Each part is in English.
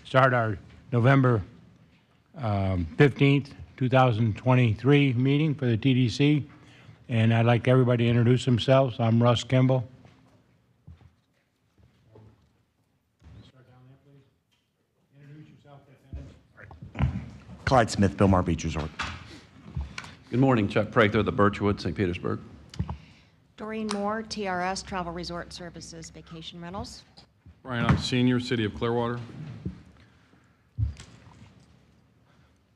start our November 15th, 2023 meeting for the TDC. And I'd like everybody to introduce themselves. I'm Russ Kimball. Start down there, please. Introduce yourself, Lieutenant. Clyde Smith, Billmar Beach Resort. Good morning, Chuck Prather, the Birchwood, St. Petersburg. Doreen Moore, TRS Travel Resort Services Vacation Rentals. Brian Ike Sr., City of Clearwater.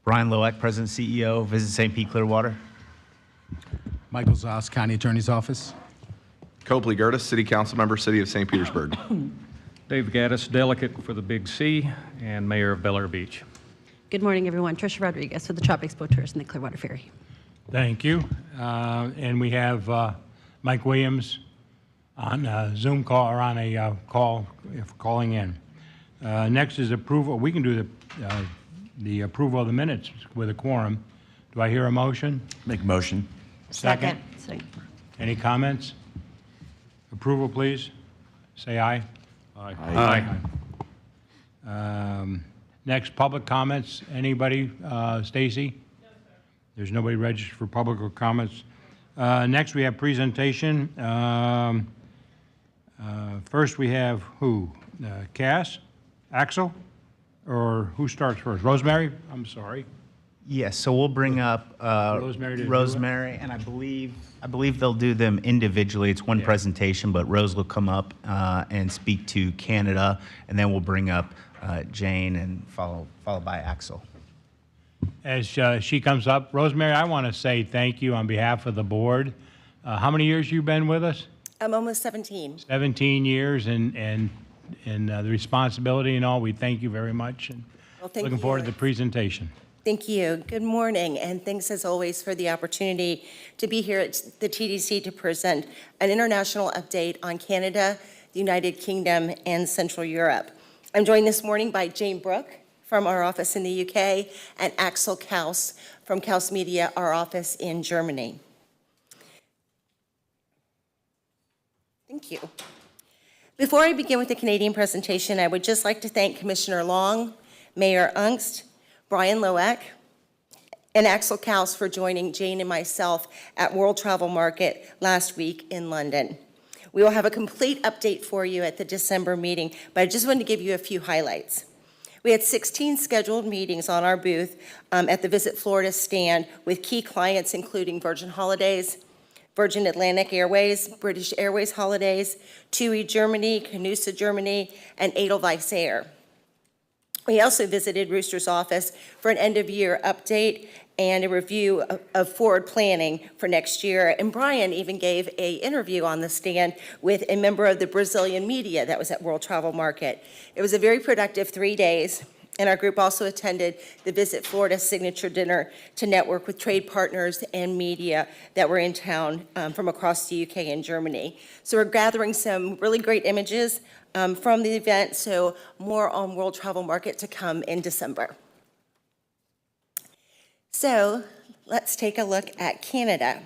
Brian Loeck, President CEO, Visit St. Pete Clearwater. Michael Zoss, County Attorney's Office. Copley Gertis, City Council Member, City of St. Petersburg. Dave Gaddis, Delegate for the Big C and Mayor of Bel Air Beach. Good morning, everyone. Tricia Rodriguez with the Tropics Boat Tours and the Clearwater Ferry. Thank you. And we have Mike Williams on a Zoom call or on a call, if calling in. Next is approval. We can do the approval of the minutes with a quorum. Do I hear a motion? Make a motion. Second. Any comments? Approval, please. Say aye. Aye. Next, public comments. Anybody? Stacy? No, sir. There's nobody registered for public comments. Next, we have presentation. First, we have who? Cass? Axel? Or who starts first? Rosemary? I'm sorry. Yes, so we'll bring up Rosemary, and I believe they'll do them individually. It's one presentation, but Rose will come up and speak to Canada, and then we'll bring up Jane and followed by Axel. As she comes up, Rosemary, I want to say thank you on behalf of the board. How many years you been with us? I'm almost 17. 17 years, and the responsibility and all. We thank you very much, and looking forward to the presentation. Thank you. Good morning, and thanks as always for the opportunity to be here at the TDC to present an international update on Canada, the United Kingdom, and Central Europe. I'm joined this morning by Jane Brooke from our office in the UK and Axel Kaus from Kaus Media, our office in Germany. Thank you. Before I begin with the Canadian presentation, I would just like to thank Commissioner Long, Mayor Ungst, Brian Loeck, and Axel Kaus for joining Jane and myself at World Travel Market last week in London. We will have a complete update for you at the December meeting, but I just wanted to give you a few highlights. We had 16 scheduled meetings on our booth at the Visit Florida stand with key clients including Virgin Holidays, Virgin Atlantic Airways, British Airways Holidays, TUI Germany, Canusa Germany, and Edelweiss Air. We also visited Rooster's office for an end-of-year update and a review of forward planning for next year. And Brian even gave an interview on the stand with a member of the Brazilian media that was at World Travel Market. It was a very productive 3 days, and our group also attended the Visit Florida signature dinner to network with trade partners and media that were in town from across the UK and Germany. So we're gathering some really great images from the event, so more on World Travel Market to come in December. So let's take a look at Canada.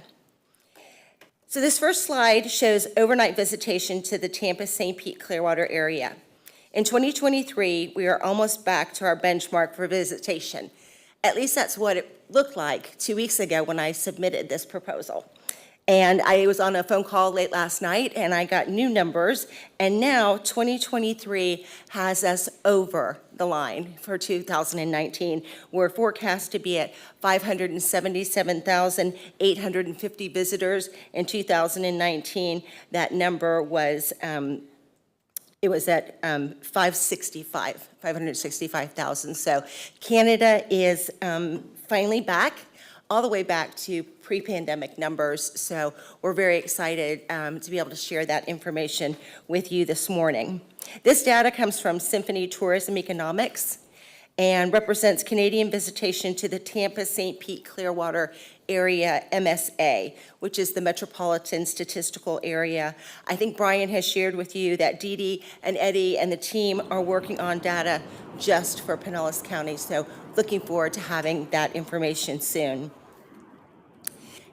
So this first slide shows overnight visitation to the Tampa St. Pete Clearwater area. In 2023, we are almost back to our benchmark for visitation. At least that's what it looked like 2 weeks ago when I submitted this proposal. And I was on a phone call late last night and I got new numbers, and now 2023 has us over the line for 2019. We're forecast to be at 577,850 visitors in 2019. That number was it was at 565,000. So Canada is finally back, all the way back to pre-pandemic numbers. So we're very excited to be able to share that information with you this morning. This data comes from Symphony Tourism Economics and represents Canadian visitation to the Tampa St. Pete Clearwater area MSA, which is the Metropolitan Statistical Area. I think Brian has shared with you that Dee Dee and Eddie and the team are working on data just for Pinellas County, so looking forward to having that information soon.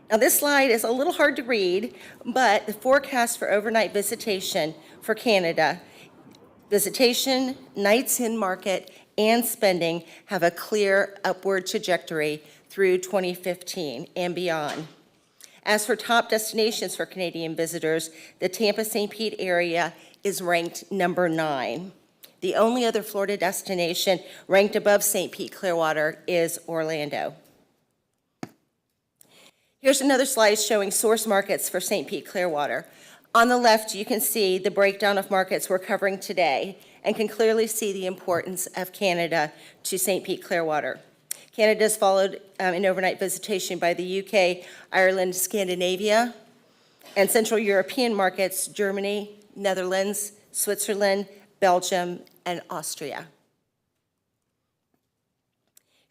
Now this slide is a little hard to read, but the forecast for overnight visitation for Canada Visitation, nights in market, and spending have a clear upward trajectory through 2015 and beyond. As for top destinations for Canadian visitors, the Tampa-St. Pete area is ranked number 9. The only other Florida destination ranked above St. Pete Clearwater is Orlando. Here's another slide showing source markets for St. Pete Clearwater. On the left, you can see the breakdown of markets we're covering today and can clearly see the importance of Canada to St. Pete Clearwater. Canada is followed in overnight visitation by the UK, Ireland, Scandinavia, and Central European markets, Germany, Netherlands, Switzerland, Belgium, and Austria.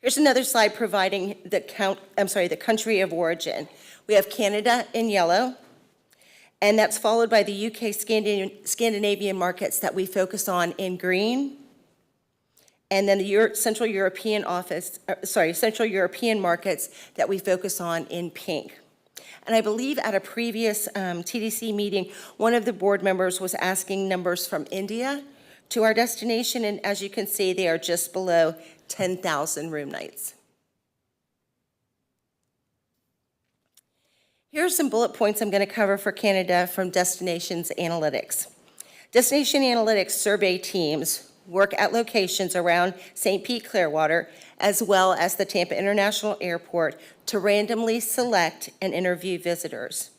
Here's another slide providing the country of origin. We have Canada in yellow, and that's followed by the UK Scandinavian markets that we focus on in green, and then the Central European markets that we focus on in pink. And I believe at a previous TDC meeting, one of the board members was asking numbers from India to our destination, and as you can see, they are just below 10,000 room nights. Here are some bullet points I'm going to cover for Canada from Destinations Analytics. Destination Analytics survey teams work at locations around St. Pete Clearwater, as well as the Tampa International Airport, to randomly select and interview visitors.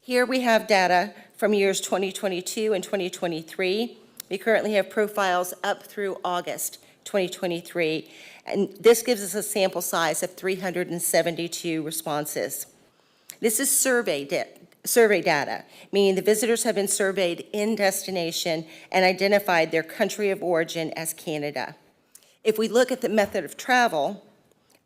Here we have data from years 2022 and 2023. We currently have profiles up through August 2023, and this gives us a sample size of 372 responses. This is survey data, meaning the visitors have been surveyed in destination and identified their country of origin as Canada. If we look at the method of travel,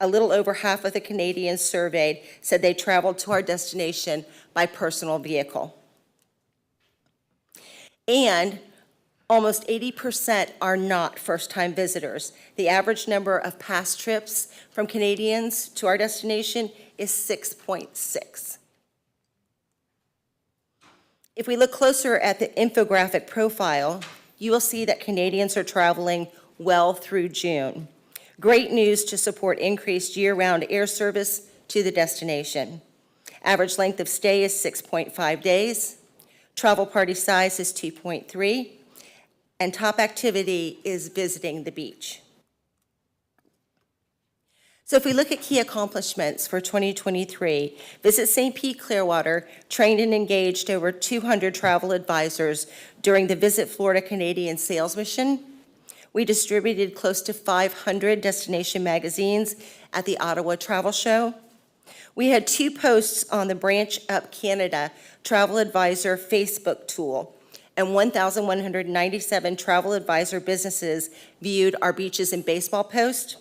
a little over half of the Canadians surveyed said they traveled to our destination by personal vehicle. And almost 80% are not first-time visitors. The average number of past trips from Canadians to our destination is 6.6. If we look closer at the infographic profile, you will see that Canadians are traveling well through June. Great news to support increased year-round air service to the destination. Average length of stay is 6.5 days. Travel party size is 2.3. And top activity is visiting the beach. So if we look at key accomplishments for 2023, Visit St. Pete Clearwater trained and engaged over 200 travel advisors during the Visit Florida Canadian sales mission. We distributed close to 500 destination magazines at the Ottawa Travel Show. We had 2 posts on the Branch Up Canada Travel Advisor Facebook tool, and 1,197 travel advisor businesses viewed our Beaches and Baseball post,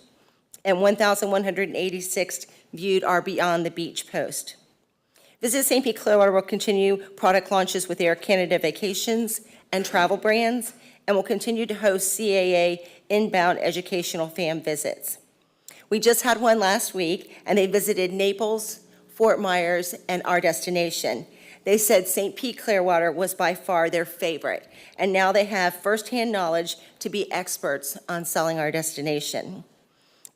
and 1,186 viewed our Beyond the Beach post. Visit St. Pete Clearwater will continue product launches with Air Canada Vacations and travel brands, and will continue to host CAA inbound educational fan visits. We just had one last week, and they visited Naples, Fort Myers, and our destination. They said St. Pete Clearwater was by far their favorite, and now they have firsthand knowledge to be experts on selling our destination.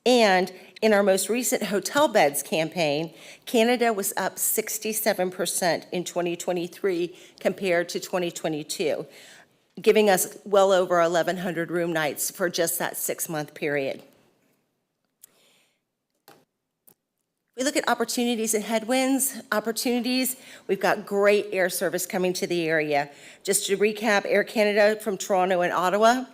And in our most recent hotel beds campaign, Canada was up 67% in 2023 compared to 2022, giving us well over 1,100 room nights for just that 6-month period. We look at opportunities and headwinds. Opportunities, we've got great air service coming to the area. Just to recap, Air Canada from Toronto and Ottawa,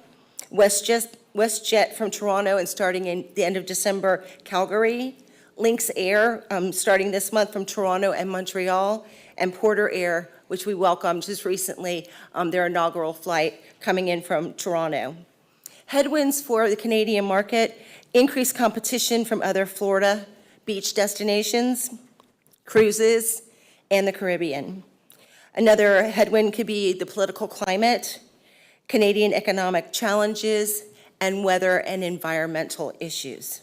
WestJet from Toronto and starting in the end of December, Calgary, Lynx Air starting this month from Toronto and Montreal, and Porter Air, which we welcomed just recently, their inaugural flight coming in from Toronto. Headwinds for the Canadian market, increased competition from other Florida beach destinations, cruises, and the Caribbean. Another headwind could be the political climate, Canadian economic challenges, and weather and environmental issues.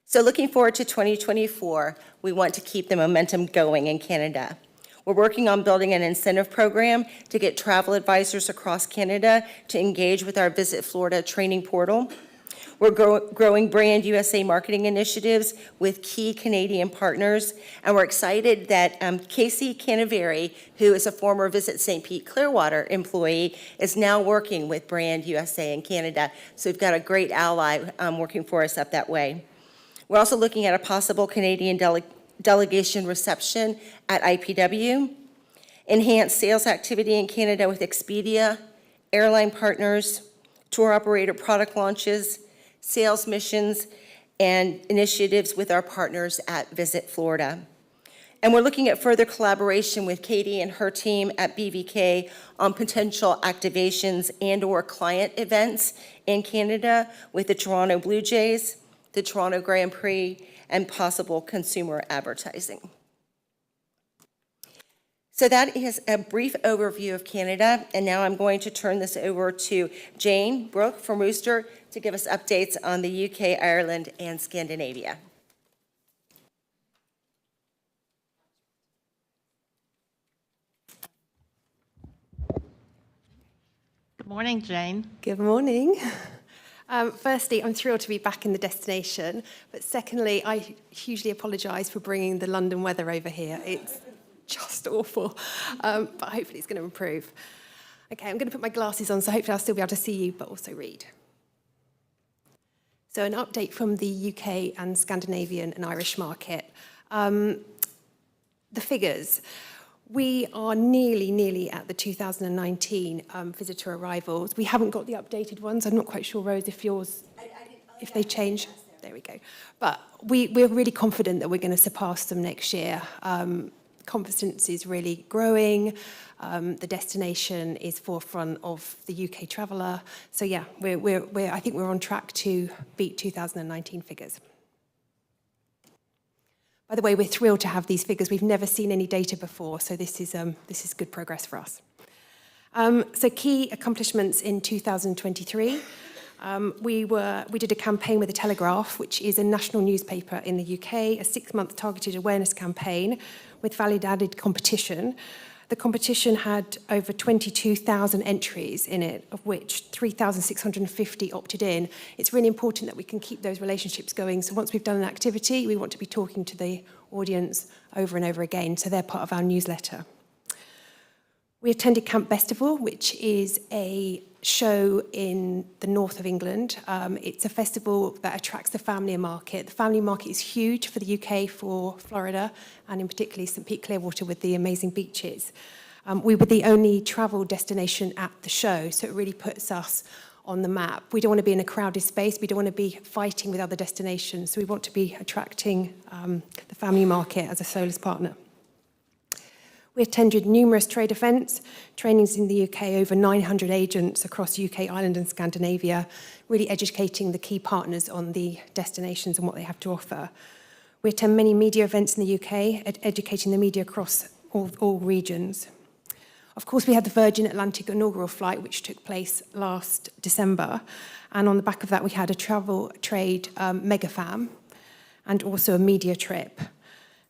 So looking forward to 2024, we want to keep the momentum going in Canada. We're working on building an incentive program to get travel advisors across Canada to engage with our Visit Florida training portal. We're growing Brand USA marketing initiatives with key Canadian partners, and we're excited that Casey Canaveri, who is a former Visit St. Pete Clearwater employee, is now working with Brand USA in Canada. So we've got a great ally working for us up that way. We're also looking at a possible Canadian delegation reception at IPW, enhanced sales activity in Canada with Expedia, airline partners, tour operator product launches, sales missions, and initiatives with our partners at Visit Florida. And we're looking at further collaboration with Katie and her team at BVK on potential activations and/or client events in Canada with the Toronto Blue Jays, the Toronto Grand Prix, and possible consumer advertising. So that is a brief overview of Canada, and now I'm going to turn this over to Jane Brooke from Rooster to give us updates on the UK, Ireland, and Scandinavia. Good morning, Jane. Good morning. Firstly, I'm thrilled to be back in the destination, but secondly, I hugely apologise for bringing the London weather over here. It's just awful, but hopefully it's going to improve. Okay, I'm going to put my glasses on, so hopefully I'll still be able to see you, but also read. So an update from the UK and Scandinavian and Irish market. The figures. We are nearly at the 2019 visitor arrivals. We haven't got the updated ones. I'm not quite sure, Rose, if they change. There we go. But we're really confident that we're going to surpass them next year. Confidence is really growing. The destination is forefront of the UK traveller. So yeah, I think we're on track to beat 2019 figures. By the way, we're thrilled to have these figures. We've never seen any data before, so this is good progress for us. So key accomplishments in 2023. We did a campaign with The Telegraph, which is a national newspaper in the UK, a 6-month targeted awareness campaign with validated competition. The competition had over 22,000 entries in it, of which 3,650 opted in. It's really important that we can keep those relationships going. So once we've done an activity, we want to be talking to the audience over and over again. So they're part of our newsletter. We attended Camp Festival, which is a show in the north of England. It's a festival that attracts the family market. The family market is huge for the UK, for Florida, and in particular St. Pete Clearwater with the amazing beaches. We were the only travel destination at the show, so it really puts us on the map. We don't want to be in a crowded space. We don't want to be fighting with other destinations. So we want to be attracting the family market as a Solus partner. We attended numerous trade events, trainings in the UK, over 900 agents across UK, Ireland and Scandinavia, really educating the key partners on the destinations and what they have to offer. We attend many media events in the UK, educating the media across all regions. Of course, we had the Virgin Atlantic inaugural flight, which took place last December. And on the back of that, we had a travel trade megafam and also a media trip.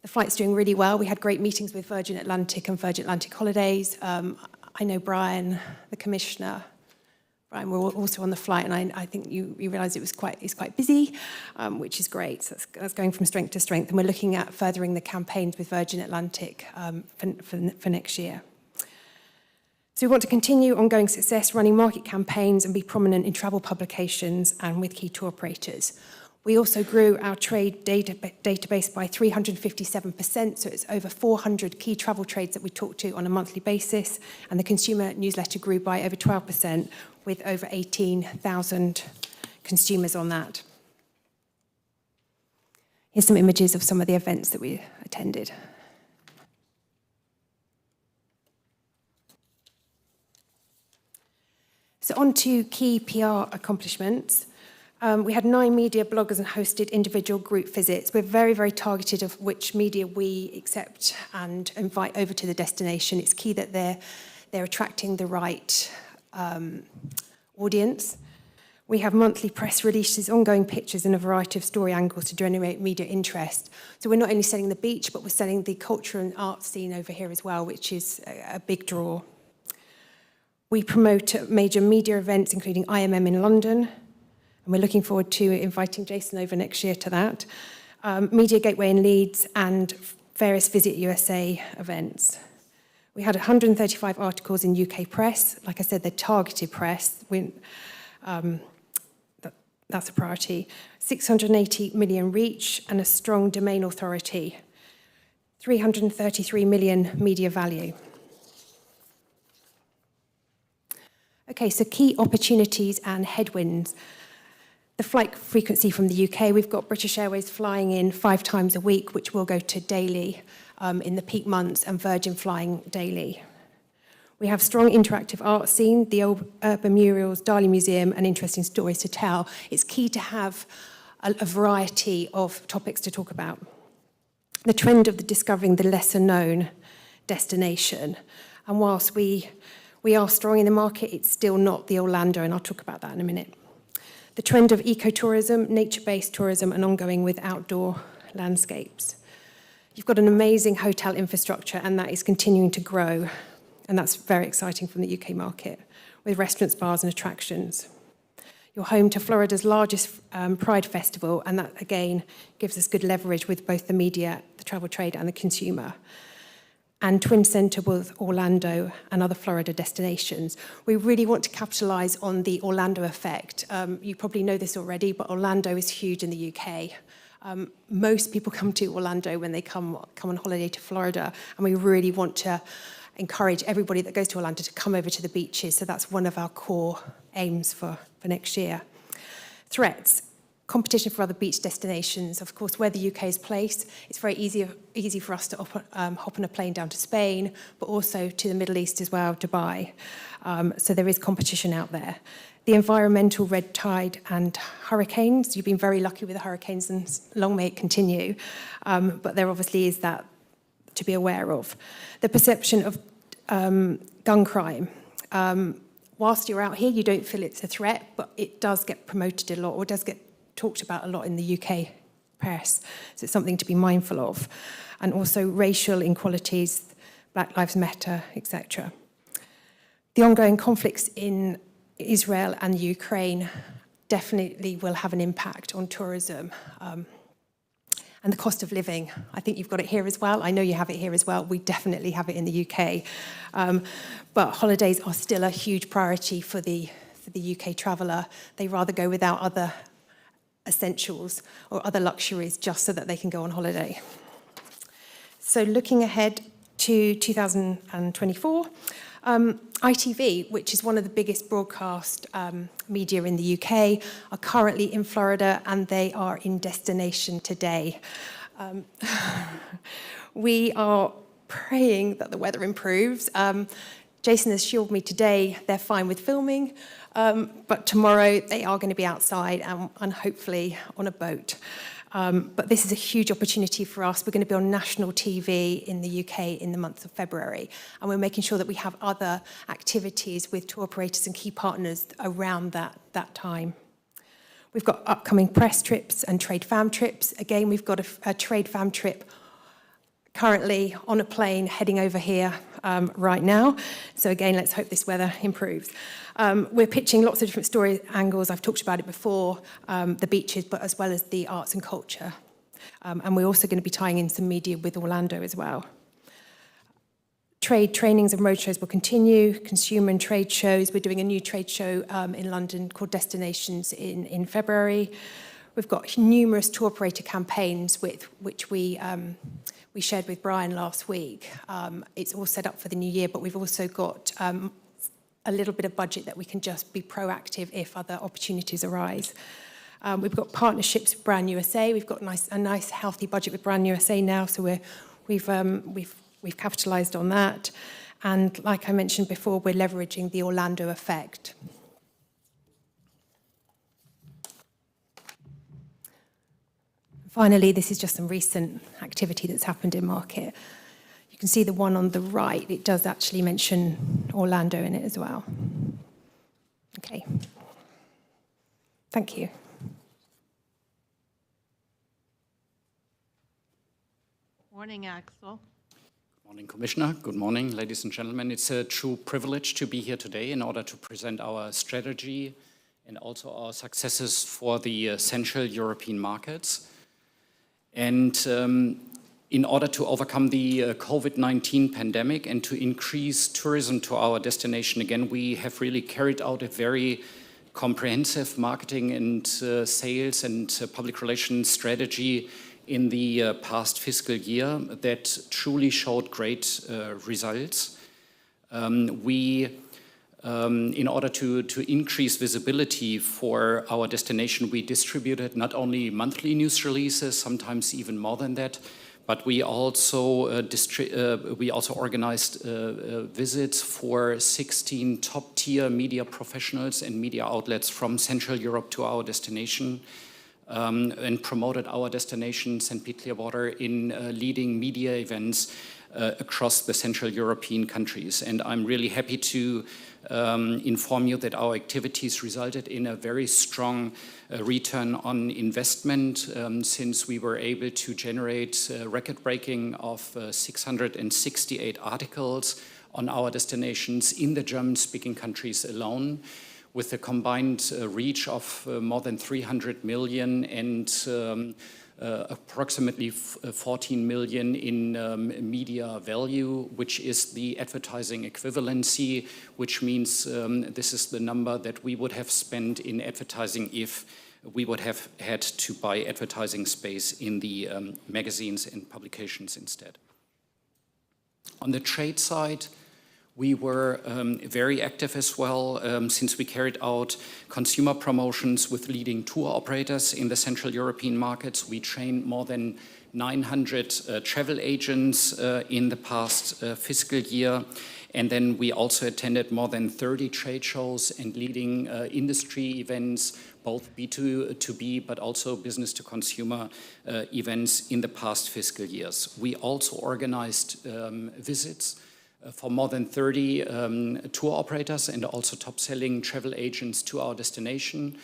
The flight's doing really well. We had great meetings with Virgin Atlantic and Virgin Atlantic Holidays. I know Brian, the commissioner. Brian, we're also on the flight, and I think you realise it's quite busy, which is great. So that's going from strength to strength, and we're looking at furthering the campaigns with Virgin Atlantic for next year. So we want to continue ongoing success, running market campaigns and be prominent in travel publications and with key tour operators. We also grew our trade database by 357%, so it's over 400 key travel trades that we talk to on a monthly basis, and the consumer newsletter grew by over 12%, with over 18,000 consumers on that. Here's some images of some of the events that we attended. So on to key PR accomplishments. We had 9 media bloggers and hosted individual group visits. We're very, very targeted of which media we accept and invite over to the destination. It's key that they're attracting the right audience. We have monthly press releases, ongoing pictures, and a variety of story angles to generate media interest. So we're not only selling the beach, but we're selling the culture and art scene over here as well, which is a big draw. We promote major media events, including IMM in London, and we're looking forward to inviting Jason over next year to that. Media Gateway in Leeds, and various Visit USA events. We had 135 articles in UK press. Like I said, they're targeted press. That's a priority. 680 million reach and a strong domain authority. 333 million media value. Okay, so key opportunities and headwinds. The flight frequency from the UK, we've got British Airways flying in 5 times a week, which will go to daily in the peak months, and Virgin flying daily. We have strong interactive art scene, the old urban murals, Dali Museum, and interesting stories to tell. It's key to have a variety of topics to talk about. The trend of discovering the lesser known destination. And whilst we are strong in the market, it's still not the Orlando, and I'll talk about that in a minute. The trend of ecotourism, nature-based tourism, and ongoing with outdoor landscapes. You've got an amazing hotel infrastructure, and that is continuing to grow. And that's very exciting from the UK market, with restaurants, bars, and attractions. You're home to Florida's largest Pride Festival, and that, again, gives us good leverage with both the media, the travel trade, and the consumer. And Twin Center with Orlando and other Florida destinations. We really want to capitalize on the Orlando effect. You probably know this already, but Orlando is huge in the UK. Most people come to Orlando when they come on holiday to Florida, and we really want to encourage everybody that goes to Orlando to come over to the beaches. So that's one of our core aims for next year. Threats. Competition for other beach destinations. Of course, where the UK is placed, it's very easy for us to hop on a plane down to Spain, but also to the Middle East as well, Dubai. So there is competition out there. The environmental, red tide, and hurricanes. You've been very lucky with the hurricanes, and long may it continue. But there obviously is that to be aware of. The perception of gun crime. Whilst you're out here, you don't feel it's a threat, but it does get promoted a lot, or does get talked about a lot in the UK press. So it's something to be mindful of. And also racial inequalities, Black Lives Matter, etc. The ongoing conflicts in Israel and Ukraine definitely will have an impact on tourism. And the cost of living. I think you've got it here as well. I know you have it here as well. We definitely have it in the UK. But holidays are still a huge priority for the UK traveller. They rather go without other essentials or other luxuries just so that they can go on holiday. So looking ahead to 2024, ITV, which is one of the biggest broadcast media in the UK, are currently in Florida, and they are in destination today. We are praying that the weather improves. Jason has assured me today they're fine with filming, but tomorrow they are going to be outside and hopefully on a boat. But this is a huge opportunity for us. We're going to be on national TV in the UK in the month of February, and we're making sure that we have other activities with tour operators and key partners around that time. We've got upcoming press trips and trade fam trips. Again, we've got a trade fam trip currently on a plane heading over here right now. So again, let's hope this weather improves. We're pitching lots of different story angles. I've talked about it before, the beaches, but as well as the arts and culture. And we're also going to be tying in some media with Orlando as well. Trade trainings and roadshows will continue. Consumer and trade shows. We're doing a new trade show in London called Destinations in February. We've got numerous tour operator campaigns which we shared with Brian last week. It's all set up for the new year, but we've also got a little bit of budget that we can just be proactive if other opportunities arise. We've got partnerships with Brand USA. We've got a nice healthy budget with Brand USA now, so we've capitalised on that. And like I mentioned before, we're leveraging the Orlando effect. Finally, this is just some recent activity that's happened in market. You can see the one on the right, it does actually mention Orlando in it as well. Okay. Thank you. Morning, Axel. Good morning, Commissioner. Good morning, ladies and gentlemen. It's a true privilege to be here today in order to present our strategy and also our successes for the Central European markets. And in order to overcome the COVID-19 pandemic and to increase tourism to our destination again, we have really carried out a very comprehensive marketing and sales and public relations strategy in the past fiscal year that truly showed great results. In order to increase visibility for our destination, we distributed not only monthly news releases, sometimes even more than that, but we also organized visits for 16 top-tier media professionals and media outlets from Central Europe to our destination, and promoted our destination, St. Pete Clearwater, in leading media events across the Central European countries. And I'm really happy to inform you that our activities resulted in a very strong return on investment, since we were able to generate a record-breaking of 668 articles on our destinations in the German-speaking countries alone, with a combined reach of more than 300 million and approximately 14 million in media value, which is the advertising equivalency, which means this is the number that we would have spent in advertising if we would have had to buy advertising space in the magazines and publications instead. On the trade side, we were very active as well, since we carried out consumer promotions with leading tour operators in the Central European markets. We trained more than 900 travel agents in the past fiscal year. And then we also attended more than 30 trade shows and leading industry events, both B2B, but also business to consumer events in the past fiscal years. We also organized visits for more than 30 tour operators and also top-selling travel agents to our destination,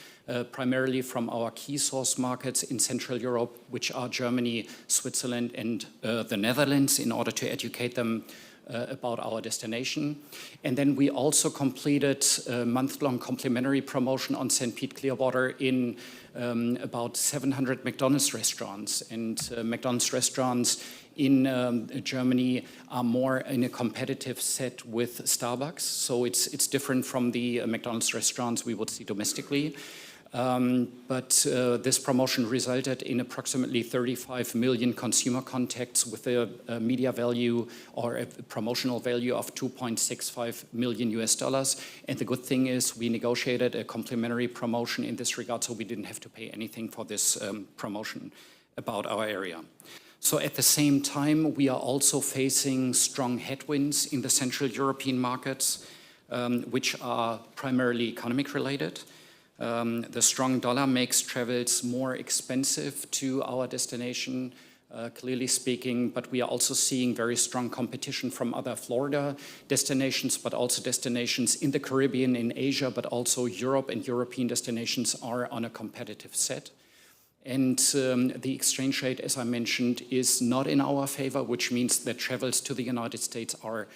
primarily from our key source markets in Central Europe, which are Germany, Switzerland, and the Netherlands, in order to educate them about our destination. And then we also completed a month-long complimentary promotion on St. Pete Clearwater in about 700 McDonald's restaurants. And McDonald's restaurants in Germany are more in a competitive set with Starbucks. So it's different from the McDonald's restaurants we would see domestically. But this promotion resulted in approximately 35 million consumer contacts with a media value or a promotional value of $2.65 million. And the good thing is we negotiated a complimentary promotion in this regard, so we didn't have to pay anything for this promotion about our area. So at the same time, we are also facing strong headwinds in the Central European markets, which are primarily economic related. The strong dollar makes travels more expensive to our destination, clearly speaking, but we are also seeing very strong competition from other Florida destinations, but also destinations in the Caribbean, in Asia, but also Europe and European destinations are on a competitive set. And the exchange rate, as I mentioned, is not in our favor, which means that travels to the United States are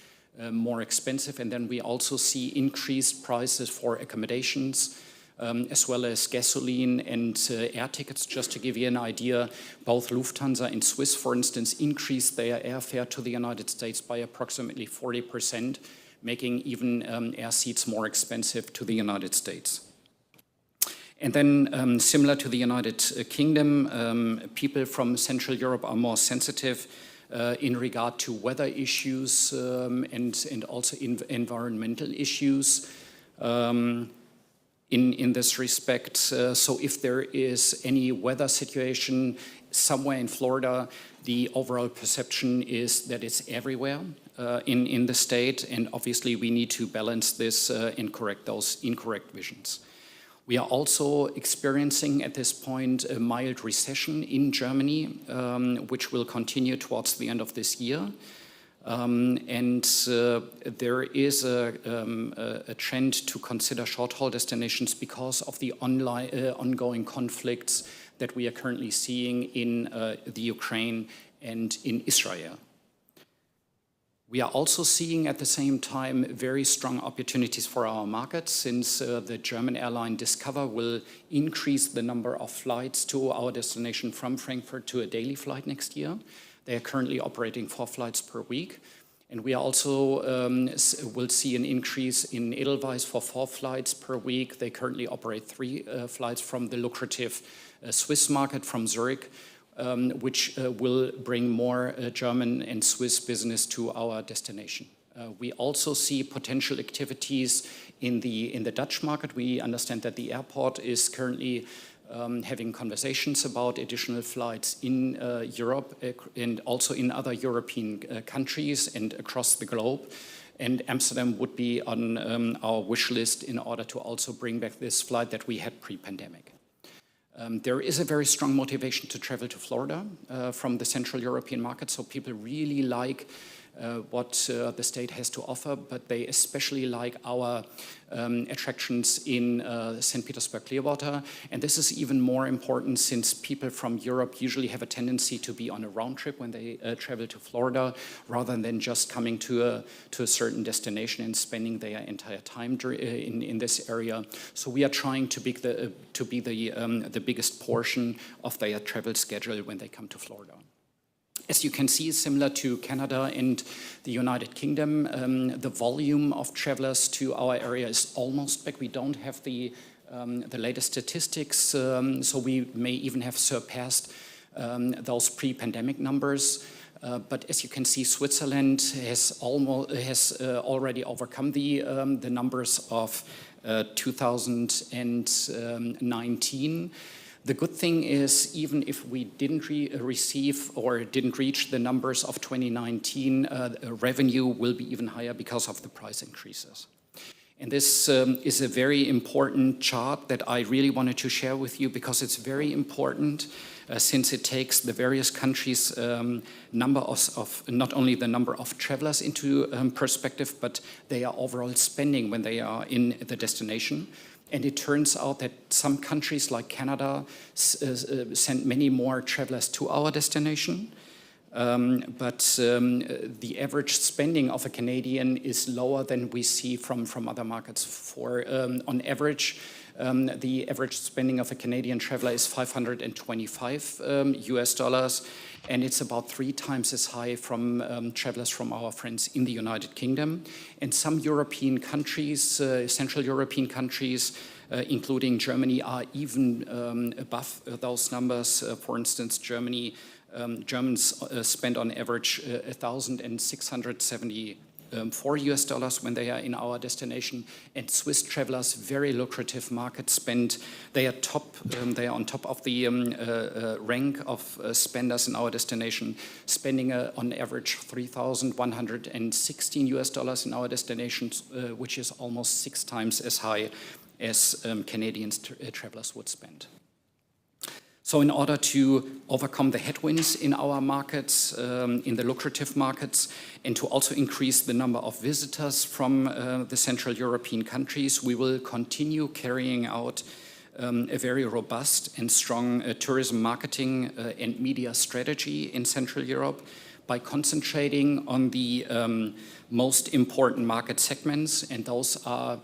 more expensive. And then we also see increased prices for accommodations, as well as gasoline and air tickets. Just to give you an idea, both Lufthansa and Swiss, for instance, increased their airfare to the United States by approximately 40%, making even air seats more expensive to the United States. And then, similar to the United Kingdom, people from Central Europe are more sensitive in regard to weather issues and also environmental issues in this respect. So if there is any weather situation somewhere in Florida, the overall perception is that it's everywhere in the state, and obviously we need to balance this and correct those incorrect visions. We are also experiencing at this point a mild recession in Germany, which will continue towards the end of this year. There is a trend to consider short-haul destinations because of the ongoing conflicts that we are currently seeing in the Ukraine and in Israel. We are also seeing at the same time very strong opportunities for our market, since the German airline Discover will increase the number of flights to our destination from Frankfurt to a daily flight next year. They are currently operating 4 flights per week. And we also will see an increase in Edelweiss for 4 flights per week. They currently operate 3 flights from the lucrative Swiss market from Zurich, which will bring more German and Swiss business to our destination. We also see potential activities in the Dutch market. We understand that the airport is currently having conversations about additional flights in Europe and also in other European countries and across the globe. And Amsterdam would be on our wish list in order to also bring back this flight that we had pre-pandemic. There is a very strong motivation to travel to Florida from the Central European market, so people really like what the state has to offer, but they especially like our attractions in St. Petersburg Clearwater. And this is even more important since people from Europe usually have a tendency to be on a round trip when they travel to Florida, rather than just coming to a certain destination and spending their entire time in this area. So we are trying to be the biggest portion of their travel schedule when they come to Florida. As you can see, similar to Canada and the United Kingdom, the volume of travelers to our area is almost back. We don't have the latest statistics, so we may even have surpassed those pre-pandemic numbers. But as you can see, Switzerland has already overcome the numbers of 2019. The good thing is, even if we didn't receive or didn't reach the numbers of 2019, revenue will be even higher because of the price increases. And this is a very important chart that I really wanted to share with you, because it's very important since it takes the various countries' number of not only the number of travelers into perspective, but their overall spending when they are in the destination. And it turns out that some countries like Canada send many more travelers to our destination. But the average spending of a Canadian is lower than we see from other markets. On average, the average spending of a Canadian traveler is $525 US, and it's about 3 times as high from travelers from our friends in the United Kingdom. And some European countries, Central European countries, including Germany, are even above those numbers. For instance, Germans spend on average $1,674 US when they are in our destination, and Swiss travelers, very lucrative market spend. They are on top of the rank of spenders in our destination, spending on average $3,116 US in our destinations, which is almost 6 times as high as Canadian travelers would spend. So in order to overcome the headwinds in our markets, in the lucrative markets, and to also increase the number of visitors from the Central European countries, we will continue carrying out a very robust and strong tourism marketing and media strategy in Central Europe by concentrating on the most important market segments, and those are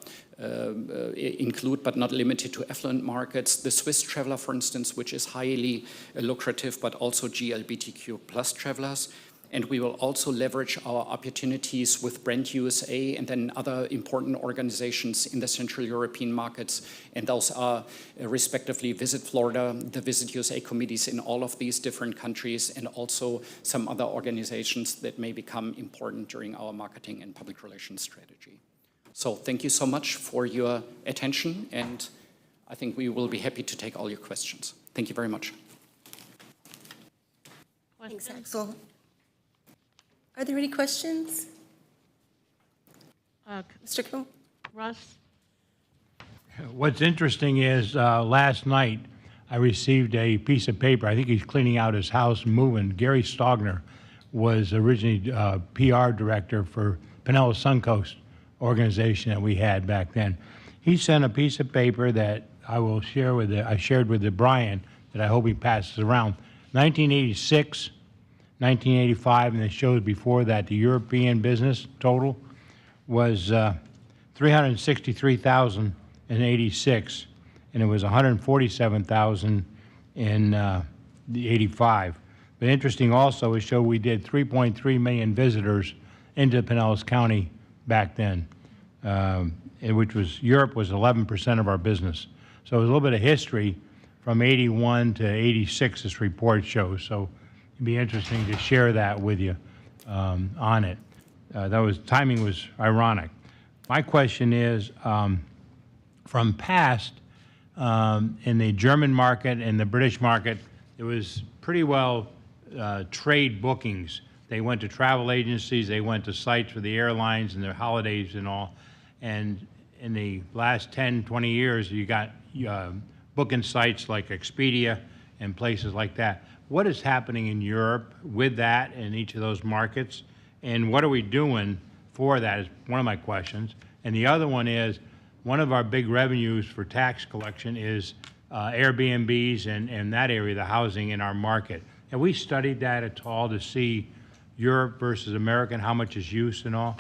include but not limited to affluent markets. The Swiss traveler, for instance, which is highly lucrative, but also GLBTQ plus travelers. And we will also leverage our opportunities with Brand USA and then other important organizations in the Central European markets. And those are respectively Visit Florida, the Visit USA committees in all of these different countries, and also some other organizations that may become important during our marketing and public relations strategy. So thank you so much for your attention, and I think we will be happy to take all your questions. Thank you very much. Thanks, Axel. Are there any questions? Mr. Kuhn? Russ? What's interesting is last night I received a piece of paper. I think he's cleaning out his house, moving. Gary Stogner was originally PR director for Pinellas Suncoast organization that we had back then. He sent a piece of paper that I shared with Brian, that I hope he passes around. 1986, 1985, and it shows before that the European business total was 363,086, and it was 147,000 in the 85. But interesting also, it showed we did 3.3 million visitors into Pinellas County back then, which was, Europe was 11% of our business. So it was a little bit of history from 81 to 86, this report shows. So it'd be interesting to share that with you on it. Timing was ironic. My question is, from past, in the German market and the British market, it was pretty well trade bookings. They went to travel agencies, they went to sites for the airlines and their holidays and all. And in the last 10, 20 years, you got booking sites like Expedia and places like that. What is happening in Europe with that in each of those markets? And what are we doing for that is one of my questions. And the other one is, one of our big revenues for tax collection is Airbnbs and that area, the housing in our market. Have we studied that at all to see Europe versus America and how much is used and all?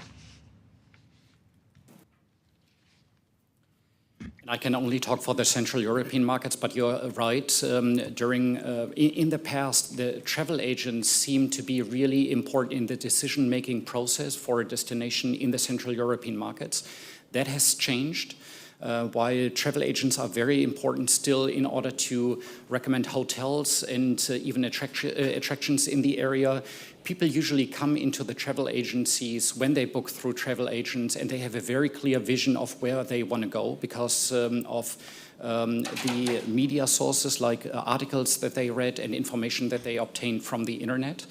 I can only talk for the Central European markets, but you're right. In the past, the travel agents seem to be really important in the decision-making process for a destination in the Central European markets. That has changed. While travel agents are very important still in order to recommend hotels and even attractions in the area, people usually come into the travel agencies when they book through travel agents, and they have a very clear vision of where they want to go because of the media sources like articles that they read and information that they obtained from the internet.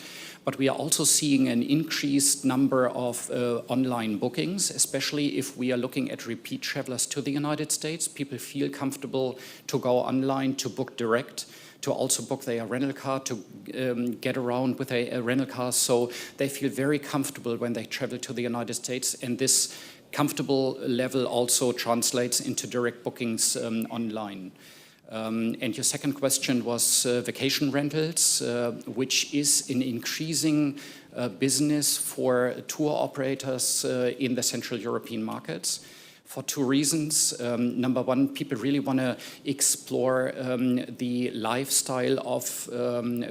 But we are also seeing an increased number of online bookings, especially if we are looking at repeat travelers to the United States. People feel comfortable to go online, to book direct, to also book their rental car, to get around with a rental car. So they feel very comfortable when they travel to the United States. And this comfortable level also translates into direct bookings online. And your second question was vacation rentals, which is an increasing business for tour operators in the Central European markets for two reasons. Number one, people really want to explore the lifestyle of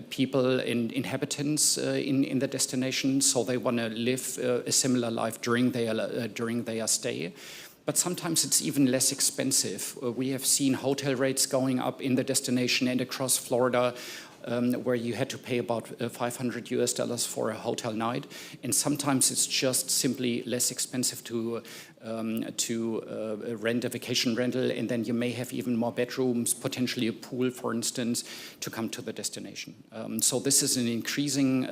people and inhabitants in the destination, so they want to live a similar life during their stay. But sometimes it's even less expensive. We have seen hotel rates going up in the destination and across Florida, where you had to pay about $500 for a hotel night. And sometimes it's just simply less expensive to rent a vacation rental, and then you may have even more bedrooms, potentially a pool, for instance, to come to the destination. So this is an increasing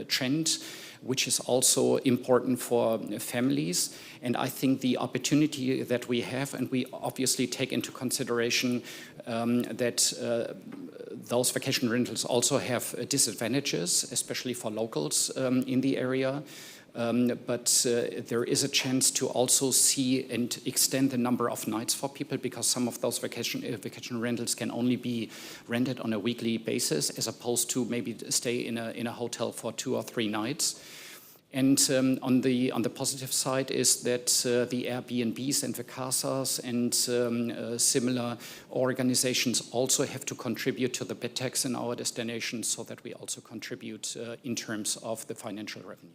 trend, which is also important for families. And I think the opportunity that we have, and we obviously take into consideration that those vacation rentals also have disadvantages, especially for locals in the area. But there is a chance to also see and extend the number of nights for people, because some of those vacation rentals can only be rented on a weekly basis, as opposed to maybe stay in a hotel for 2 or 3 nights. And on the positive side is that the Airbnbs and the Casas and similar organizations also have to contribute to the bed tax in our destination, so that we also contribute in terms of the financial revenue.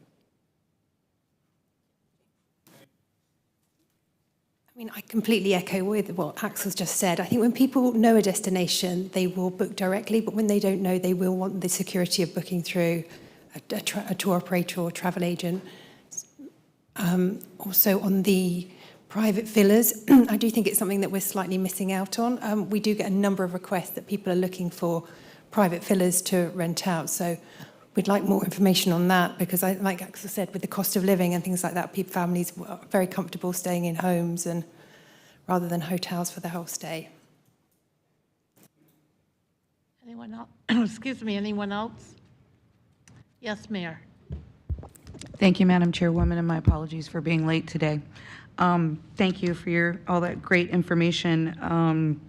I mean, I completely echo with what Axel's just said. I think when people know a destination, they will book directly, but when they don't know, they will want the security of booking through a tour operator or travel agent. Also on the private villas, I do think it's something that we're slightly missing out on. We do get a number of requests that people are looking for private villas to rent out. So we'd like more information on that, because like Axel said, with the cost of living and things like that, families are very comfortable staying in homes and rather than hotels for the whole stay. Anyone else? Excuse me, anyone else? Yes, Mayor. Thank you, Madam Chairwoman, and my apologies for being late today. Thank you for all that great information.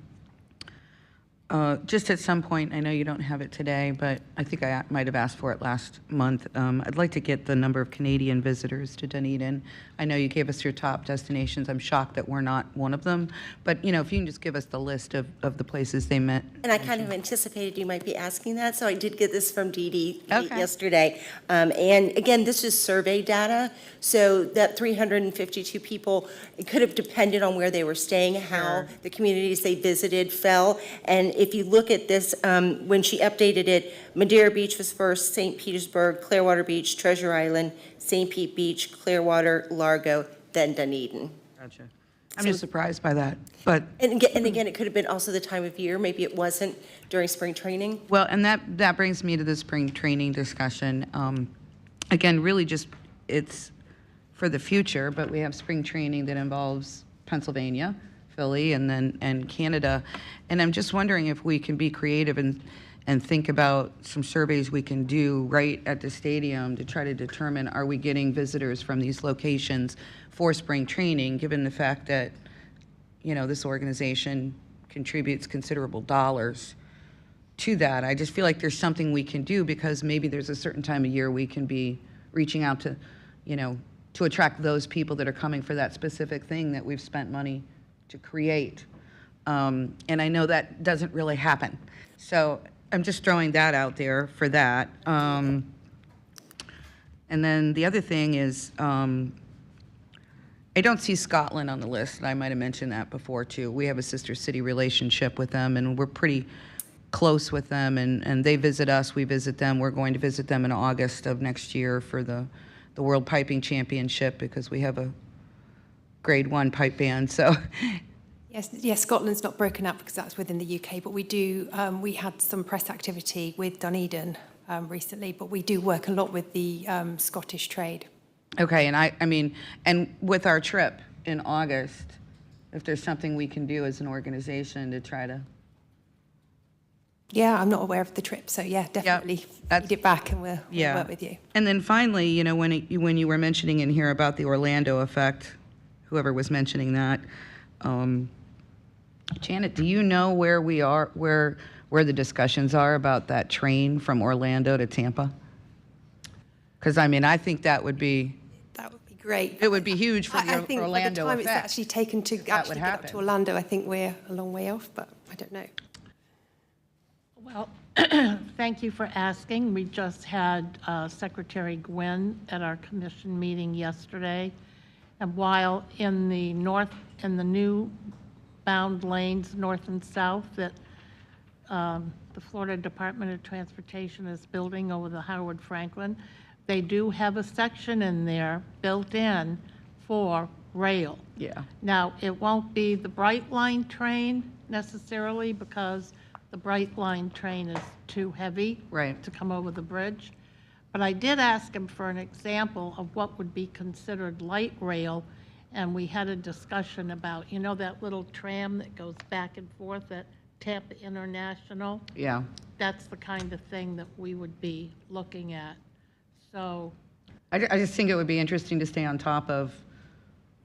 Just at some point, I know you don't have it today, but I think I might have asked for it last month. I'd like to get the number of Canadian visitors to Dunedin. I know you gave us your top destinations. I'm shocked that we're not one of them. But, if you can just give us the list of the places they met. And I kind of anticipated you might be asking that, so I did get this from Dee Dee Okay. yesterday. And again, this is survey data, so that 352 people, it could have depended on where they were staying, how the communities they visited fell. And if you look at this, when she updated it, Madeira Beach was first, St. Petersburg, Clearwater Beach, Treasure Island, St. Pete Beach, Clearwater, Largo, then Dunedin. Gotcha. I'm just surprised by that. But And again, it could have been also the time of year, maybe it wasn't during spring training. Well, and that brings me to the spring training discussion. Again, really just, it's for the future, but we have spring training that involves Pennsylvania, Philly, and Canada. And I'm just wondering if we can be creative and think about some surveys we can do right at the stadium to try to determine, are we getting visitors from these locations for spring training, given the fact that, this organization contributes considerable dollars to that. I just feel like there's something we can do, because maybe there's a certain time of year we can be reaching out to, to attract those people that are coming for that specific thing that we've spent money to create. And I know that doesn't really happen. So I'm just throwing that out there for that. And then the other thing is, I don't see Scotland on the list, and I might have mentioned that before too. We have a sister city relationship with them, and we're pretty close with them, and they visit us, we visit them. We're going to visit them in August of next year for the World Piping Championship, because we have a grade 1 pipe band, so. Yes, Scotland's not broken up because that's within the UK, but we had some press activity with Dunedin recently, but we do work a lot with the Scottish trade. Okay, and I mean, and with our trip in August, if there's something we can do as an organization to try to. Yeah, I'm not aware of the trip, so yeah, definitely feed it back and we'll work with you. And then finally, when you were mentioning in here about the Orlando effect, whoever was mentioning that, Janet, do you know where we are, where the discussions are about that train from Orlando to Tampa? Because I think that would be great. It would be huge for I the think Orlando by the time effect. it's actually taken to actually get up to Orlando, I think we're a long way off, but I don't know. Well, thank you for asking. We just had Secretary Gwynn at our commission meeting yesterday. And while in the new bound lanes, north and south, that the Florida Department of Transportation is building over the Howard Franklin, they do have a section in there built in for rail. Yeah. Now, it won't be the Bright Line train necessarily, because the Bright Line train is too heavy to come over the bridge. But I did ask him for an example of what would be considered light rail, and we had a discussion about, that little tram that goes back and forth at Tampa International? Yeah. That's the kind of thing that we would be looking at. So I just think it would be interesting to stay on top of,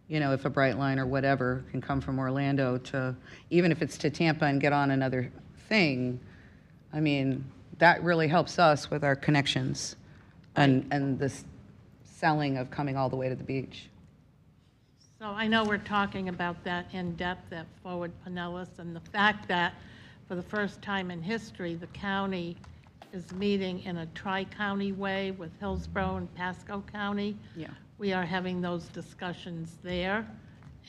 if a Bright Line or whatever can come from Orlando to, even if it's to Tampa and get on another thing, that really helps us with our connections and this selling of coming all the way to the beach. So I know we're talking about that in depth at Forward Pinellas, and the fact that for the first time in history, the county is meeting in a tri-county way with Hillsborough and Pasco County. Yeah. We are having those discussions there,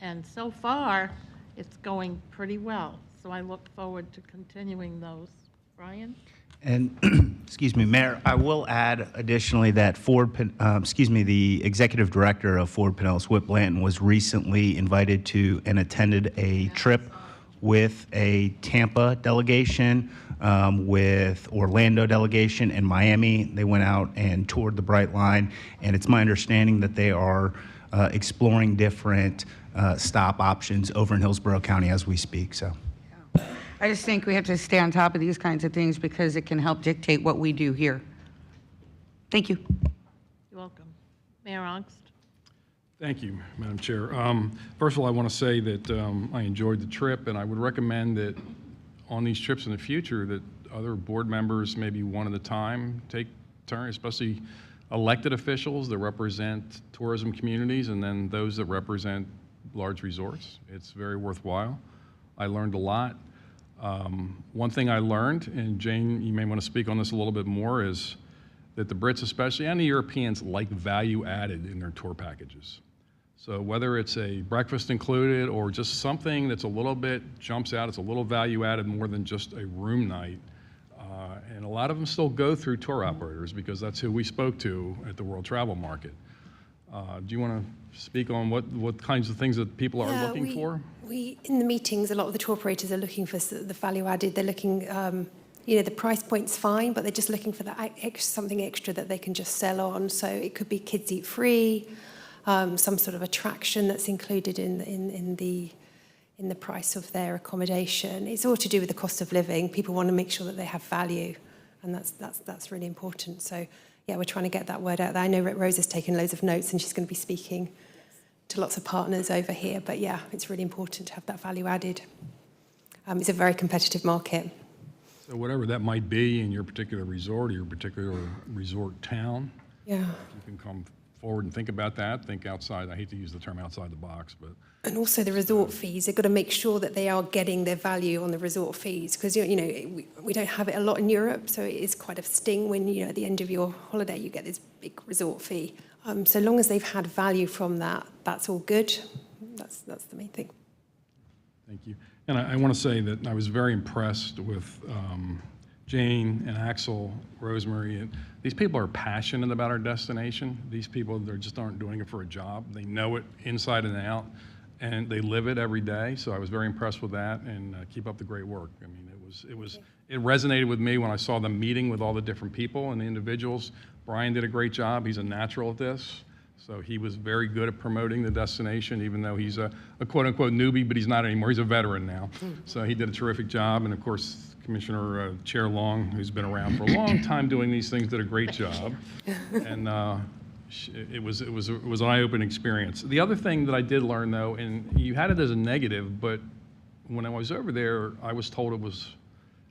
and so far, it's going pretty well. So I look forward to continuing those. Brian? And, excuse me, Mayor, I will add additionally that the executive director of Ford Pinellas Whip Blanton was recently invited to and attended a trip with a Tampa delegation, with Orlando delegation, and Miami. They went out and toured the Bright Line, and it's my understanding that they are exploring different stop options over in Hillsborough County as we speak. So. I just think we have to stay on top of these kinds of things because it can help dictate what we do here. Thank you. You're welcome. Mayor Ongst? Thank you, Madam Chair. First of all, I want to say that I enjoyed the trip, and I would recommend that on these trips in the future that other board members, maybe one at a time, take turns, especially elected officials that represent tourism communities and then those that represent large resorts. It's very worthwhile. I learned a lot. One thing I learned, and Jane, you may want to speak on this a little bit more, is that the Brits especially, and the Europeans, like value added in their tour packages. So whether it's a breakfast included or just something that's a little bit jumps out, it's a little value added more than just a room night. And a lot of them still go through tour operators because that's who we spoke to at the World Travel Market. Do you want to speak on what kinds of things that people are looking for? We, in the meetings, a lot of the tour operators are looking for the value added. They're looking, the price point's fine, but they're just looking for that something extra that they can just sell on. So it could be kids eat free, some sort of attraction that's included in the price of their accommodation. It's all to do with the cost of living. People want to make sure that they have value, and that's really important. So yeah, we're trying to get that word out there. I know Rose has taken loads of notes, and she's going to be speaking to lots of partners over here. But yeah, it's really important to have that value added. It's a very competitive market. So whatever that might be in your particular resort or your particular resort town, yeah, you can come forward and think about that. Think outside. I hate to use the term outside the box, but. And also the resort fees, they've got to make sure that they are getting their value on the resort fees, because we don't have it a lot in Europe, so it is quite a sting when at the end of your holiday you get this big resort fee. So long as they've had value from that, that's all good. That's the main thing. Thank you. And I want to say that I was very impressed with Jane and Axel, Rosemary. And these people are passionate about our destination. These people, they just aren't doing it for a job. They know it inside and out, and they live it every day. So I was very impressed with that, and keep up the great work. I mean, it resonated with me when I saw them meeting with all the different people and the individuals. Brian did a great job. He's a natural at this. So he was very good at promoting the destination, even though he's a quote-unquote newbie, but he's not anymore. He's a veteran now. So he did a terrific job. And of course, Commissioner Chair Long, who's been around for a long time doing these things, did a great job. And it was an eye-opening experience. The other thing that I did learn, though, and you had it as a negative, but when I was over there, I was told it was,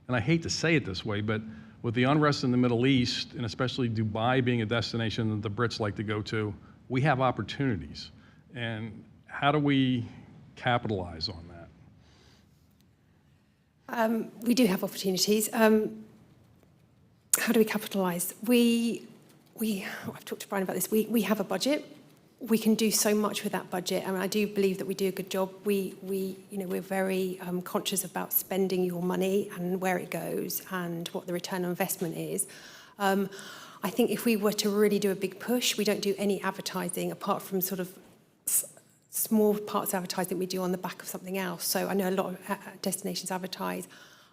and I hate to say it this way, but with the unrest in the Middle East, and especially Dubai being a destination that the Brits like to go to, we have opportunities. And how do we capitalize on that? We do have opportunities. How do we capitalize? I've talked to Brian about this. We have a budget. We can do so much with that budget. I mean, I do believe that we do a good job. We're very conscious about spending your money and where it goes and what the return on investment is. I think if we were to really do a big push, we don't do any advertising apart from sort of small parts of advertising we do on the back of something else. So I know a lot of destinations advertise.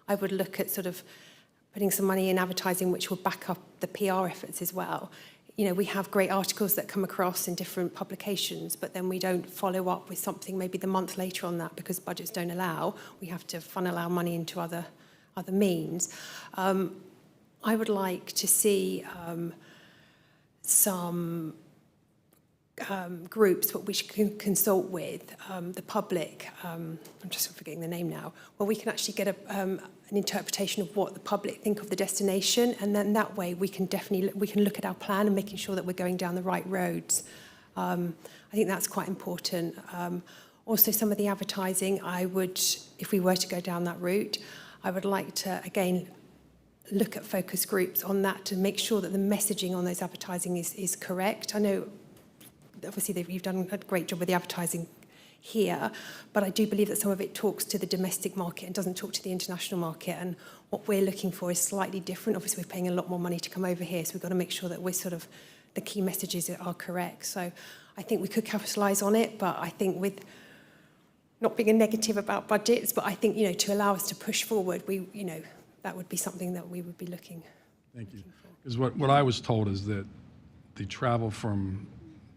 I would look at sort of putting some money in advertising which will back up the PR efforts as well. We have great articles that come across in different publications, but then we don't follow up with something maybe the month later on that because budgets don't allow. We have to funnel our money into other means. I would like to see some groups which can consult with the public. I'm just forgetting the name now. Well, we can actually get an interpretation of what the public think of the destination, and then that way we can look at our plan and making sure that we're going down the right roads. I think that's quite important. Also, some of the advertising, if we were to go down that route, I would like to again look at focus groups on that to make sure that the messaging on those advertising is correct. I know, obviously, you've done a great job with the advertising here, but I do believe that some of it talks to the domestic market and doesn't talk to the international market, and what we're looking for is slightly different. Obviously, we're paying a lot more money to come over here, so we've got to make sure that the key messages are correct. So I think we could capitalise on it, but I think with not being a negative about budgets, but I think, to allow us to push forward, that would be something that we would be looking. Thank you. Because what I was told is that the travel from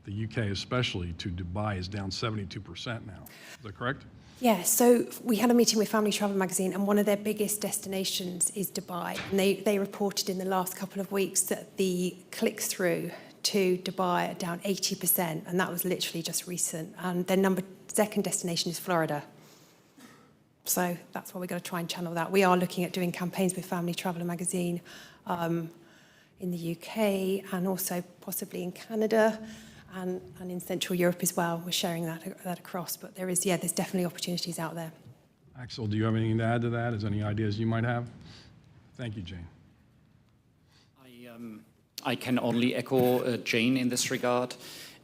the UK especially, to Dubai is down 72% now. Is that correct? Yeah, so we had a meeting with Family Travel Magazine, and one of their biggest destinations is Dubai. And they reported in the last couple of weeks that the click-through to Dubai are down 80%, and that was literally just recent. And their second destination is Florida. So that's why we're going to try and channel that. We are looking at doing campaigns with Family Traveller Magazine in the UK and also possibly in Canada and in Central Europe as well. We're sharing that across, but there's definitely opportunities out there. Axel, do you have anything to add to that? Is any ideas you might have? Thank you, Jane. I can only echo Jane in this regard.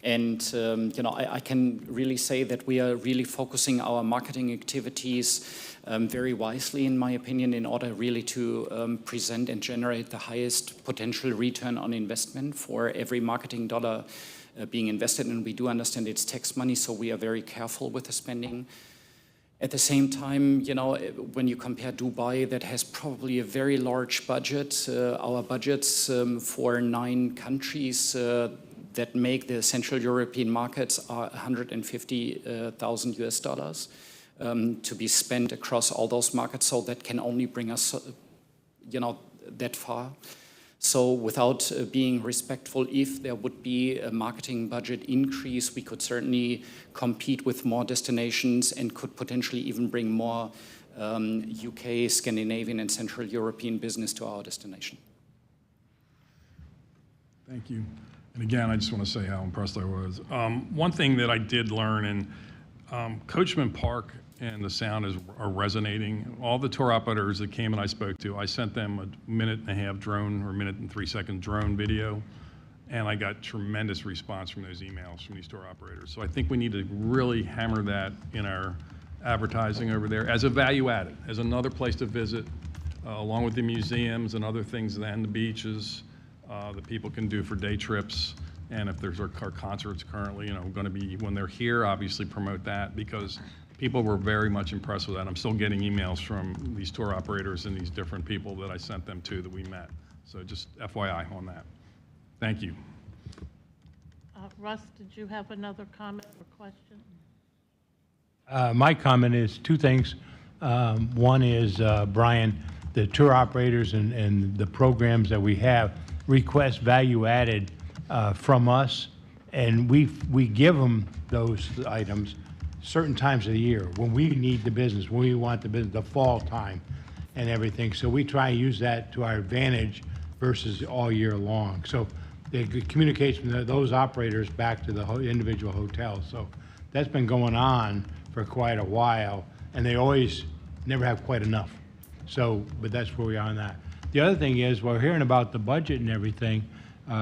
And, I can really say that we are really focusing our marketing activities very wisely, in my opinion, in order really to present and generate the highest potential return on investment for every marketing dollar being invested. And we do understand it's tax money, so we are very careful with the spending. At the same time, when you compare Dubai, that has probably a very large budget, our budgets for 9 countries that make the Central European markets are $150,000 US to be spent across all those markets. So that can only bring us, that far. So without being respectful, if there would be a marketing budget increase, we could certainly compete with more destinations and could potentially even bring more UK, Scandinavian, and Central European business to our destination. Thank you. And again, I just want to say how impressed I was. One thing that I did learn, and Coachman Park and the sound are resonating. All the tour operators that came and I spoke to, I sent them a 1.5-minute drone or 1.3-second drone video, and I got tremendous response from those emails from these tour operators. So I think we need to really hammer that in our advertising over there as a value added, as another place to visit, along with the museums and other things, and the beaches that people can do for day trips. And if there's our concerts currently, going to be, when they're here, obviously promote that, because people were very much impressed with that. I'm still getting emails from these tour operators and these different people that I sent them to that we met. So just FYI on that. Thank you. Russ, did you have another comment or question? My comment is 2 things. One is, Brian, the tour operators and the programs that we have request value added from us, and we give them those items certain times of the year when we need the business, when we want the business, the fall time and everything. So we try and use that to our advantage versus all year long. So the communication from those operators back to the individual hotels. So that's been going on for quite a while, and they always never have quite enough. So, but that's where we are on that. The other thing is, we're hearing about the budget and everything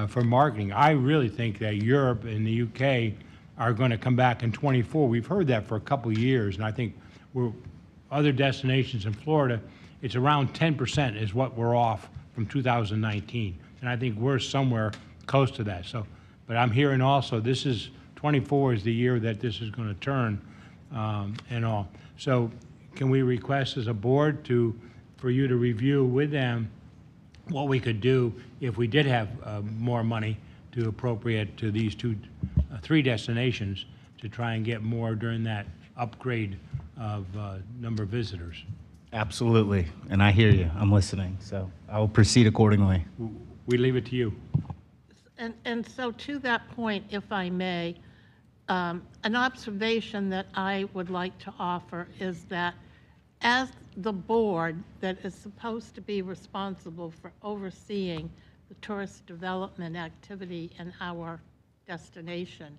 for marketing. I really think that Europe and the UK are going to come back in '24. We've heard that for a couple of years, and I think other destinations in Florida, it's around 10% is what we're off from 2019, and I think we're somewhere close to that. So, but I'm hearing also '24 is the year that this is going to turn and all. So, can we request as a board for you to review with them what we could do if we did have more money to appropriate to these 3 destinations to try and get more during that upgrade of number of visitors? Absolutely, and I hear you. I'm listening, so I will proceed accordingly. We leave it to you. And so to that point, if I may, an observation that I would like to offer is that as the board that is supposed to be responsible for overseeing the tourist development activity in our destination,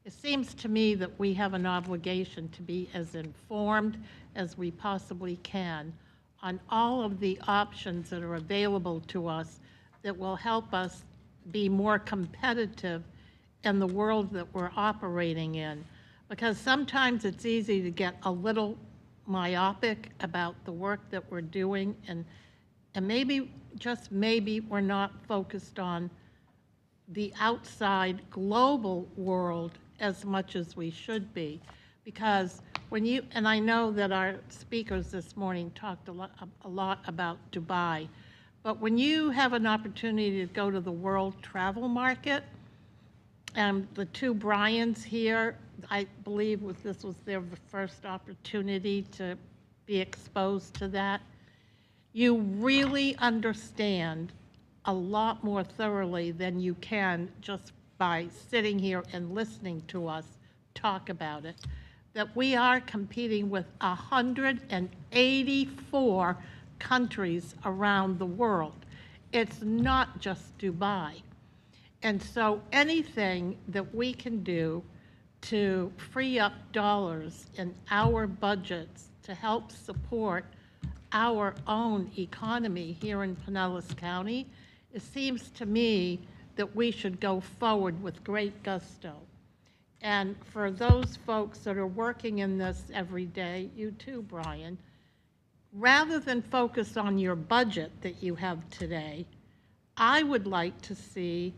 it seems to me that we have an obligation to be as informed as we possibly can on all of the options that are available to us that will help us be more competitive in the world that we're operating in. Because sometimes it's easy to get a little myopic about the work that we're doing, and maybe, just maybe, we're not focused on the outside global world as much as we should be. Because when you, and I know that our speakers this morning talked a lot about Dubai, but when you have an opportunity to go to the world travel market, And the two Bryans here, I believe this was their first opportunity to be exposed to that. You really understand a lot more thoroughly than you can just by sitting here and listening to us talk about it, that we are competing with 184 countries around the world. It's not just Dubai. And so anything that we can do to free up dollars in our budgets to help support our own economy here in Pinellas County, it seems to me that we should go forward with great gusto. And for those folks that are working in this every day, you too, Brian, rather than focus on your budget that you have today, I would like to see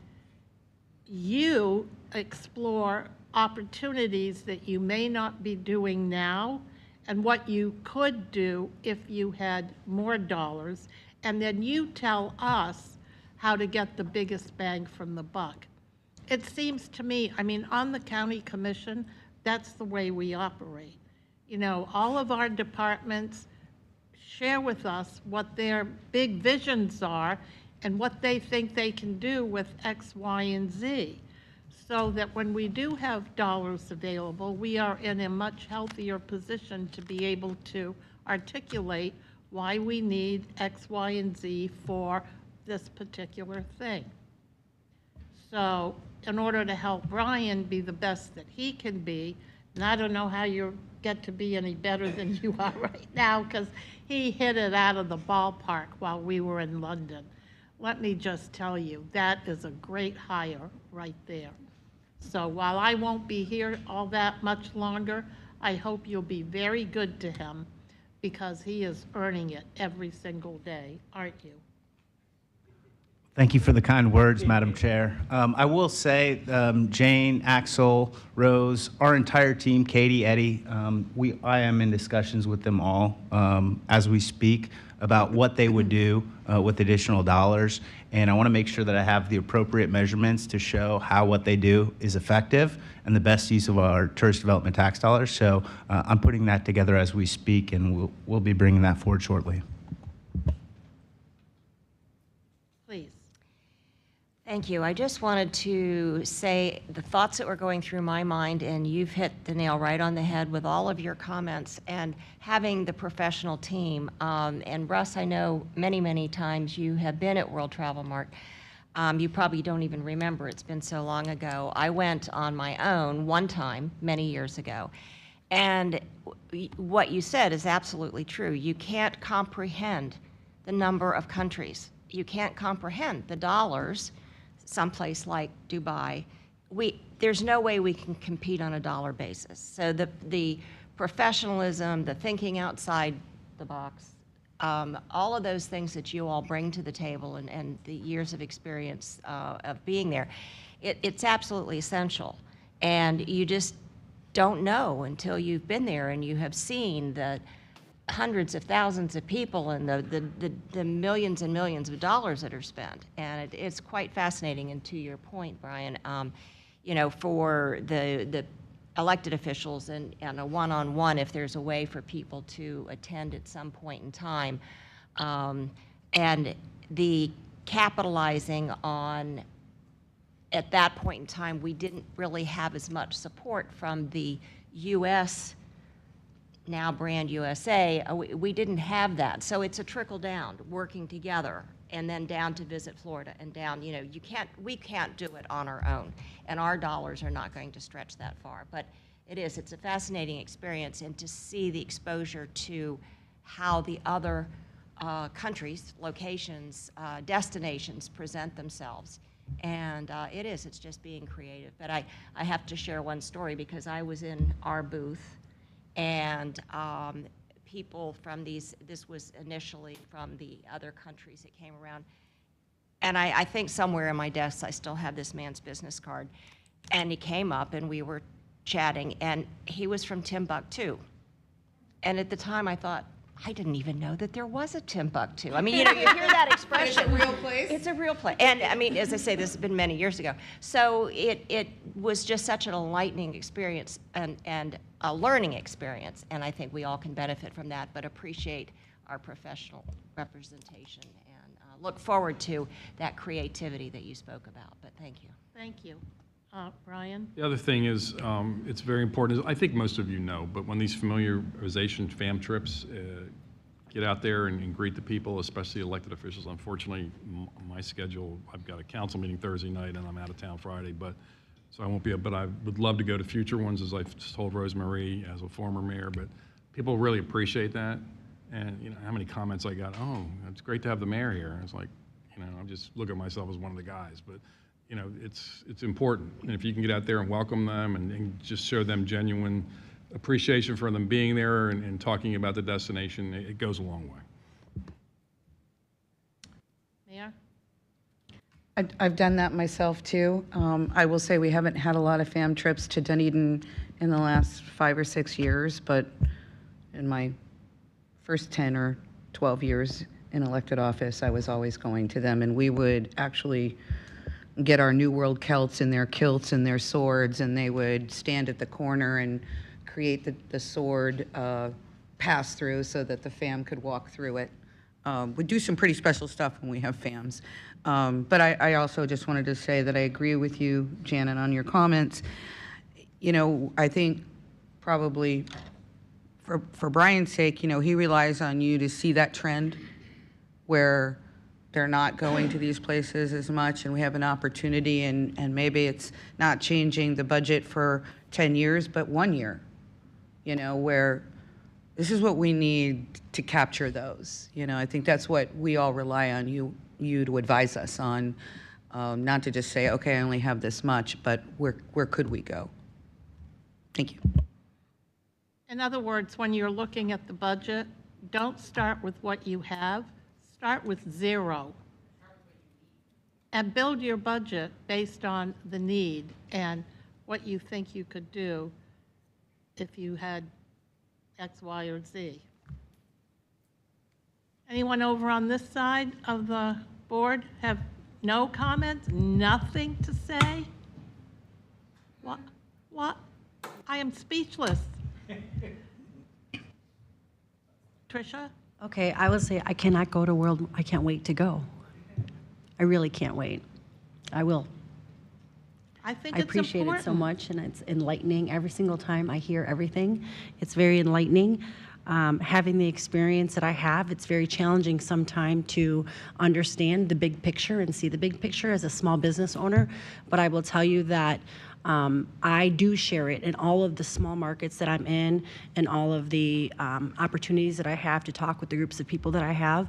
you explore opportunities that you may not be doing now and what you could do if you had more dollars, and then you tell us how to get the biggest bang from the buck. It seems to me, I mean, on the county commission, that's the way we operate. You know, all of our departments share with us what their big visions are and what they think they can do with X, Y, and Z, so that when we do have dollars available, we are in a much healthier position to be able to articulate why we need X, Y, and Z for this particular thing. So in order to help Brian be the best that he can be, and I don't know how you get to be any better than you are right now, because he hit it out of the ballpark while we were in London. Let me just tell you, that is a great hire right there. So while I won't be here all that much longer, I hope you'll be very good to him, because he is earning it every single day, aren't you? Thank you for the kind words, Madam Chair. I will say, Jane, Axel, Rose, our entire team, Katie, Eddie, I am in discussions with them all as we speak about what they would do with additional dollars. And I want to make sure that I have the appropriate measurements to show how what they do is effective and the best use of our tourist development tax dollars. So I'm putting that together as we speak, and we'll be bringing that forward shortly. Please. Thank you. I just wanted to say the thoughts that were going through my mind, and you've hit the nail right on the head with all of your comments, and having the professional team. And Russ, I know many, many times you have been at World Travel Mart. You probably don't even remember. It's been so long ago. I went on my own one time many years ago. And what you said is absolutely true. You can't comprehend the number of countries. You can't comprehend the dollars. Someplace like Dubai, there's no way we can compete on a dollar basis. So the professionalism, the thinking outside the box, all of those things that you all bring to the table, and the years of experience of being there, it's absolutely essential. And you just don't know until you've been there and you have seen the hundreds of thousands of people and the millions and millions of dollars that are spent. And it's quite fascinating. And to your point, Brian, you know, for the elected officials and a one-on-one, if there's a way for people to attend at some point in time, and the capitalizing on, at that point in time, we didn't really have as much support from the U.S., now Brand USA, we didn't have that. So it's a trickle down, working together, and then down to Visit Florida and down, you know, we can't do it on our own, and our dollars are not going to stretch that far. But it's a fascinating experience, and to see the exposure to how the other countries, locations, destinations present themselves. And it's just being creative. But I have to share one story, because I was in our booth, and people from this was initially from the other countries that came around. And I think somewhere in my desk I still have this man's business card. And he came up and we were chatting, and he was from Timbuktu. And at the time I thought, I didn't even know that there was a Timbuktu. I mean, you know, you hear that expression. It's a real place? It's a real place. And I mean, as I say, this has been many years ago. So it was just such an enlightening experience and a learning experience. And I think we all can benefit from that, but appreciate our professional representation and look forward to that creativity that you spoke about. But thank you. Thank you. Brian? The other thing is, it's very important, I think most of you know, but when these familiarization FAM trips, get out there and greet the people, especially elected officials. Unfortunately, my schedule, I've got a council meeting Thursday night and I'm out of town Friday, so I won't be, but I would love to go to future ones, as I've just told Rosemarie as a former mayor, but people really appreciate that. And you know, how many comments I got, oh, it's great to have the mayor here. It's like, you know, I just look at myself as one of the guys, but you know, it's important. And if you can get out there and welcome them and just show them genuine appreciation for them being there and talking about the destination, it goes a long way. Mayor? I've done that myself too. I will say we haven't had a lot of FAM trips to Dunedin in the last 5 or 6 years, but in my first 10 or 12 years in elected office, I was always going to them, and we would actually get our New World Celts in their kilts and their swords, and they would stand at the corner and create the sword pass through so that the FAM could walk through it. We do some pretty special stuff when we have FAMs. But I also just wanted to say that I agree with you, Janet, on your comments. You know, I think probably for Brian's sake, you know, he relies on you to see that trend where they're not going to these places as much, and we have an opportunity, and maybe it's not changing the budget for 10 years, but 1 year, you know, where this is what we need to capture those. You know, I think that's what we all rely on you to advise us on, not to just say, okay, I only have this much, but where could we go? Thank you. In other words, when you're looking at the budget, don't start with what you have. Start with 0 and build your budget based on the need and what you think you could do if you had X, Y, or Z. Anyone over on this side of the board have no comments, nothing to say? What? I am speechless. Tricia? Okay, I would say I cannot go to World, I can't wait to go. I really can't wait. I will. I think I it's appreciate important. it so much, and it's enlightening every single time I hear everything. It's very enlightening. Having the experience that I have, it's very challenging sometimes to understand the big picture and see the big picture as a small business owner, but I will tell you that I do share it in all of the small markets that I'm in and all of the opportunities that I have to talk with the groups of people that I have,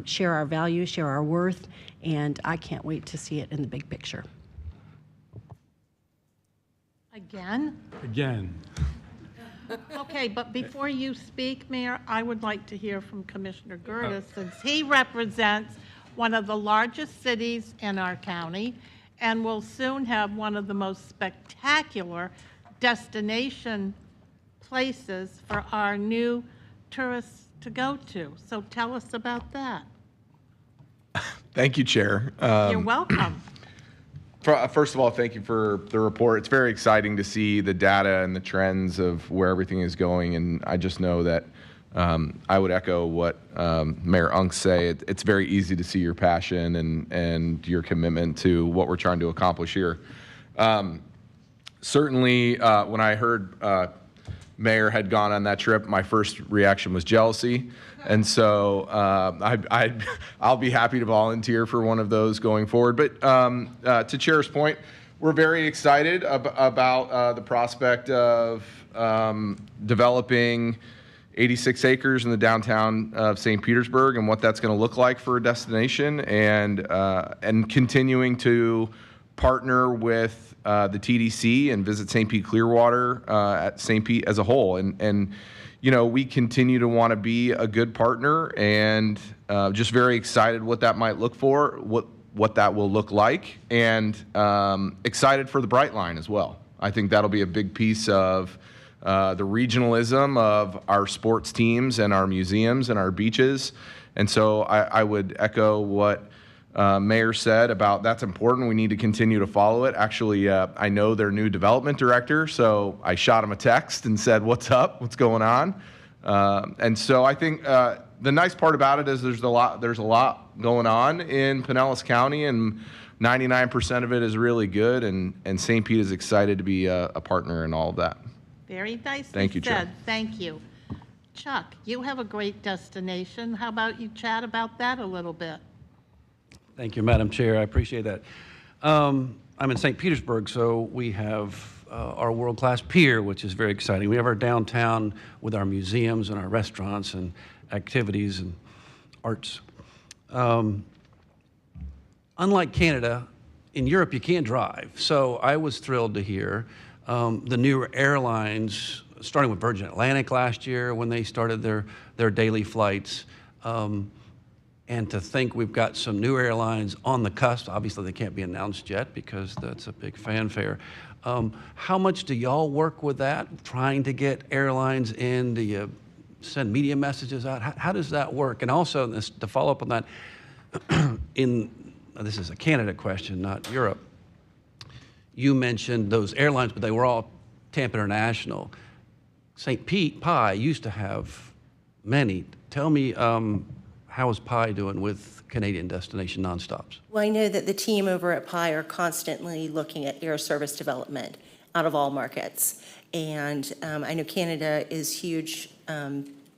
share our values, share our worth, and I can't wait to see it in the big picture. Again? Again. Okay, but before you speak, Mayor, I would like to hear from Commissioner Gertis, since he represents one of the largest cities in our county and will soon have one of the most spectacular destination places for our new tourists to go to. So tell us about that. Thank you, Chair. You're welcome. First of all, thank you for the report. It's very exciting to see the data and the trends of where everything is going, and I just know that I would echo what Mayor Unk say. It's very easy to see your passion and your commitment to what we're trying to accomplish here. Certainly, when I heard Mayor had gone on that trip, my first reaction was jealousy. And so I'll be happy to volunteer for one of those going forward. But to Chair's point, we're very excited about the prospect of developing 86 acres in the downtown of St. Petersburg and what that's going to look like for a destination, and continuing to partner with the TDC and Visit St. Pete Clearwater at St. Pete as a whole. And you know, we continue to want to be a good partner, and just very excited what that might look for, what that will look like, and excited for the Brightline as well. I think that'll be a big piece of the regionalism of our sports teams and our museums and our beaches. And so I would echo what Mayor said about that's important. We need to continue to follow it. Actually, I know their new development director, so I shot him a text and said, "What's up? What's going on?" And so I think the nice part about it is there's a lot going on in Pinellas County, and 99% of it is really good. And St. Pete is excited to be a partner in all of that. Very nicely Thank you, Chair. said. Thank you. Chuck, you have a great destination. How about you chat about that a little bit? Thank you, Madam Chair. I appreciate that. I'm in St. Petersburg, so we have our world-class pier, which is very exciting. We have our downtown with our museums and our restaurants and activities and arts. Unlike Canada, in Europe you can't drive. So I was thrilled to hear the new airlines, starting with Virgin Atlantic last year when they started their daily flights. And to think we've got some new airlines on the cusp. Obviously, they can't be announced yet because that's a big fanfare. How much do y'all work with that, trying to get airlines in? Do you send media messages out? How does that work? And also, to follow up on that, this is a Canada question, not Europe. You mentioned those airlines, but they were all Tampa International. St. Pete Pie used to have many. Tell me, how is Pie doing with Canadian destination nonstops? Well, I know that the team over at Pie are constantly looking at air service development out of all markets. And I know Canada is huge.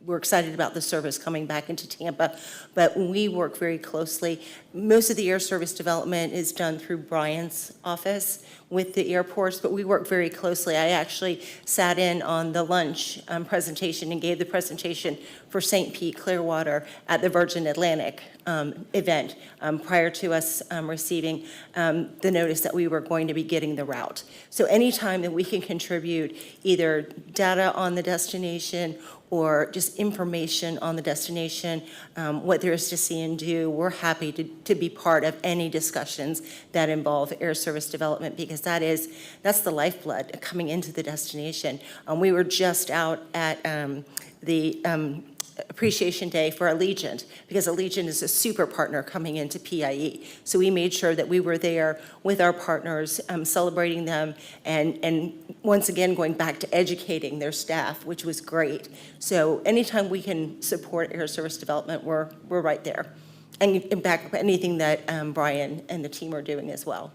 We're excited about the service coming back into Tampa, but we work very closely. Most of the air service development is done through Brian's office with the airports, but we work very closely. I actually sat in on the lunch presentation and gave the presentation for St. Pete Clearwater at the Virgin Atlantic event prior to us receiving the notice that we were going to be getting the route. So anytime that we can contribute either data on the destination or just information on the destination, what there is to see and do, we're happy to be part of any discussions that involve air service development, because that's the lifeblood coming into the destination. We were just out at the Appreciation Day for Allegiant, because Allegiant is a super partner coming into PIE. So we made sure that we were there with our partners, celebrating them, and once again going back to educating their staff, which was great. So anytime we can support air service development, we're right there, and back up anything that Brian and the team are doing as well.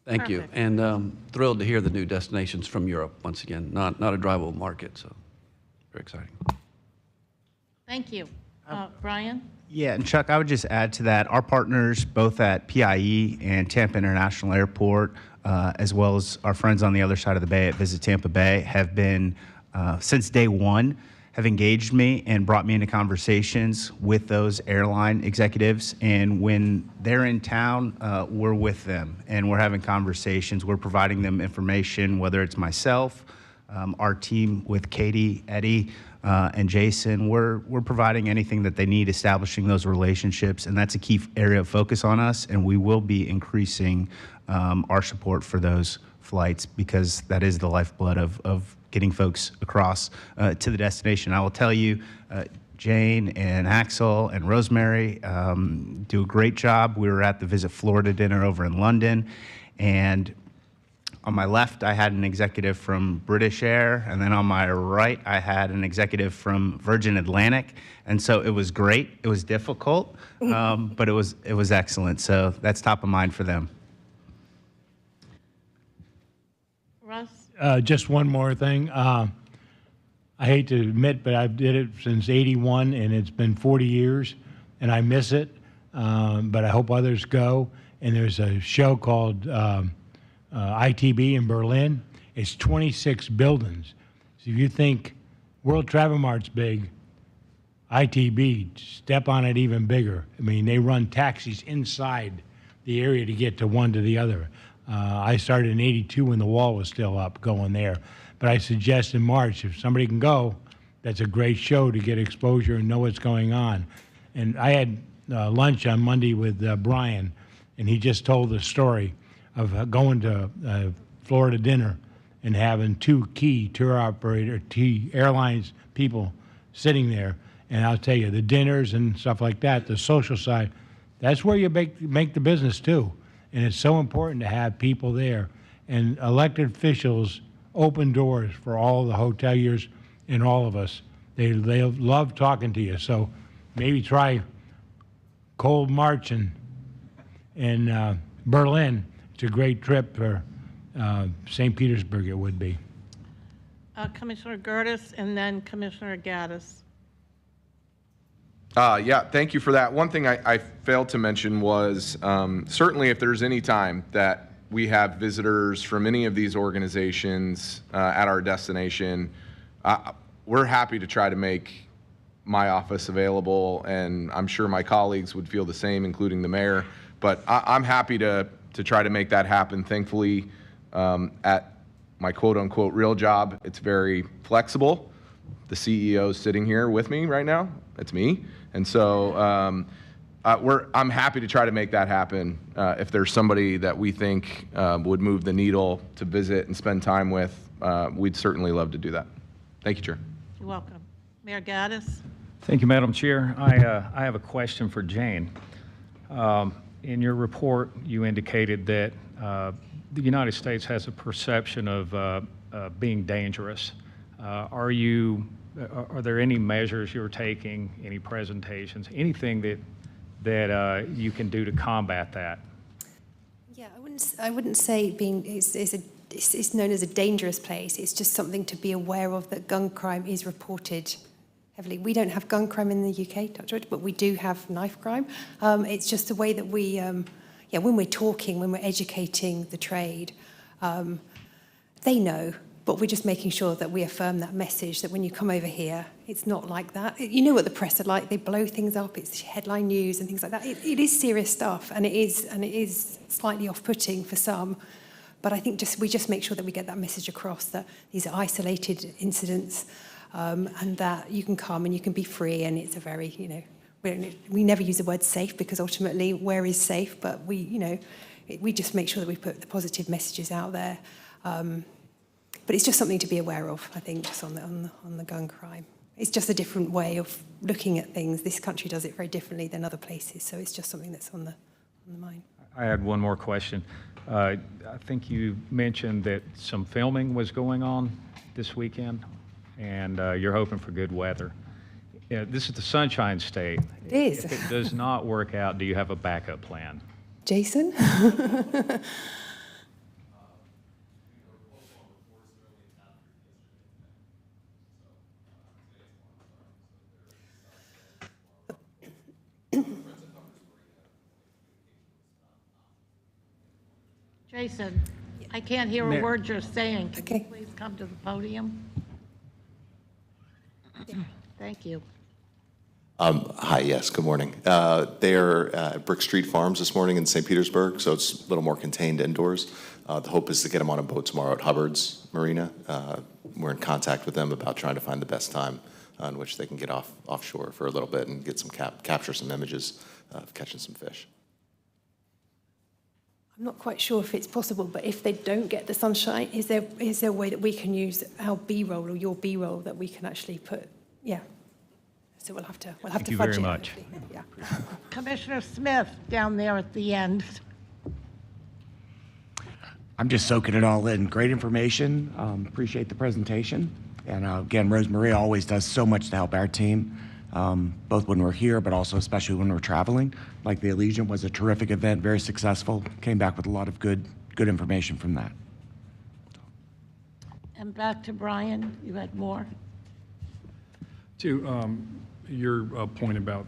Thank you, and thrilled to hear the new destinations from Europe. Once again, not a drivable market, so very exciting. Thank you. Brian? Yeah, and Chuck, I would just add to that, our partners both at PIE and Tampa International Airport, as well as our friends on the other side of the bay at Visit Tampa Bay, have been, since day one, have engaged me and brought me into conversations with those airline executives. And when they're in town, we're with them and we're having conversations. We're providing them information, whether it's myself, our team with Katie, Eddie, and Jason. We're providing anything that they need, establishing those relationships, and that's a key area of focus on us, and we will be increasing our support for those flights, because that is the lifeblood of getting folks across to the destination. I will tell you, Jane and Axel and Rosemary do a great job. We were at the Visit Florida dinner over in London, and on my left, I had an executive from British Air, and then on my right, I had an executive from Virgin Atlantic. And so it was great. It was difficult, but it was excellent. So that's top of mind for them. Russ? Just one more thing. I hate to admit, but I've did it since '81, and it's been 40 years, and I miss it. But I hope others go. And there's a show called ITB in Berlin. It's 26 buildings. So if you think World Travel Mart's big, ITB, step on it even bigger. I mean, they run taxis inside the area to get to one to the other. I started in '82 when the wall was still up going there. But I suggest in March, if somebody can go, that's a great show to get exposure and know what's going on. And I had lunch on Monday with Brian, and he just told the story of going to Florida dinner and having two key airlines people sitting there. And I'll tell you, the dinners and stuff like that, the social side, that's where you make the business too. And it's so important to have people there. And elected officials open doors for all the hoteliers and all of us. They love talking to you. So maybe try Cold March in Berlin. It's a great trip for St. Petersburg, it would be. Commissioner Gertis and then Commissioner Gaddis. Yeah, thank you for that. One thing I failed to mention was certainly if there's any time that we have visitors from any of these organizations at our destination, we're happy to try to make my office available, and I'm sure my colleagues would feel the same, including the mayor. But I'm happy to try to make that happen. Thankfully, at my quote-unquote real job, it's very flexible. The CEO is sitting here with me right now. It's me. And so I'm happy to try to make that happen. If there's somebody that we think would move the needle to visit and spend time with, we'd certainly love to do that. Thank you, Chair. You're welcome. Mayor Gaddis. Thank you, Madam Chair. I have a question for Jane. In your report, you indicated that the United States has a perception of being dangerous. Are there any measures you're taking, any presentations, anything that you can do to combat that? Yeah, I wouldn't say it's known as a dangerous place. It's just something to be aware of, that gun crime is reported heavily. We don't have gun crime in the UK, touch wood, but we do have knife crime. It's just the way that we, when we're talking, when we're educating the trade, they know. But we're just making sure that we affirm that message, that when you come over here, it's not like that. You know what the press are like. They blow things up. It's headline news and things like that. It is serious stuff, and it is slightly off-putting for some. But I think we just make sure that we get that message across, that these are isolated incidents, and that you can come and you can be free, and it's a very, we never use the word safe, because ultimately where is safe? But we just make sure that we put the positive messages out there. But it's just something to be aware of, I think, just on the gun crime. It's just a different way of looking at things. This country does it very differently than other places, so it's just something that's on the mind. I had one more question. I think you mentioned that some filming was going on this weekend, and you're hoping for good weather. This is the Sunshine State. It is. If it does not work out, do you have a backup plan? Jason? Jason, I can't hear a word you're saying. Can you please come to the podium? Thank you. Hi, yes, good morning. They're at Brick Street Farms this morning in St. Petersburg, so it's a little more contained indoors. The hope is to get them on a boat tomorrow at Hubbard's Marina. We're in contact with them about trying to find the best time on which they can get offshore for a little bit and get some capture some images of catching some fish. I'm not quite sure if it's possible, but if they don't get the sunshine, is there a way that we can use our B-roll or your B-roll that we can actually put? Yeah. So we'll have to fudge it. Thank you very much. Yeah. Commissioner Smith down there at the end. I'm just soaking it all in. Great information. Appreciate the presentation. And again, Rosemarie always does so much to help our team, both when we're here, but also especially when we're traveling. Like the Allegiant was a terrific event, very successful. Came back with a lot of good information from that. And back to Brian, you had more? To your point about,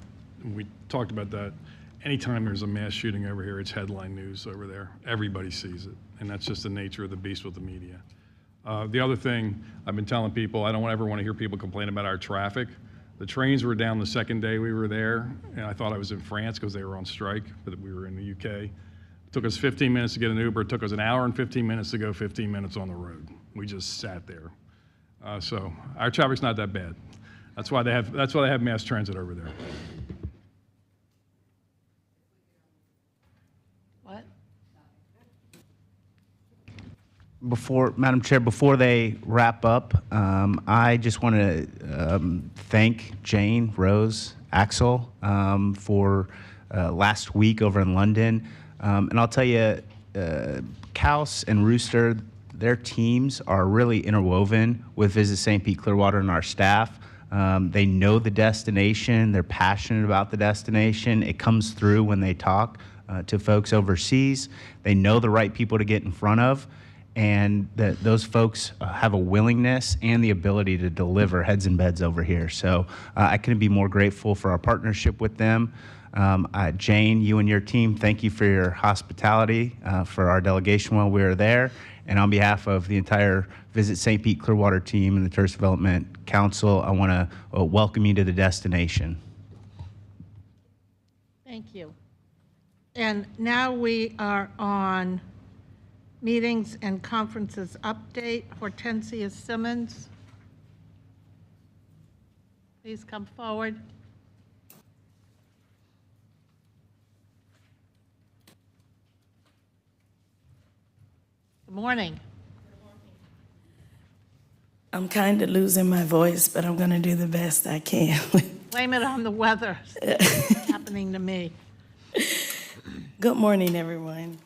we talked about that, anytime there's a mass shooting over here, it's headline news over there. Everybody sees it, and that's just the nature of the beast with the media. The other thing I've been telling people, I don't ever want to hear people complain about our traffic. The trains were down the second day we were there, and I thought I was in France because they were on strike, but we were in the UK. It took us 15 minutes to get an Uber. It took us an hour and 15 minutes to go 15 minutes on the road. We just sat there. So our traffic's not that bad. That's why they have mass transit over there. What? Madam Chair, before they wrap up, I just want to thank Jane, Rose, Axel for last week over in London. And I'll tell you, Kaus and Rooster, their teams are really interwoven with Visit St. Pete Clearwater and our staff. They know the destination. They're passionate about the destination. It comes through when they talk to folks overseas. They know the right people to get in front of, and that those folks have a willingness and the ability to deliver heads and beds over here. So I couldn't be more grateful for our partnership with them. Jane, you and your team, thank you for your hospitality for our delegation while we were there. And on behalf of the entire Visit St. Pete Clearwater team and the Tourist Development Council, I want to welcome you to the destination. Thank you. And now we are on meetings and conferences update. Hortensia Simmons, please come forward. Good morning. I'm kind of losing my voice, but I'm going to do the best I can. Blame it on the weather. It's happening to me. Good morning, everyone.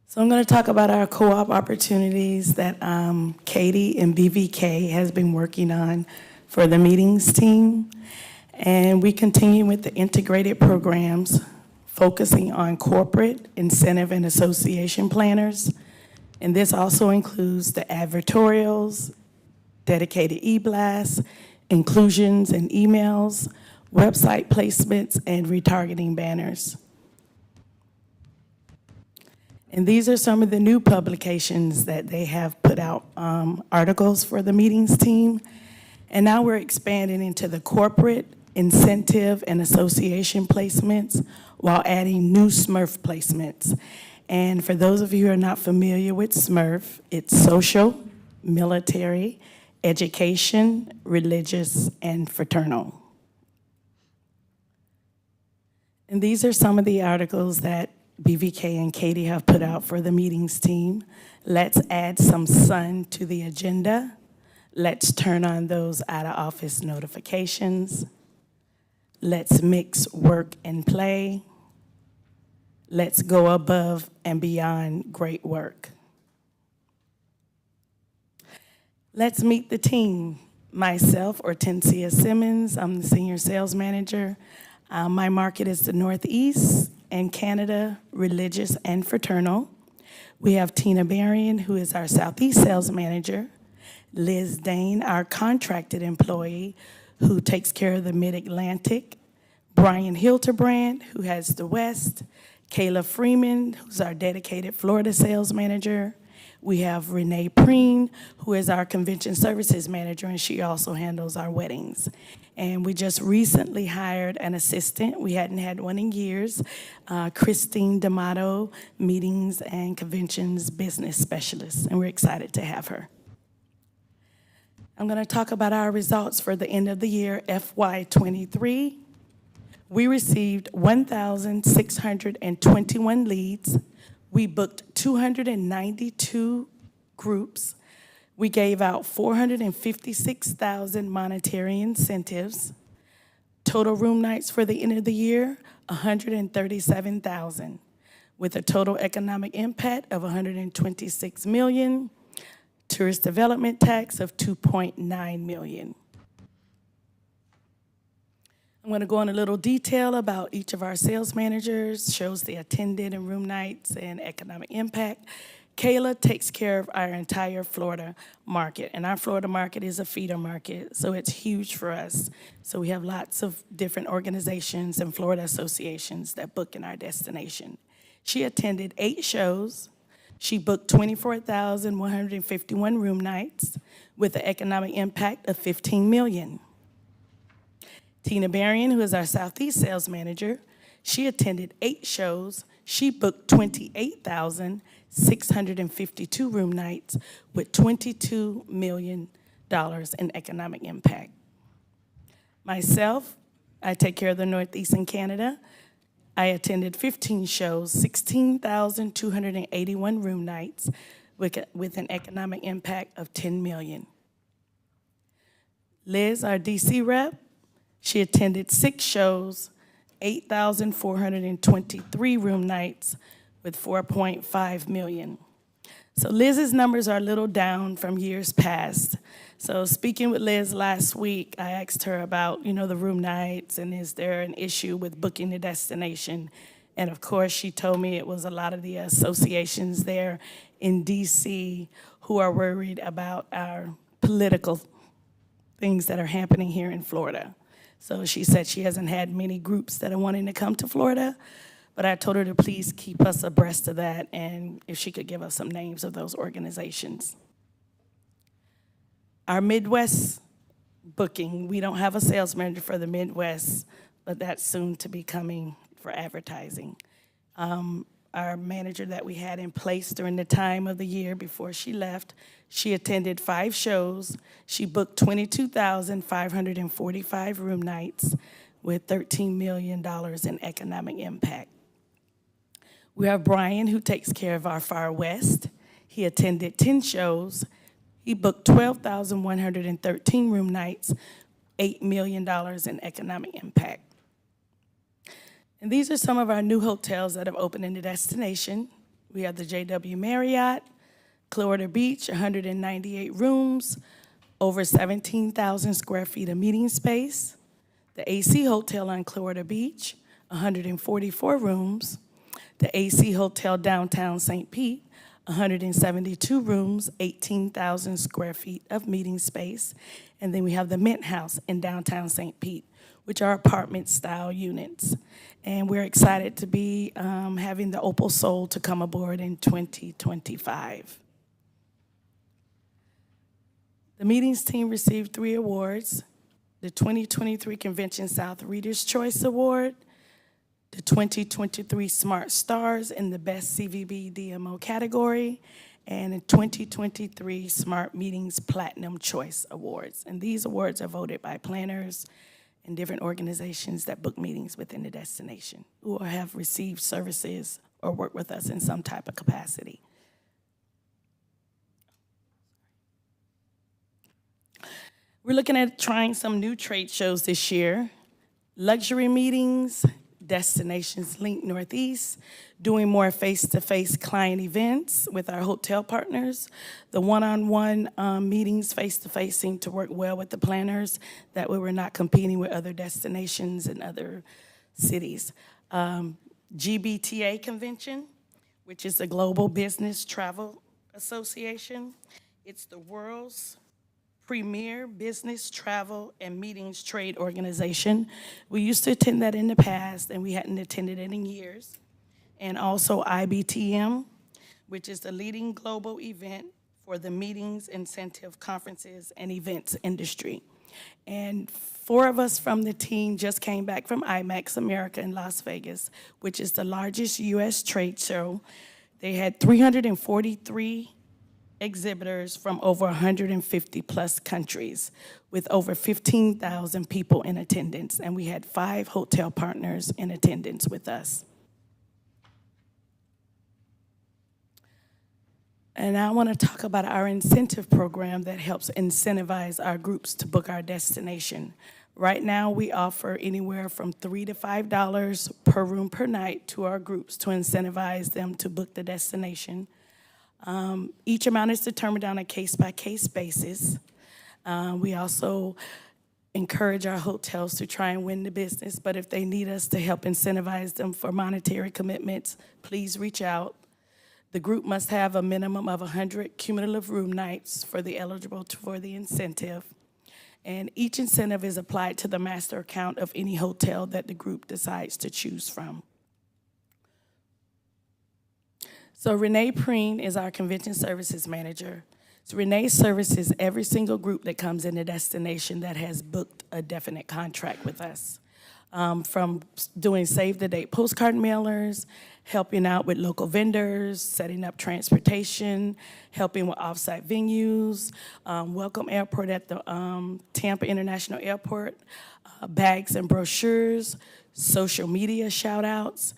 So I'm going to talk about our co-op opportunities that Katie and BVK has been working on for the meetings team. And we continue with the integrated programs, focusing on corporate, incentive, and association planners. And this also includes the advertorials, dedicated e-blasts, inclusions and emails, website placements, and retargeting banners. And these are some of the new publications that they have put out, articles for the meetings team. And now we're expanding into the corporate, incentive, and association placements while adding new SMRF placements. And for those of you who are not familiar with SMRF, it's social, military, education, religious, and fraternal. And these are some of the articles that BVK and Katie have put out for the meetings team. Let's add some sun to the agenda. Let's turn on those out-of-office notifications. Let's mix work and play. Let's go above and beyond great work. Let's meet the team. Myself, Hortensia Simmons, I'm the Senior Sales Manager. My market is the Northeast and Canada, religious and fraternal. We have Tina Berrien, who is our Southeast Sales Manager. Liz Dane, our contracted employee, who takes care of the Mid-Atlantic. Brian Hilterbrand, who has the West. Kayla Freeman, who's our dedicated Florida Sales Manager. We have Renee Preen, who is our Convention Services Manager, and she also handles our weddings. And we just recently hired an assistant. We hadn't had one in years, Christine D'Amato, Meetings and Conventions Business Specialist, and we're excited to have her. I'm going to talk about our results for the end of the year, FY23. We received 1,621 leads. We booked 292 groups. We gave out 456,000 monetary incentives. Total room nights for the end of the year, 137,000, with a total economic impact of 126 million, tourist development tax of 2.9 million. I'm going to go in a little detail about each of our sales managers, shows the attended and room nights and economic impact. Kayla takes care of our entire Florida market, and our Florida market is a feeder market, so it's huge for us. So we have lots of different organizations and Florida associations that book in our destination. She attended 8 shows. She booked 24,151 room nights with an economic impact of 15 million. Tina Berrien, who is our Southeast Sales Manager, she attended 8 shows. She booked 28,652 room nights with $22 million in economic impact. Myself, I take care of the Northeast and Canada. I attended 15 shows, 16,281 room nights with an economic impact of $10 million. Liz, our DC rep, she attended 6 shows, 8,423 room nights with $4.5 million. So Liz's numbers are a little down from years past. So speaking with Liz last week, I asked her about, the room nights and is there an issue with booking the destination? And of course, she told me it was a lot of the associations there in DC who are worried about our political things that are happening here in Florida. So she said she hasn't had many groups that are wanting to come to Florida, but I told her to please keep us abreast of that and if she could give us some names of those organizations. Our Midwest booking, we don't have a sales manager for the Midwest, but that's soon to be coming for advertising. Our manager that we had in place during the time of the year before she left, she attended 5 shows. She booked 22,545 room nights with $13 million in economic impact. We have Brian, who takes care of our Far West. He attended 10 shows. He booked 12,113 room nights, $8 million in economic impact. And these are some of our new hotels that have opened in the destination. We have the JW Marriott, Clearwater Beach, 198 rooms, over 17,000 square feet of meeting space. The AC Hotel on Clearwater Beach, 144 rooms. The AC Hotel downtown St. Pete, 172 rooms, 18,000 square feet of meeting space. And then we have the Mint House in downtown St. Pete, which are apartment-style units. And we're excited to be having the Opal Soul to come aboard in 2025. The meetings team received 3 awards: the 2023 Convention South Readers' Choice Award, the 2023 Smart Stars in the Best CVB DMO category, and the 2023 Smart Meetings Platinum Choice Awards. And these awards are voted by planners and different organizations that book meetings within the destination who have received services or work with us in some type of capacity. We're looking at trying some new trade shows this year: luxury meetings, Destinations Link Northeast, doing more face-to-face client events with our hotel partners. The one-on-one meetings face-to-face seem to work well with the planners, that way we're not competing with other destinations in other cities. GBTA Convention, which is the Global Business Travel Association. It's the world's premier business, travel, and meetings trade organization. We used to attend that in the past, and we hadn't attended it in years. And also IBTM, which is the leading global event for the meetings, incentive, conferences, and events industry. And 4 of us from the team just came back from IMAX America in Las Vegas, which is the largest U.S. trade show. They had 343 exhibitors from over 150 plus countries with over 15,000 people in attendance, and we had 5 hotel partners in attendance with us. And I want to talk about our incentive program that helps incentivize our groups to book our destination. Right now, we offer anywhere from $3 to $5 per room per night to our groups to incentivize them to book the destination. Each amount is determined on a case-by-case basis. We also encourage our hotels to try and win the business, but if they need us to help incentivize them for monetary commitments, please reach out. The group must have a minimum of 100 cumulative room nights for the eligible for the incentive. And each incentive is applied to the master account of any hotel that the group decides to choose from. So Renee Preen is our convention services manager. So Renee services every single group that comes in the destination that has booked a definite contract with us. From doing save the date postcard mailers, helping out with local vendors, setting up transportation, helping with off-site venues, Welcome Airport at the Tampa International Airport, bags and brochures, social media shout-outs.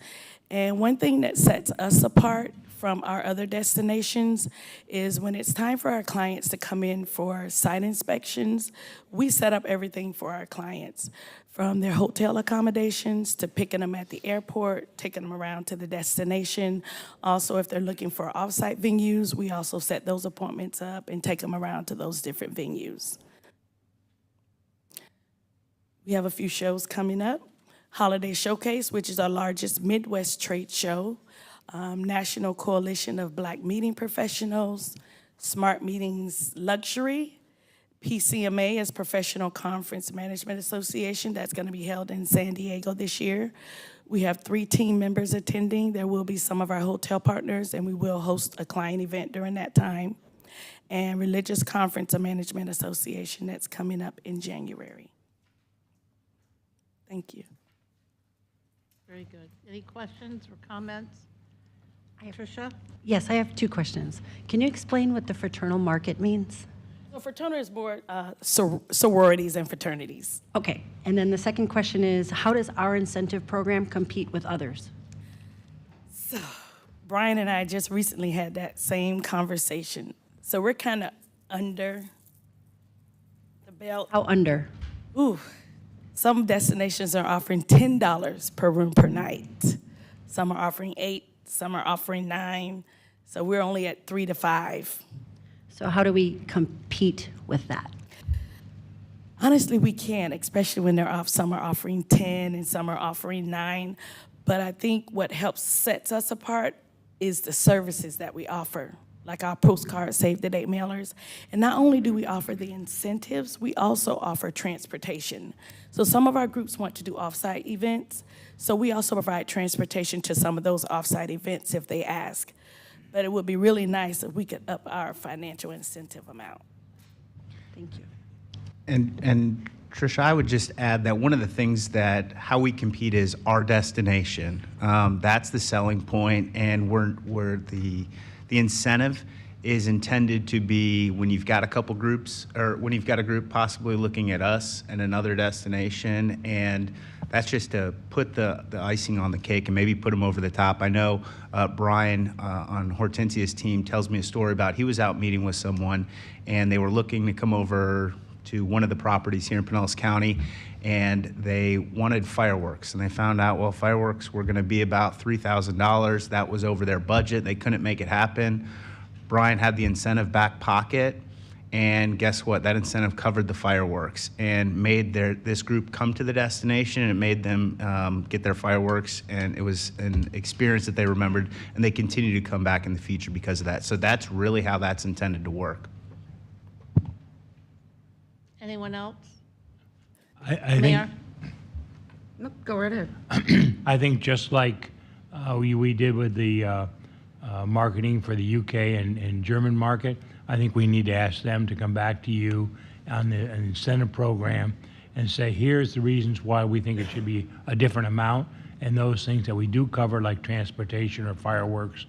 And one thing that sets us apart from our other destinations is when it's time for our clients to come in for site inspections, we set up everything for our clients, from their hotel accommodations to picking them at the airport, taking them around to the destination. Also, if they're looking for off-site venues, we also set those appointments up and take them around to those different venues. We have a few shows coming up. Holiday Showcase, which is our largest Midwest trade show. National Coalition of Black Meeting Professionals, Smart Meetings Luxury, PCMA is Professional Conference Management Association. That's going to be held in San Diego this year. We have 3 team members attending. There will be some of our hotel partners, and we will host a client event during that time. And Religious Conference and Management Association, that's coming up in January. Thank you. Very good. Any questions or comments? Tricia? Yes, I have 2 questions. Can you explain what the fraternal market means? So fraternal is more sororities and fraternities. Okay, and then the second question is, how does our incentive program compete with others? So Brian and I just recently had that same conversation. So we're kind of under the belt. How under? Ooh, some destinations are offering $10 per room per night. Some are offering $8, some are offering $9. So we're only at $3 to $5. So how do we compete with that? Honestly, we can, especially when they're off. Some are offering 10 and some are offering 9. But I think what helps sets us apart is the services that we offer, like our postcard save the date mailers. And not only do we offer the incentives, we also offer transportation. So some of our groups want to do off-site events, so we also provide transportation to some of those off-site events if they ask. But it would be really nice if we could up our financial incentive amount. Thank you. And Tricia, I would just add that one of the things that how we compete is our destination. That's the selling point, and we're the incentive is intended to be when you've got a couple groups, or when you've got a group possibly looking at us and another destination, and that's just to put the icing on the cake and maybe put them over the top. I know Brian on Hortensia's team tells me a story about he was out meeting with someone, and they were looking to come over to one of the properties here in Pinellas County, and they wanted fireworks. And they found out, well, fireworks were gonna be about $3,000. That was over their budget. They couldn't make it happen. Brian had the incentive back pocket, and guess what? That incentive covered the fireworks and made this group come to the destination, and it made them get their fireworks, and it was an experience that they remembered, and they continue to come back in the future because of that. So that's really how that's intended to work. Anyone else? I think, Mayor? Nope, go right ahead. I think just like we did with the marketing for the UK and German market, I think we need to ask them to come back to you on the an incentive program and say, here's the reasons why we think it should be a different amount, and those things that we do cover, like transportation or fireworks.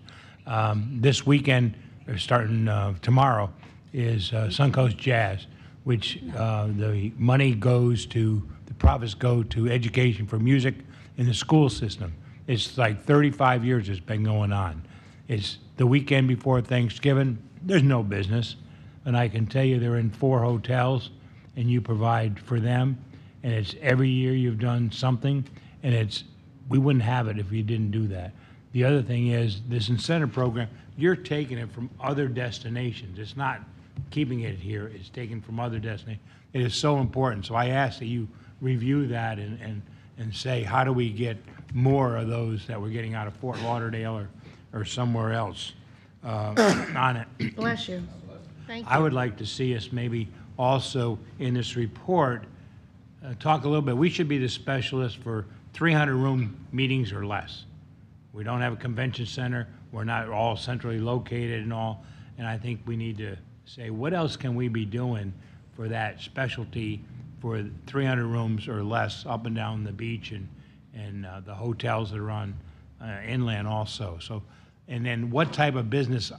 This weekend, or starting tomorrow, is Suncoast Jazz, which the money goes to, the profits go to education for music in the school system. It's like 35 years it's been going on. It's the weekend before Thanksgiving, there's no business. And I can tell you they're in 4 hotels, and you provide for them. And it's every year you've done something, and we wouldn't have it if you didn't do that. The other thing is this incentive program, you're taking it from other destinations. It's not keeping it here, it's taken from other destinations. It is so important. So I ask that you review that and say, how do we get more of those that we're getting out of Fort Lauderdale or somewhere else on it. Bless you. Thank you. I would like to see us maybe also in this report talk a little bit. We should be the specialist for 300-room meetings or less. We don't have a convention center. We're not all centrally located and all. And I think we need to say, what else can we be doing for that specialty for 300 rooms or less up and down the beach and the hotels that are on inland also. So, and then what type of business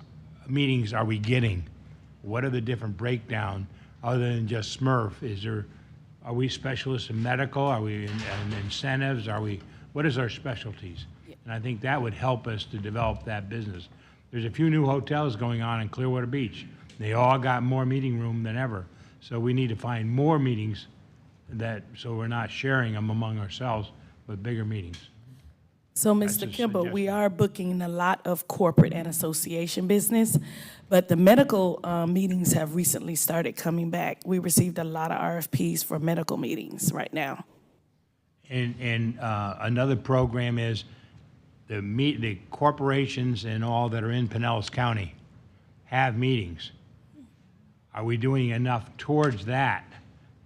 meetings are we getting? What are the different breakdown other than just SMRF? Are we specialists in medical? Are we in incentives? What is our specialties? And I think that would help us to develop that business. There's a few new hotels going on in Clearwater Beach. They all got more meeting room than ever. So we need to find more meetings so we're not sharing them among ourselves, but bigger meetings. So, That's Mr. a Kimball, we suggestion. are booking a lot of corporate and association business, but the medical meetings have recently started coming back. We received a lot of RFPs for medical meetings right now. And another program is the corporations and all that are in Pinellas County have meetings. Are we doing enough towards that,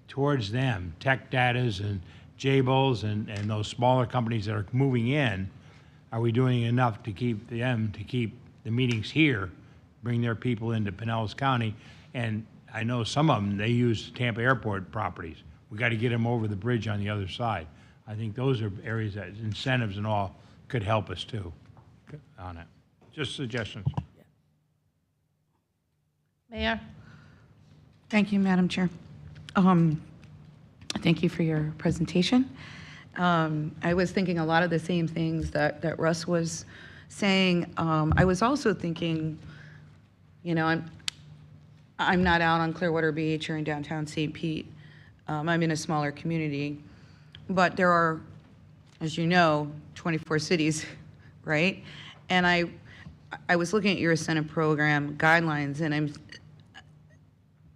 towards them? Tech Datas and Jables and those smaller companies that are moving in, are we doing enough to keep the meetings here, bring their people into Pinellas County? And I know some of them, they use Tampa Airport properties. We got to get them over the bridge on the other side. I think those are areas that incentives and all could help us too on it. Just suggestions. Mayor? Thank you, Madam Chair. Thank you for your presentation. I was thinking a lot of the same things that Russ was saying. I was also thinking, you know, I'm not out on Clearwater Beach or in downtown St. Pete. I'm in a smaller community, but there are, as you know, 24 cities, right? And I was looking at your incentive program guidelines, and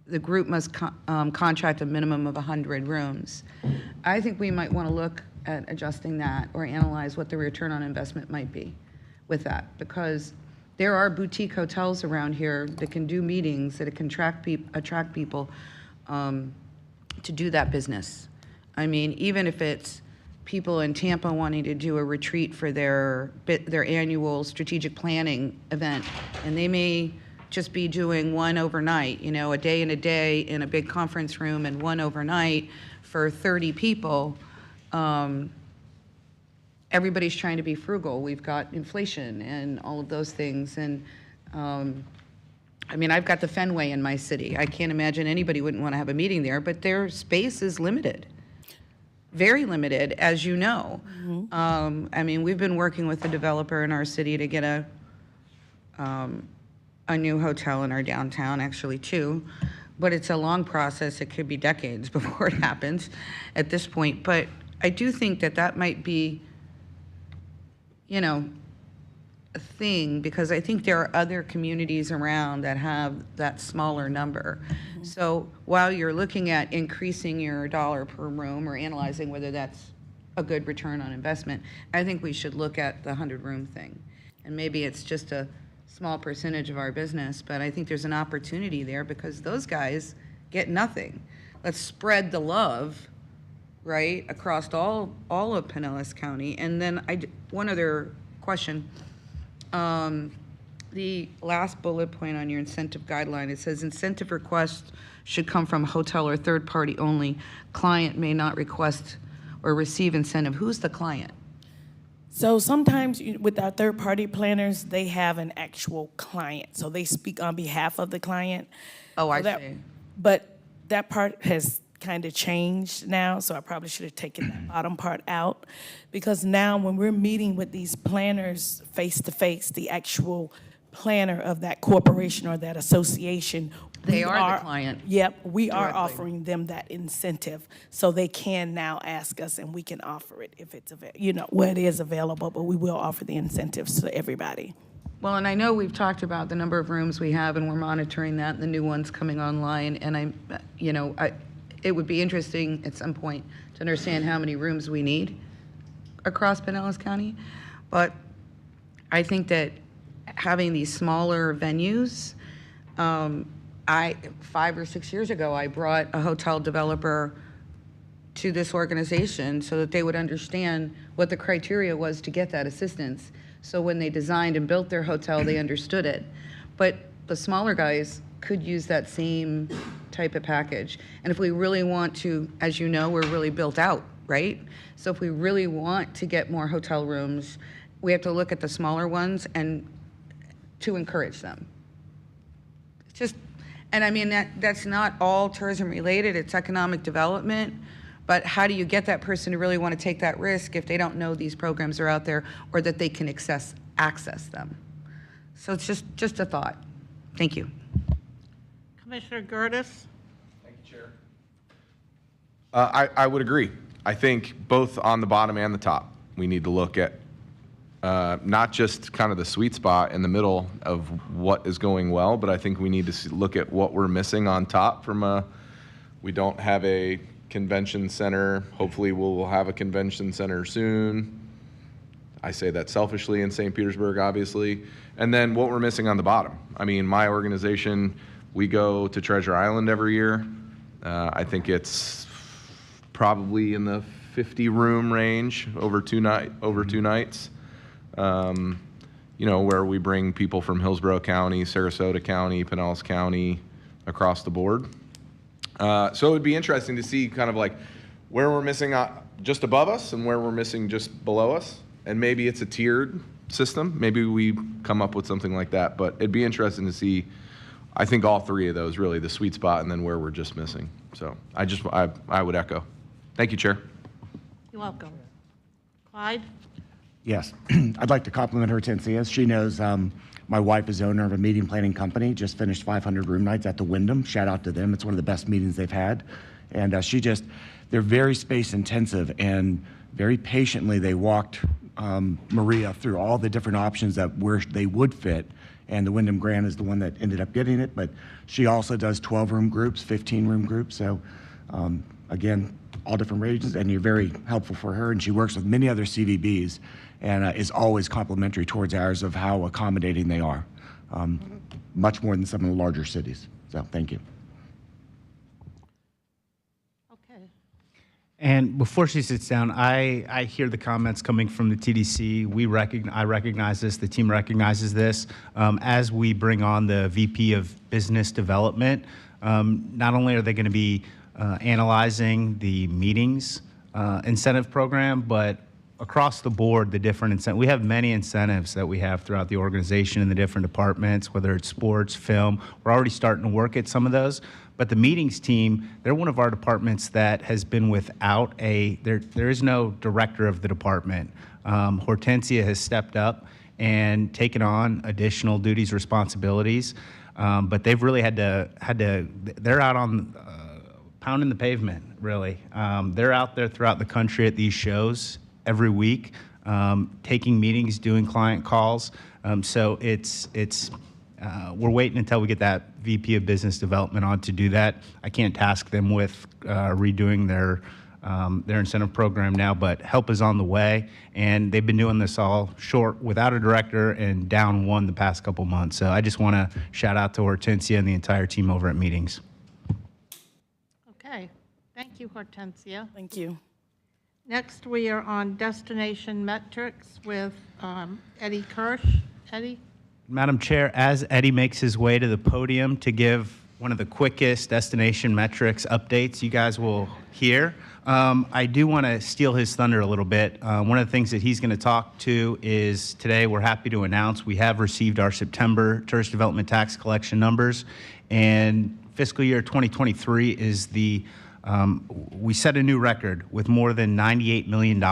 the group must contract a minimum of 100 rooms. I think we might want to look at adjusting that or analyze what the return on investment might be with that, because there are boutique hotels around here that can do meetings, that can attract people to do that business. I mean, even if it's people in Tampa wanting to do a retreat for their annual strategic planning event, and they may just be doing one overnight, you know, a day in a big conference room and one overnight for 30 people. Everybody's trying to be frugal. We've got inflation and all of those things. And I mean, I've got the Fenway in my city. I can't imagine anybody wouldn't want to have a meeting there, but their space is limited. Very limited, as you know. I mean, we've been working with a developer in our city to get a new hotel in our downtown, actually two, but it's a long process. It could be decades before it happens at this point. But I do think that might be, you know, a thing, because I think there are other communities around that have that smaller number. So while you're looking at increasing your dollar per room or analyzing whether that's a good return on investment, I think we should look at the 100-room thing. And maybe it's just a small percentage of our business, but I think there's an opportunity there because those guys get nothing. Let's spread the love, right, across all of Pinellas County. And then one other question. The last bullet point on your incentive guideline, it says incentive requests should come from hotel or third party only. Client may not request or receive incentive. Who's the client? So sometimes with our third-party planners, they have an actual client, so they speak on behalf of the client. Oh, I see. But that part has kind of changed now, so I probably should have taken that bottom part out, because now when we're meeting with these planners face-to-face, the actual planner of that corporation or that association, They are the client. Yep, we are Directly. offering them that incentive, so they can now ask us, and we can offer it if it's it is available, but we will offer the incentives to everybody. Well, and I know we've talked about the number of rooms we have, and we're monitoring that, and the new ones coming online. And it would be interesting at some point to understand how many rooms we need across Pinellas County. But I think that having these smaller venues, 5 or 6 years ago, I brought a hotel developer to this organization so that they would understand what the criteria was to get that assistance. So when they designed and built their hotel, they understood it. But the smaller guys could use that same type of package. And if we really want to, as you know, we're really built out, right? So if we really want to get more hotel rooms we have to look at the smaller ones and to encourage them. It's just, and I mean, that's not all tourism related, it's economic development, but how do you get that person to really want to take that risk if they don't know these programs are out there or that they can access them? So it's just a thought. Thank you. Commissioner Gertis? I would agree. I think both on the bottom and the top, we need to look at not just kind of the sweet spot in the middle of what is going well, but I think we need to look at what we're missing on top we don't have a convention center. Hopefully we'll have a convention center soon. I say that selfishly in St. Petersburg, obviously. And then what we're missing on the bottom. I mean, my organization, we go to Treasure Island every year. I think it's probably in the 50-room range over two nights. Where we bring people from Hillsborough County, Sarasota County, Pinellas County, across the board. So it would be interesting to see kind of like where we're missing just above us and where we're missing just below us. And maybe it's a tiered system. Maybe we come up with something like that. But it'd be interesting to see, I think, all three of those, really, the sweet spot and then where we're just missing. So I would echo. Thank you, Chair. You're welcome. Clyde? Yes. I'd like to compliment Hortensia. She knows my wife is owner of a meeting planning company, just finished 500 room nights at the Wyndham. Shout out to them. It's one of the best meetings they've had. And they're very space intensive, and very patiently they walked Maria through all the different options where they would fit. And the Wyndham Grand is the one that ended up getting it. But she also does 12-room groups, 15-room groups. So again, all different ranges, and you're very helpful for her. And she works with many other CVBs and is always complimentary towards ours of how accommodating they are, much more than some of the larger cities. So thank you. Okay. And before she sits down, I hear the comments coming from the TDC. I recognize this. The team recognizes this. As we bring on the VP of Business Development, not only are they going to be analyzing the meetings incentive program, but across the board, the different incentives. We have many incentives that we have throughout the organization in the different departments, whether it's sports, film. We're already starting to work at some of those. But the meetings team, they're one of our departments that has been without there is no director of the department. Hortensia has stepped up and taken on additional duties, responsibilities. But they've really they're out on pounding the pavement, really. They're out there throughout the country at these shows every week, taking meetings, doing client calls. So we're waiting until we get that VP of Business Development on to do that. I can't task them with redoing their incentive program now, but help is on the way. And they've been doing this all short without a director and down one the past couple months. So I just want to shout out to Hortensia and the entire team over at meetings. Okay. Thank you, Hortensia. Thank you. Next, we are on destination metrics with Eddie Kirsch. Eddie? Madam Chair, as Eddie makes his way to the podium to give one of the quickest destination metrics updates you guys will hear, I do want to steal his thunder a little bit. One of the things that he's going to talk to is today we're happy to announce we have received our September tourist development tax collection numbers, and fiscal year 2023 is we set a new record with more than $98 million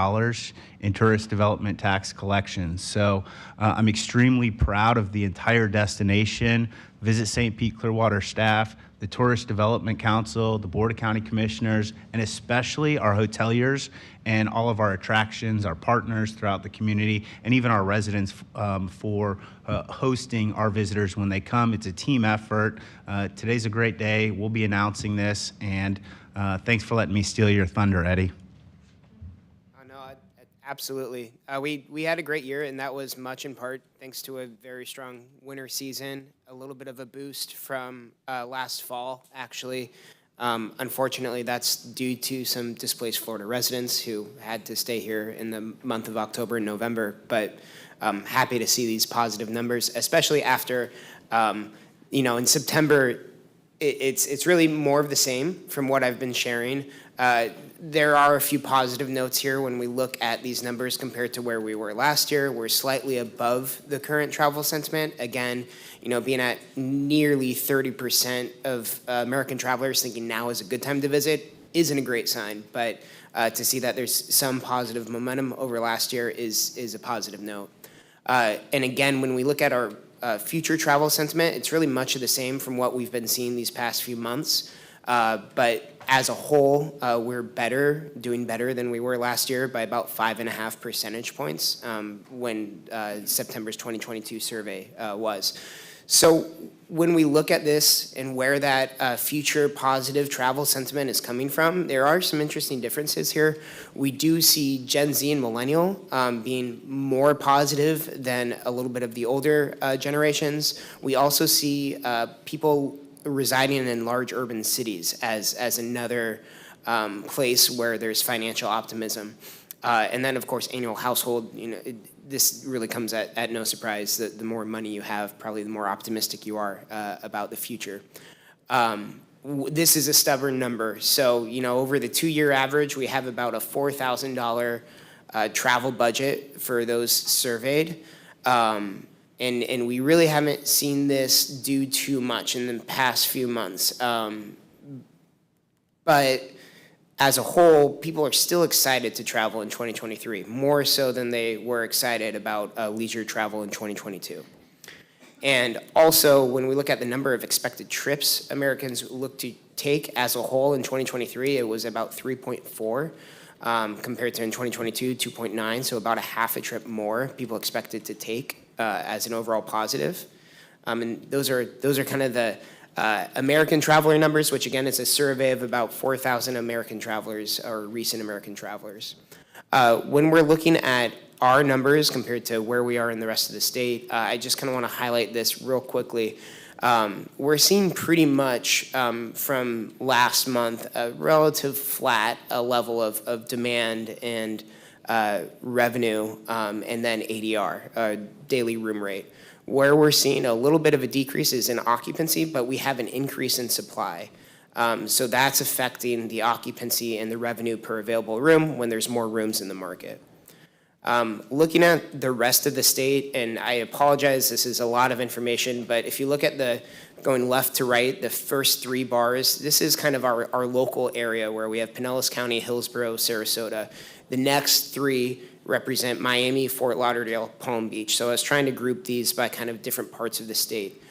in tourist development tax collections. So I'm extremely proud of the entire destination, Visit St. Pete Clearwater staff, the Tourist Development Council, the Board of County Commissioners, and especially our hoteliers and all of our attractions, our partners throughout the community, and even our residents for hosting our visitors when they come. It's a team effort. Today's a great day. We'll be announcing this, and thanks for letting me steal your thunder, Eddie. Absolutely. We had a great year, and that was much in part thanks to a very strong winter season, a little bit of a boost from last fall, actually. Unfortunately, that's due to some displaced Florida residents who had to stay here in the month of October and November. But I'm happy to see these positive numbers, especially after, in September, it's really more of the same from what I've been sharing. There are a few positive notes here when we look at these numbers compared to where we were last year. We're slightly above the current travel sentiment. Again, being at nearly 30% of American travelers thinking now is a good time to visit isn't a great sign, but to see that there's some positive momentum over last year is a positive note. And again, when we look at our future travel sentiment, it's really much of the same from what we've been seeing these past few months. But as a whole, we're doing better than we were last year by about 5.5 percentage points when September's 2022 survey was. So when we look at this and where that future positive travel sentiment is coming from, there are some interesting differences here. We do see Gen Z and Millennial being more positive than a little bit of the older generations. We also see people residing in large urban cities as another place where there's financial optimism. And then, of course, annual household, this really comes at no surprise that the more money you have, probably the more optimistic you are about the future. This is a stubborn number. So, over the 2-year average, we have about a $4,000 travel budget for those surveyed. And we really haven't seen this do too much in the past few months. But as a whole, people are still excited to travel in 2023, more so than they were excited about leisure travel in 2022. And also, when we look at the number of expected trips Americans look to take as a whole in 2023, it was about 3.4 compared to in 2022, 2.9, so about a half a trip more people expected to take as an overall positive. And those are kind of the American traveler numbers, which again is a survey of about 4,000 American travelers or recent American travelers. When we're looking at our numbers compared to where we are in the rest of the state, I just kind of want to highlight this real quickly. We're seeing pretty much from last month a relative flat level of demand and revenue, and then ADR, daily room rate. Where we're seeing a little bit of a decrease is in occupancy, but we have an increase in supply. So that's affecting the occupancy and the revenue per available room when there's more rooms in the market. Looking at the rest of the state, and I apologize, this is a lot of information, but if you look at going left to right, the first 3 bars, this is kind of our local area where we have Pinellas County, Hillsborough, Sarasota. The next 3 represent Miami, Fort Lauderdale, Palm Beach. So I was trying to group these by kind of different parts of the state.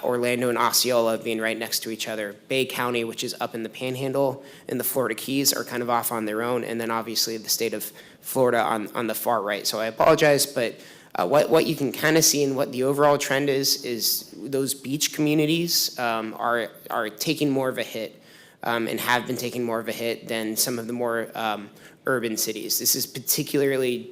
Orlando and Osceola being right next to each other. Bay County, which is up in the Panhandle, and the Florida Keys are kind of off on their own. And then obviously the state of Florida on the far right. So I apologize, but what you can kind of see and what the overall trend is those beach communities are taking more of a hit and have been taking more of a hit than some of the more urban cities. This is particularly,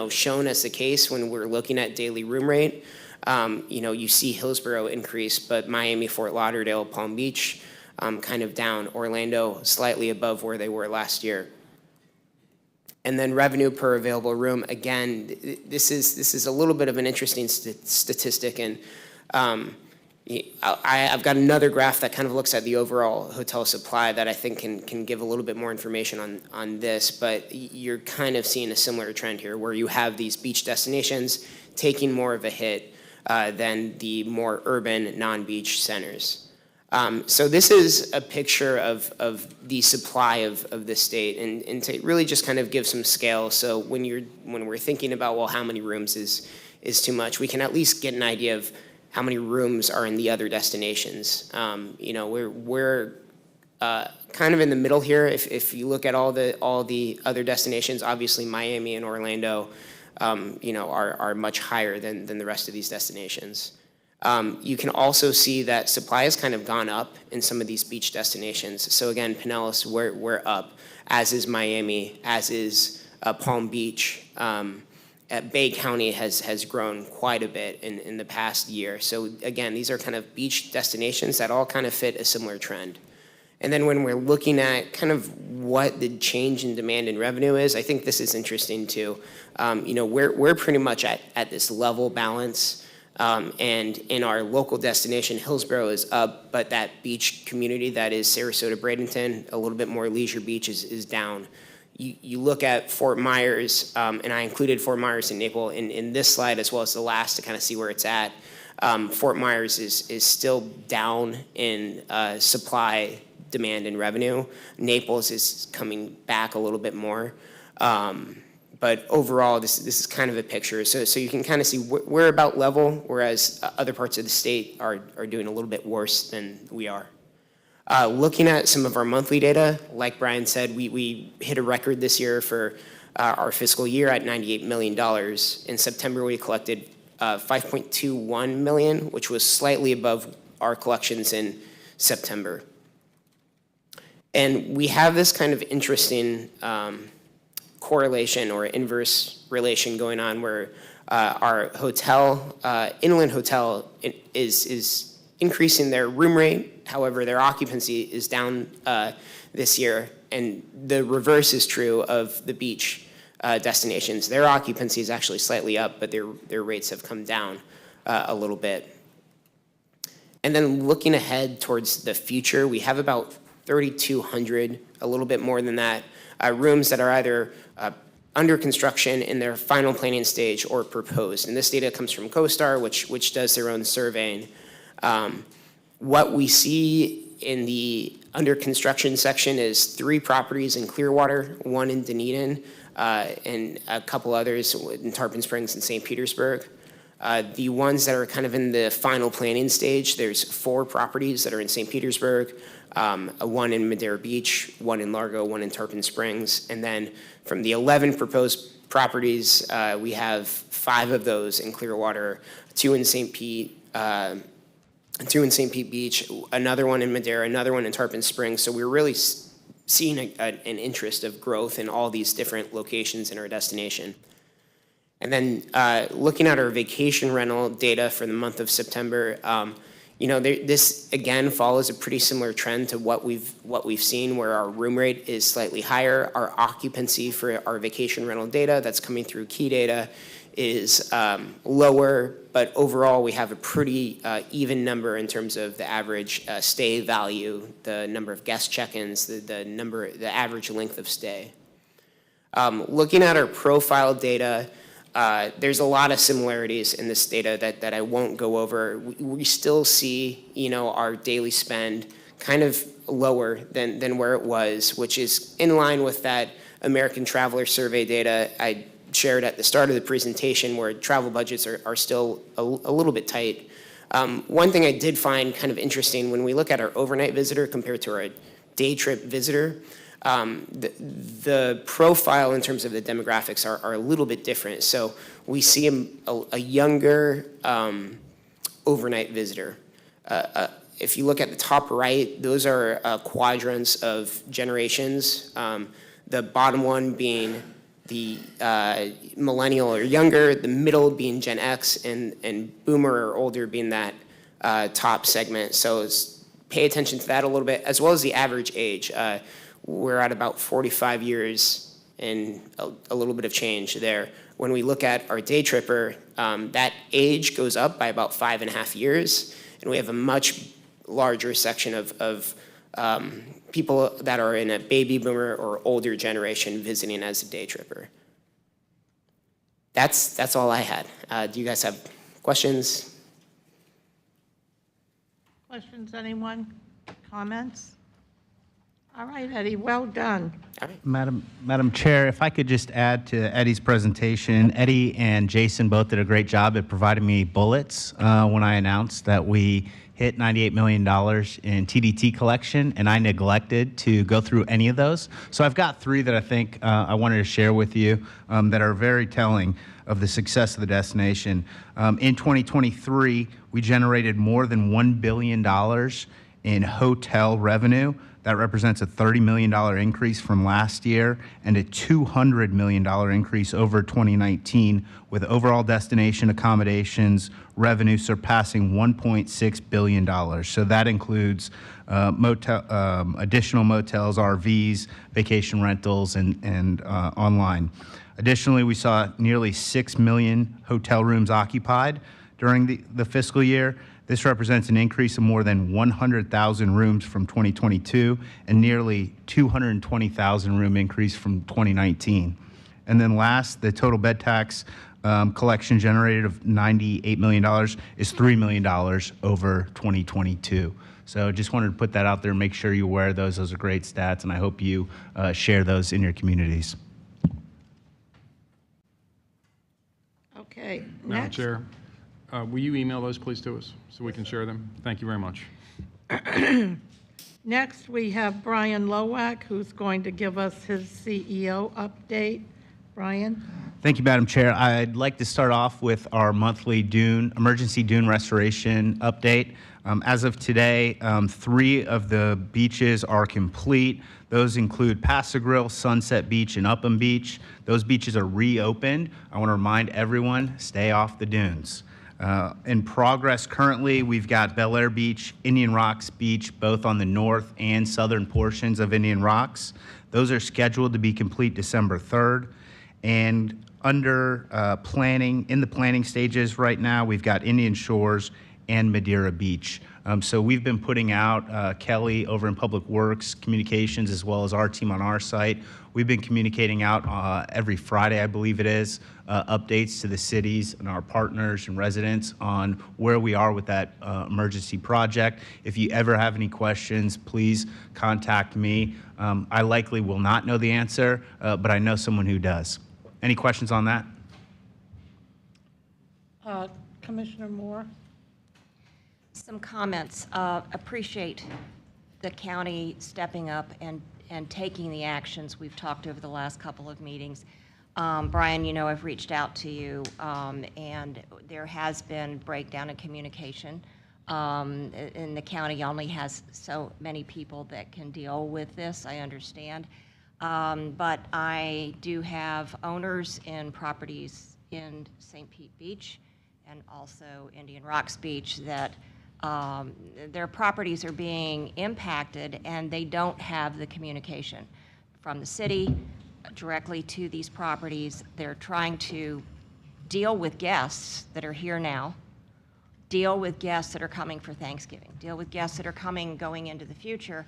shown as the case when we're looking at daily room rate. You see Hillsborough increase, but Miami, Fort Lauderdale, Palm Beach, kind of down. Orlando slightly above where they were last year. And then revenue per available room, again, this is a little bit of an interesting statistic, and I've got another graph that kind of looks at the overall hotel supply that I think can give a little bit more information on this, but you're kind of seeing a similar trend here where you have these beach destinations taking more of a hit than the more urban non-beach centers. So this is a picture of the supply of the state, and to really just kind of give some scale. So when we're thinking about, well, how many rooms is too much, we can at least get an idea of how many rooms are in the other destinations. We're kind of in the middle here. If you look at all the other destinations, obviously Miami and Orlando, are much higher than the rest of these destinations. You can also see that supply has kind of gone up in some of these beach destinations. So again, Pinellas, we're up, as is Miami, as is Palm Beach. Bay County has grown quite a bit in the past year. So again, these are kind of beach destinations that all kind of fit a similar trend. And then when we're looking at kind of what the change in demand and revenue is, I think this is interesting too. We're pretty much at this level balance And in our local destination, Hillsborough is up, but that beach community that is Sarasota, Bradenton, a little bit more leisure beach is down. You look at Fort Myers, and I included Fort Myers and Naples in this slide as well as the last to kind of see where it's at. Fort Myers is still down in supply, demand, and revenue. Naples is coming back a little bit more. But overall, this is kind of a picture. So you can kind of see we're about level, whereas other parts of the state are doing a little bit worse than we are. Looking at some of our monthly data, like Brian said, we hit a record this year for our fiscal year at $98 million. In September, we collected $5.21 million, which was slightly above our collections in September. And we have this kind of interesting correlation or inverse relation going on where our hotel, Inland Hotel, is increasing their room rate. However, their occupancy is down this year, and the reverse is true of the beach destinations. Their occupancy is actually slightly up, but their rates have come down a little bit. And then looking ahead towards the future, we have about 3,200, a little bit more than that, rooms that are either under construction in their final planning stage or proposed. And this data comes from CoStar, which does their own surveying. What we see in the under construction section is 3 properties in Clearwater, 1 in Dunedin, and a couple others in Tarpon Springs and St. Petersburg. The ones that are kind of in the final planning stage, there's 4 properties that are in St. Petersburg, 1 in Madeira Beach, 1 in Largo, 1 in Tarpon Springs. And then from the 11 proposed properties, we have 5 of those in Clearwater, 2 in St. Pete, 2 in St. Pete Beach, another one in Madeira, another one in Tarpon Springs. So we're really seeing an interest of growth in all these different locations in our destination. And then looking at our vacation rental data for the month of September, this again follows a pretty similar trend to what we've seen, where our room rate is slightly higher. Our occupancy for our vacation rental data that's coming through Key Data is lower, but overall we have a pretty even number in terms of the average stay value, the number of guest check-ins, the average length of stay. Looking at our profile data, there's a lot of similarities in this data that I won't go over. We still see, our daily spend kind of lower than where it was, which is in line with that American Traveler Survey data I shared at the start of the presentation, where travel budgets are still a little bit tight. One thing I did find kind of interesting, when we look at our overnight visitor compared to our day trip visitor, the profile in terms of the demographics are a little bit different. So we see a younger overnight visitor. If you look at the top right, those are quadrants of generations. The bottom one being the millennial or younger, the middle being Gen X, and boomer or older being that top segment. So pay attention to that a little bit, as well as the average age. We're at about 45 years and a little bit of change there. When we look at our day tripper, that age goes up by about 5.5 years, and we have a much larger section of people that are in a baby boomer or older generation visiting as a day tripper. That's all I had. Do you guys have questions? Questions, anyone? Comments? All right, Eddie, well done. Madam Chair, if I could just add to Eddie's presentation, Eddie and Jason both did a great job at providing me bullets when I announced that we hit $98 million in TDT collection, and I neglected to go through any of those. So I've got 3 that I think I wanted to share with you that are very telling of the success of the destination. In 2023, we generated more than $1 billion in hotel revenue. That represents a $30 million increase from last year and a $200 million increase over 2019, with overall destination accommodations revenue surpassing $1.6 billion. So that includes additional motels, RVs, vacation rentals, and online. Additionally, we saw nearly 6 million hotel rooms occupied, during the fiscal year. This represents an increase of more than 100,000 rooms from 2022 and nearly 220,000 room increase from 2019. And then last, the total bed tax collection generated of $98 million is $3 million over 2022. So just wanted to put that out there and make sure you're aware of those. Those are great stats, and I hope you share those in your communities. Okay, Madam next. Chair, will you email those please to us so we can share them? Thank you very much. Next, we have Brian Lowak, who's going to give us his CEO update. Brian? Thank you, Madam Chair. I'd like to start off with our monthly emergency dune restoration update. As of today, 3 of the beaches are complete. Those include Paso Grill, Sunset Beach, and Upham Beach. Those beaches are reopened. I want to remind everyone, stay off the dunes. In progress currently, we've got Bel Air Beach, Indian Rocks Beach, both on the north and southern portions of Indian Rocks. Those are scheduled to be complete December 3rd. And under in the planning stages right now, we've got Indian Shores and Madeira Beach. So we've been putting out, Kelly over in Public Works Communications, as well as our team on our site. We've been communicating out every Friday, I believe it is, updates to the cities and our partners and residents on where we are with that emergency project. If you ever have any questions, please contact me. I likely will not know the answer, but I know someone who does. Any questions on that? Commissioner Moore? Some comments. Appreciate the county stepping up and taking the actions we've talked over the last couple of meetings. Brian, you know I've reached out to you, and there has been breakdown in communication. And the county only has so many people that can deal with this, I understand. But I do have owners in properties in St. Pete Beach and also Indian Rocks Beach that their properties are being impacted and they don't have the communication from the city directly to these properties. They're trying to deal with guests that are here now, deal with guests that are coming for Thanksgiving, deal with guests that are going into the future,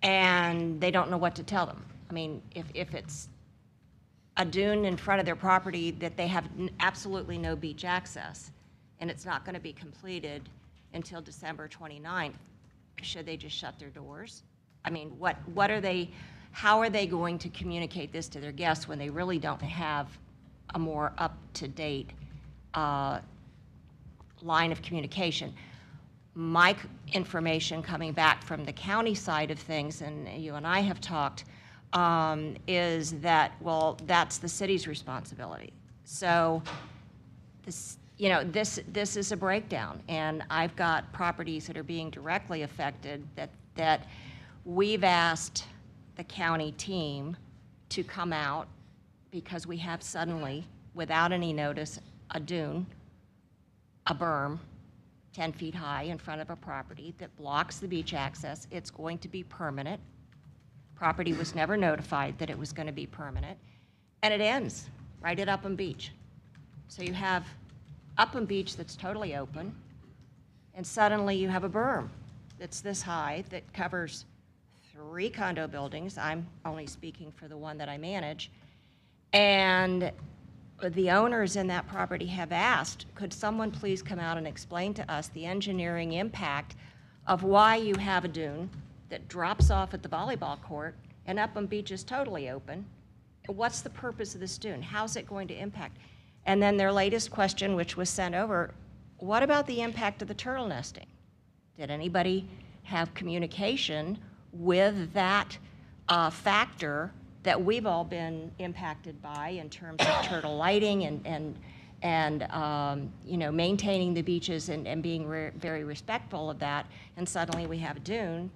and they don't know what to tell them. I mean, if it's a dune in front of their property that they have absolutely no beach access, and it's not going to be completed until December 29th, should they just shut their doors? I mean, how are they going to communicate this to their guests when they really don't have a more up-to-date line of communication? My information coming back from the county side of things, and you and I have talked, is that, well, that's the city's responsibility. So this, you know, this is a breakdown, and I've got properties that are being directly affected that we've asked the county team to come out because we have suddenly, without any notice, a dune, a berm, 10 feet high in front of a property that blocks the beach access. It's going to be permanent. Property was never notified that it was going to be permanent. And it ends right at Upham Beach. So you have Upham Beach that's totally open, and suddenly you have a berm that's this high that covers 3 condo buildings. I'm only speaking for the one that I manage. And the owners in that property have asked, could someone please come out and explain to us the engineering impact of why you have a dune that drops off at the volleyball court and Upham Beach is totally open? What's the purpose of this dune? How's it going to impact? And then their latest question, which was sent over, what about the impact of the turtle nesting? Did anybody have communication with that factor that we've all been impacted by in terms of turtle lighting and you know, maintaining the beaches and being very respectful of that, and suddenly we have a dune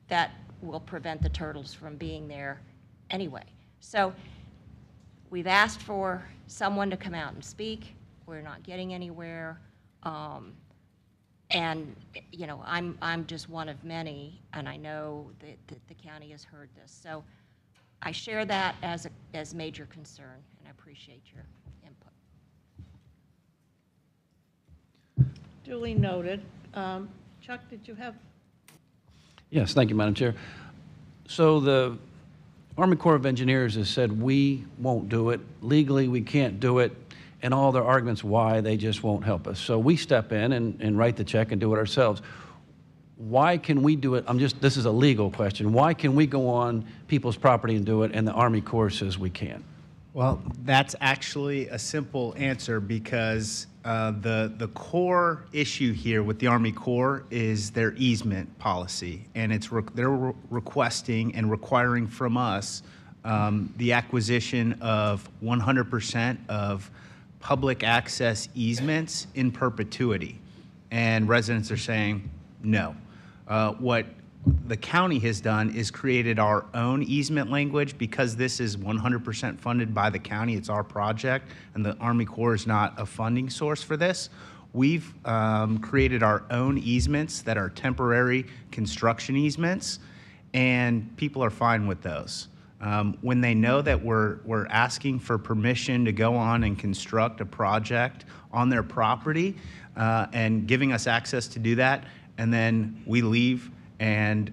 that will prevent the turtles from being there anyway. So we've asked for someone to come out and speak. We're not getting anywhere. And you know, I'm just one of many, and I know that the county has heard this. So I share that as major concern, and I appreciate your input. Duly noted. Chuck, did you have? Yes, thank you, Madam Chair. So the Army Corps of Engineers has said we won't do it. Legally, we can't do it. And all their arguments why they just won't help us. So we step in and write the check and do it ourselves. Why can we do it? This is a legal question. Why can we go on people's property and do it and the Army Corps says we can't? Well, that's actually a simple answer because the core issue here with the Army Corps is their easement policy, and they're requesting and requiring from us the acquisition of 100% of public access easements in perpetuity, and residents are saying no. What the county has done is created our own easement language because this is 100% funded by the county. It's our project, and the Army Corps is not a funding source for this. We've created our own easements that are temporary construction easements, and people are fine with those. When they know that we're asking for permission to go on and construct a project on their property and giving us access to do that, and then we leave and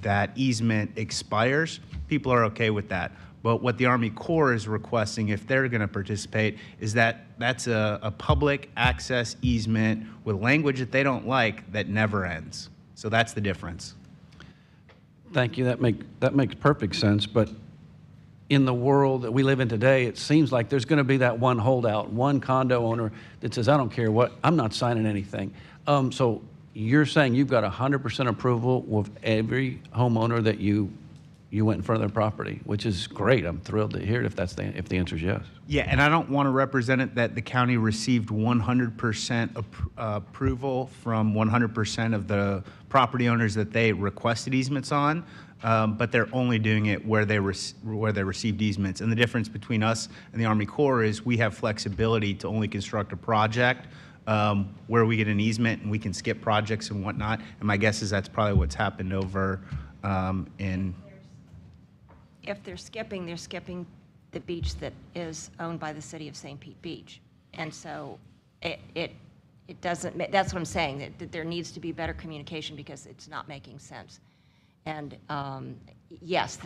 that easement expires, people are okay with that. But what the Army Corps is requesting, if they're going to participate, is that that's a public access easement with language that they don't like that never ends. So that's the difference. Thank you. That makes perfect sense. But in the world that we live in today, it seems like there's going to be that one holdout, one condo owner that says, I don't care what, I'm not signing anything. So you're saying you've got 100% approval with every homeowner that you went in front of their property, which is great. I'm thrilled to hear it if if the answer is yes. Yeah, and I don't want to represent it that the county received 100% approval from 100% of the property owners that they requested easements on, but they're only doing it where they received easements. And the difference between us and the Army Corps is we have flexibility to only construct a project where we get an easement and we can skip projects and whatnot. And my guess is that's probably what's happened over in. If they're skipping the beach that is owned by the city of St. Pete Beach. And so it doesn't, that's what I'm saying, that there needs to be better communication because it's not making sense. And yes,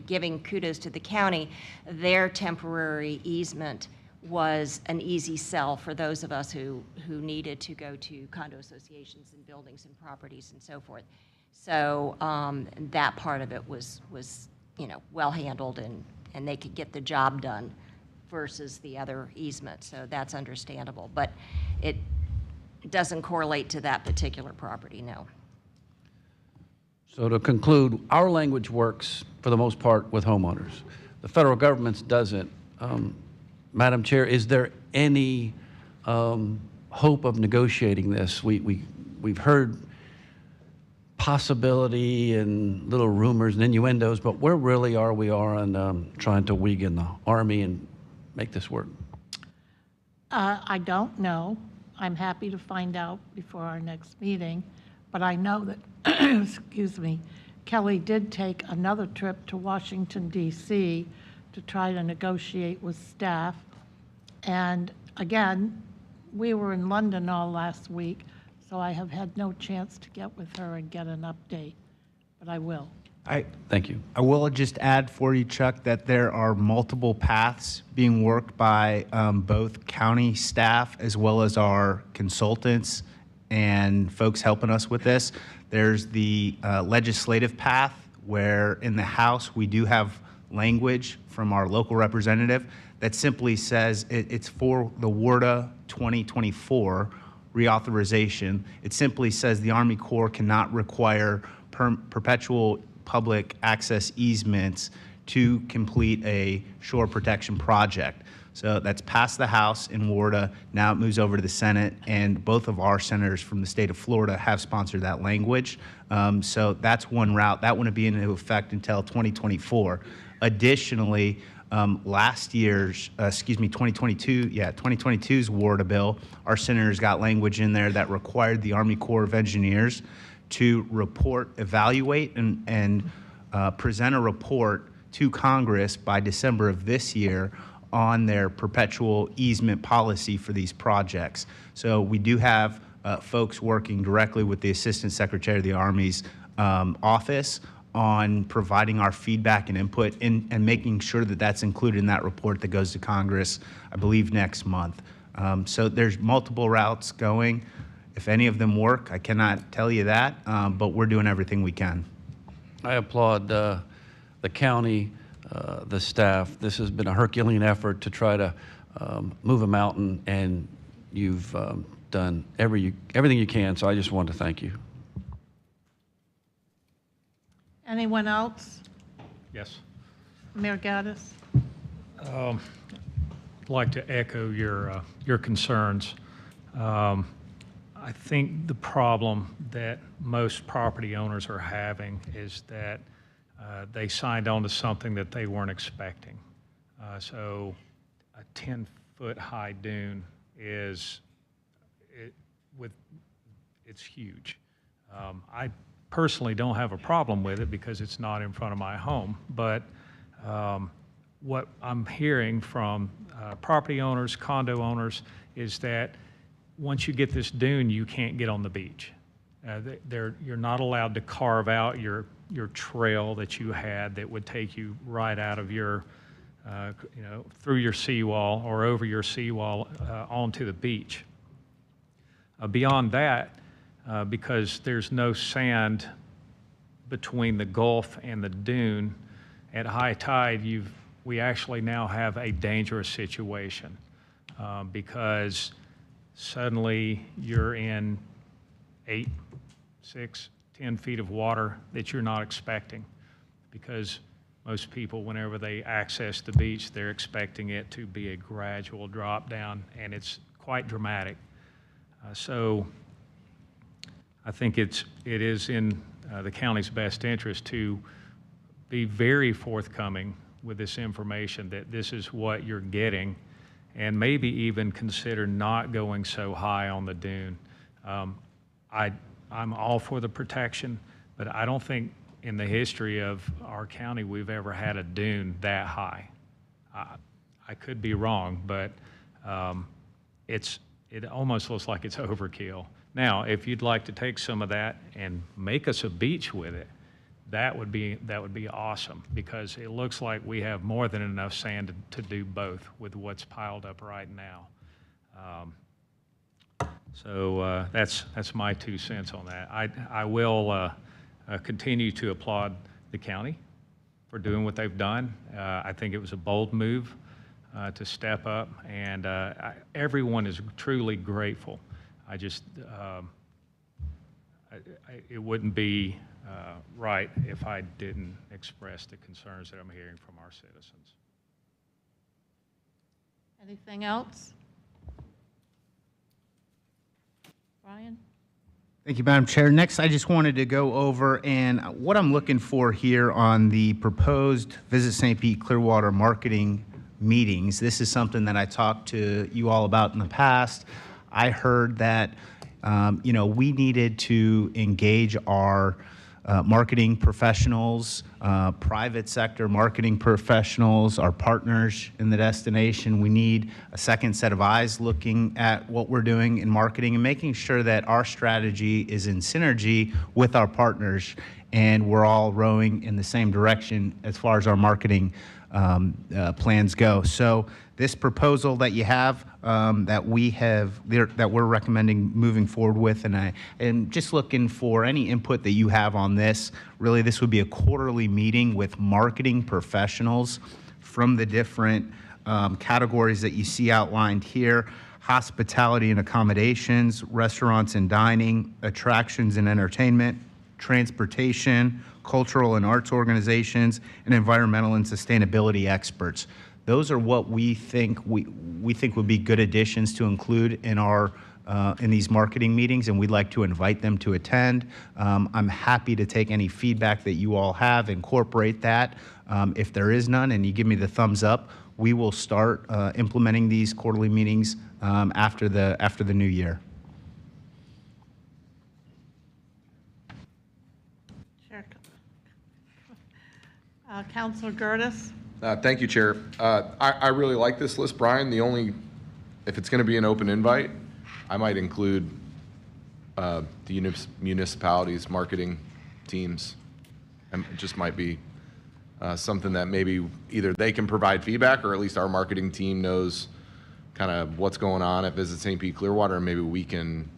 giving kudos to the county, their temporary easement was an easy sell for those of us who needed to go to condo associations and buildings and properties and so forth. So that part of it was well handled and they could get the job done versus the other easement. So that's understandable, but it doesn't correlate to that particular property, no. So to conclude, our language works for the most part with homeowners. The federal government's doesn't. Madam Chair, is there any hope of negotiating this? We've heard possibility and little rumors and innuendos, but where really are we on trying to weaken the Army and make this work? I don't know. I'm happy to find out before our next meeting, but I know that, excuse me, Kelly did take another trip to Washington, D.C. to try to negotiate with staff. And again, we were in London all last week, so I have had no chance to get with her and get an update, but I will. Thank you. I will just add for you, Chuck, that there are multiple paths being worked by both county staff as well as our consultants and folks helping us with this. There's the legislative path where in the House we do have language from our local representative that simply says it's for the WRDA 2024 reauthorization. It simply says the Army Corps cannot require perpetual public access easements to complete a shore protection project. So that's passed the House in WRDA. Now it moves over to the Senate, and both of our senators from the state of Florida have sponsored that language. So that's one route. That wouldn't be into effect until 2024. Additionally, last year's, 2022's WRDA bill, our senators got language in there that required the Army Corps of Engineers to report, evaluate, and present a report to Congress by December of this year on their perpetual easement policy for these projects. So we do have folks working directly with the Assistant Secretary of the Army's office on providing our feedback and input and making sure that that's included in that report that goes to Congress, I believe, next month. So there's multiple routes going. If any of them work, I cannot tell you that, but we're doing everything we can. I applaud the county, the staff. This has been a Herculean effort to try to move a mountain, and you've done everything you can, so I just want to thank you. Anyone else? Yes. Mayor Gaddis? I'd like to echo your concerns. I think the problem that most property owners are having is that they signed on to something that they weren't expecting. So a 10-foot high dune it's huge. I personally don't have a problem with it because it's not in front of my home, but what I'm hearing from property owners, condo owners, is that once you get this dune, you can't get on the beach. You're not allowed to carve out your trail that you had that would take you right out of your, through your seawall or over your seawall onto the beach. Beyond that, because there's no sand between the Gulf and the dune, at high tide, we actually now have a dangerous situation because suddenly you're in 8, 6, 10 feet of water that you're not expecting, because most people, whenever they access the beach, they're expecting it to be a gradual drop down, and it's quite dramatic. So I think it is in the county's best interest to be very forthcoming with this information that this is what you're getting, and maybe even consider not going so high on the dune. I'm all for the protection, but I don't think in the history of our county we've ever had a dune that high. I could be wrong, but it almost looks like it's overkill. Now, if you'd like to take some of that and make us a beach with it, that would be awesome, because it looks like we have more than enough sand to do both with what's piled up right now. So that's my 2 cents on that. I will continue to applaud the county for doing what they've done. I think it was a bold move to step up, and everyone is truly grateful. I just, it wouldn't be right if I didn't express the concerns that I'm hearing from our citizens. Anything else? Brian? Thank you, Madam Chair. Next, I just wanted to go over and what I'm looking for here on the proposed Visit St. Pete Clearwater marketing meetings. This is something that I talked to you all about in the past. I heard that, we needed to engage our marketing professionals, private sector marketing professionals, our partners in the destination. We need a second set of eyes looking at what we're doing in marketing and making sure that our strategy is in synergy with our partners and we're all rowing in the same direction as far as our marketing plans go. So this proposal that you have, that we're recommending moving forward with, and I am just looking for any input that you have on this. Really, this would be a quarterly meeting with marketing professionals from the different categories that you see outlined here: hospitality and accommodations, restaurants and dining, attractions and entertainment, transportation, cultural and arts organizations, and environmental and sustainability experts. Those are what we think would be good additions to include in our in these marketing meetings, and we'd like to invite them to attend. I'm happy to take any feedback that you all have, incorporate that. If there is none and you give me the thumbs up, we will start implementing these quarterly meetings after the new year. Chair. Councilor Gertis? Thank you, Chair. I really like this list, Brian. If it's going to be an open invite, I might include the municipalities' marketing teams. And it just might be something that maybe either they can provide feedback, or at least our marketing team knows kind of what's going on at Visit St. Pete Clearwater, and maybe we can,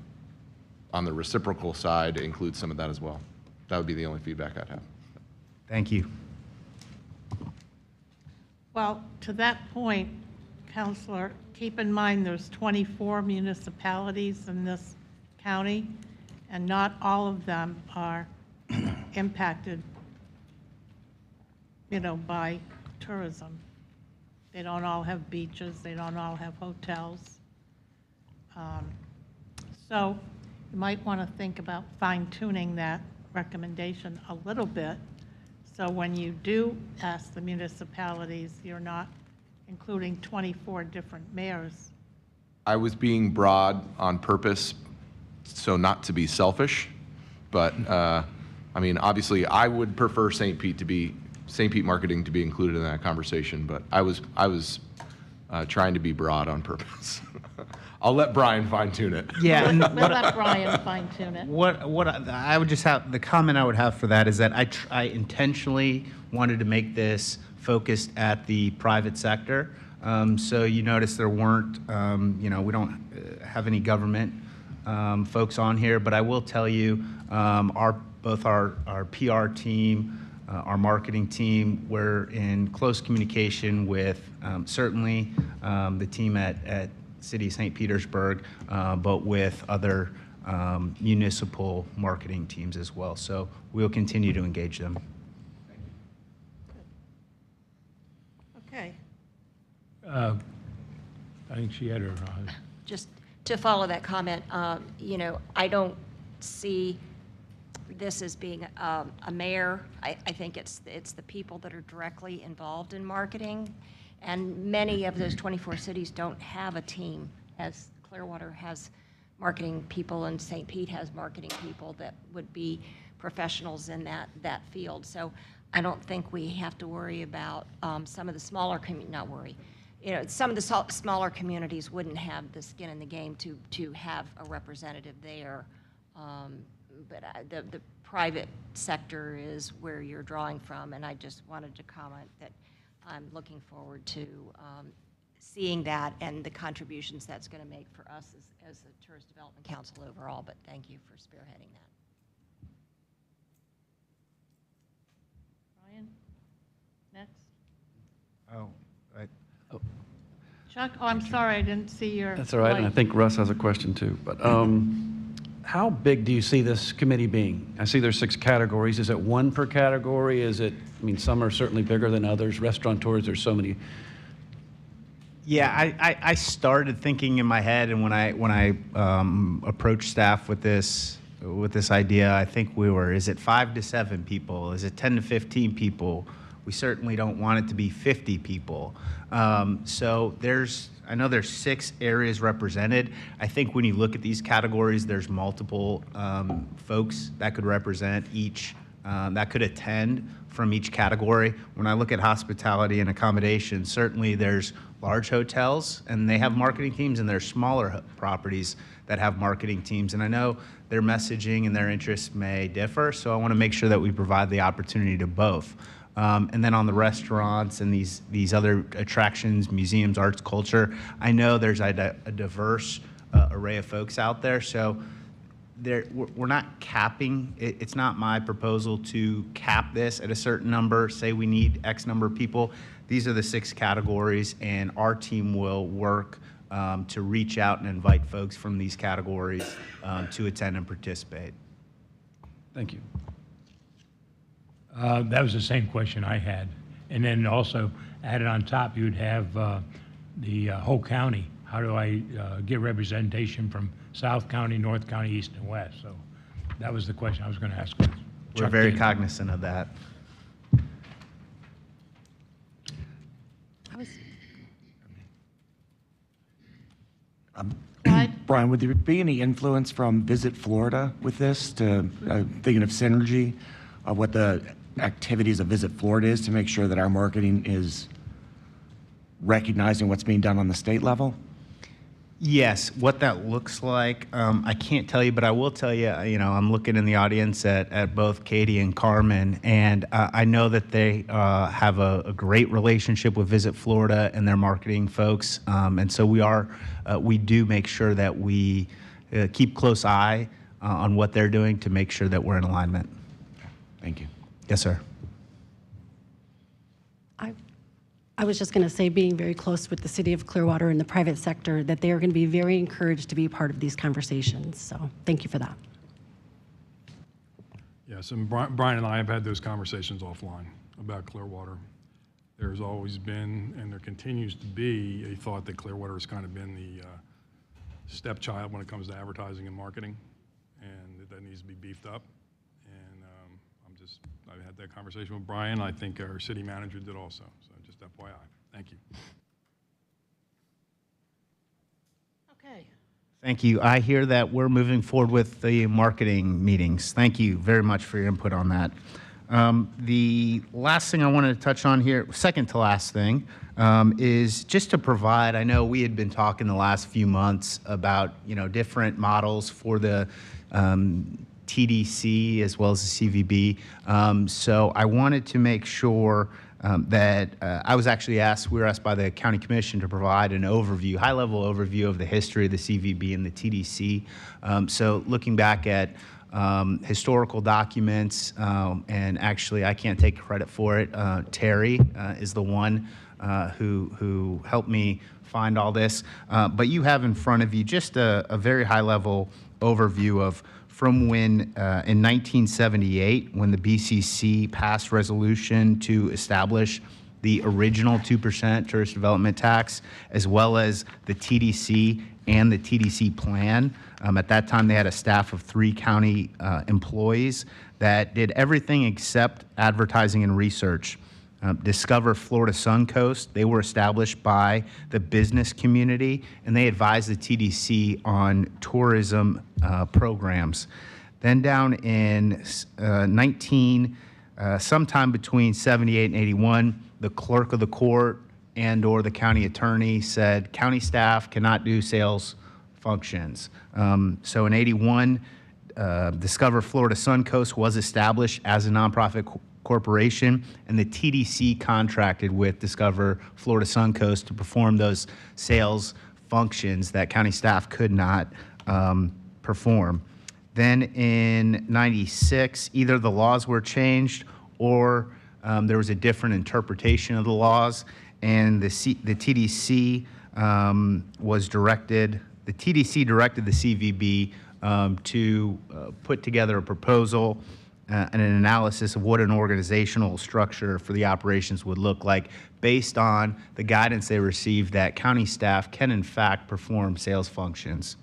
on the reciprocal side, include some of that as well. That would be the only feedback I'd have. Thank you. Well, to that point, Counselor, keep in mind there's 24 municipalities in this county, and not all of them are impacted, by tourism. They don't all have beaches, they don't all have hotels. So you might want to think about fine-tuning that recommendation a little bit, so when you do ask the municipalities, you're not including 24 different mayors. I was being broad on purpose, so not to be selfish, but I mean, obviously, I would prefer St. Pete marketing to be included in that conversation, but I was trying to be broad on purpose. I'll let Brian fine-tune it. Yeah. We'll let Brian fine-tune it. What I would just have, the comment I would have for that is that I intentionally wanted to make this focused at the private sector. So you notice there weren't, we don't have any government folks on here, but I will tell you, both our PR team, our marketing team, we're in close communication with certainly the team at City of St. Petersburg, but with other municipal marketing teams as well. So we'll continue to engage them. Okay. I think she had her. Just to follow that comment, I don't see this as being a mayor. I think it's the people that are directly involved in marketing, and many of those 24 cities don't have a team, as Clearwater has marketing people and St. Pete has marketing people that would be professionals in that field. So I don't think we have to worry about some of the smaller not worry. Some of the smaller communities wouldn't have the skin in the game to have a representative there. But the private sector is where you're drawing from, and I just wanted to comment that I'm looking forward to seeing that and the contributions that's going to make for us as the Tourist Development Council overall, but thank you for spearheading that. Brian, next. Chuck, I'm sorry, I didn't see your. That's all right, and I think Russ has a question too. But how big do you see this committee being? I see there's 6 categories. Is it one per category? Is it? I mean, some are certainly bigger than others. Restaurateurs, there's so many. Yeah, I started thinking in my head, and when I approached staff with this idea, I think we were, is it 5 to 7 people? Is it 10 to 15 people? We certainly don't want it to be 50 people. So I know there's 6 areas represented. I think when you look at these categories, there's multiple folks that could represent each, that could attend from each category. When I look at hospitality and accommodation, certainly there's large hotels and they have marketing teams, and there's smaller properties that have marketing teams. And I know their messaging and their interests may differ, so I want to make sure that we provide the opportunity to both. And then on the restaurants and these other attractions, museums, arts, culture, I know there's a diverse array of folks out there. So we're not capping. It's not my proposal to cap this at a certain number, say we need X number of people. These are the 6 categories, and our team will work to reach out and invite folks from these categories to attend and participate. Thank you. That was the same question I had. And then also added on top, you'd have the whole county. How do I get representation from South County, North County, East and West? So that was the question I was going to ask. We're very cognizant of that. Brian, would there be any influence from Visit Florida with this, to thinking of synergy of what the activities of Visit Florida is, to make sure that our marketing is recognizing what's being done on the state level? Yes, what that looks like, I can't tell you, but I will tell you, I'm looking in the audience at both Katie and Carmen, and I know that they have a great relationship with Visit Florida and their marketing folks, and so we do make sure that we keep close eye on what they're doing to make sure that we're in alignment. Thank you. Yes, sir. I was just going to say, being very close with the city of Clearwater and the private sector, that they are going to be very encouraged to be part of these conversations. So thank you for that. Yes, and Brian and I have had those conversations offline about Clearwater. There's always been, and there continues to be, a thought that Clearwater has kind of been the stepchild when it comes to advertising and marketing, and that needs to be beefed up. And I had that conversation with Brian. I think our city manager did also. So just FYI. Thank you. Okay. Thank you. I hear that we're moving forward with the marketing meetings. Thank you very much for your input on that. The last thing I wanted to touch on here, second to last thing, is just to provide, I know we had been talking the last few months about, different models for the TDC as well as the CVB. So I wanted to make sure that I was actually we were asked by the County Commission to provide an overview, high-level overview of the history of the CVB and the TDC. So looking back at historical documents, and actually I can't take credit for it. Terry is the one who helped me find all this. But you have in front of you just a very high-level overview of from when, in 1978, when the BCC passed resolution to establish the original 2% tourist development tax, as well as the TDC and the TDC plan. At that time, they had a staff of 3 county employees that did everything except advertising and research. Discover Florida Suncoast, they were established by the business community, and they advised the TDC on tourism programs. Then down in sometime between 78 and 81, the clerk of the court and or the county attorney said county staff cannot do sales functions. So in 81, Discover Florida Suncoast was established as a nonprofit corporation, and the TDC contracted with Discover Florida Suncoast to perform those sales functions that county staff could not perform. Then in 96, either the laws were changed or there was a different interpretation of the laws, and the TDC directed the CVB to put together a proposal and an analysis of what an organizational structure for the operations would look like based on the guidance they received that county staff can in fact perform sales functions.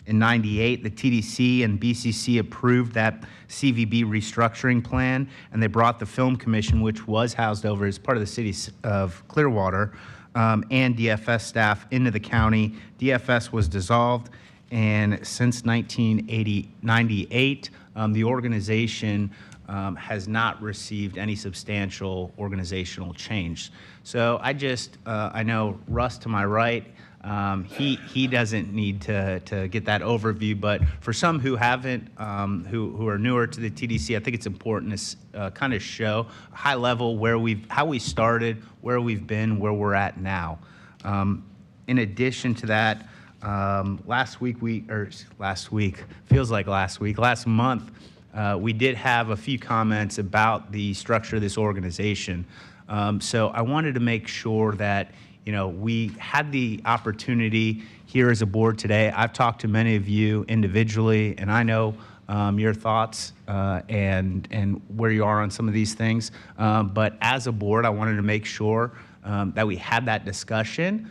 In 98, the TDC and BCC approved that CVB restructuring plan, and they brought the Film Commission, which was housed over as part of the city of Clearwater, and DFS staff into the county. DFS was dissolved, and since 1998, the organization has not received any substantial organizational change. So I know Russ to my right, he doesn't need to get that overview, but for some who haven't, who are newer to the TDC, I think it's important to kind of show high level how we started, where we've been, where we're at now. In addition to that, last month, we did have a few comments about the structure of this organization. So I wanted to make sure that we had the opportunity here as a board today. I've talked to many of you individually, and I know your thoughts and where you are on some of these things. But as a board, I wanted to make sure that we had that discussion.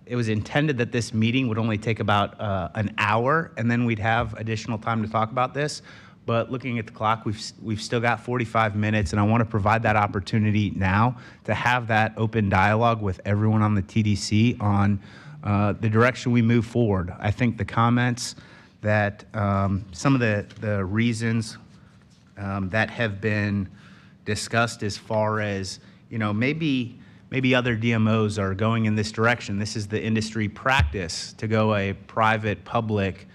It was intended that this meeting would only take about an hour, and then we'd have additional time to talk about this. But looking at the clock, we've still got 45 minutes, and I want to provide that opportunity now to have that open dialogue with everyone on the TDC on the direction we move forward. I think the comments that some of the reasons that have been discussed as far as maybe maybe other DMOs are going in this direction. This is the industry practice to go a private-public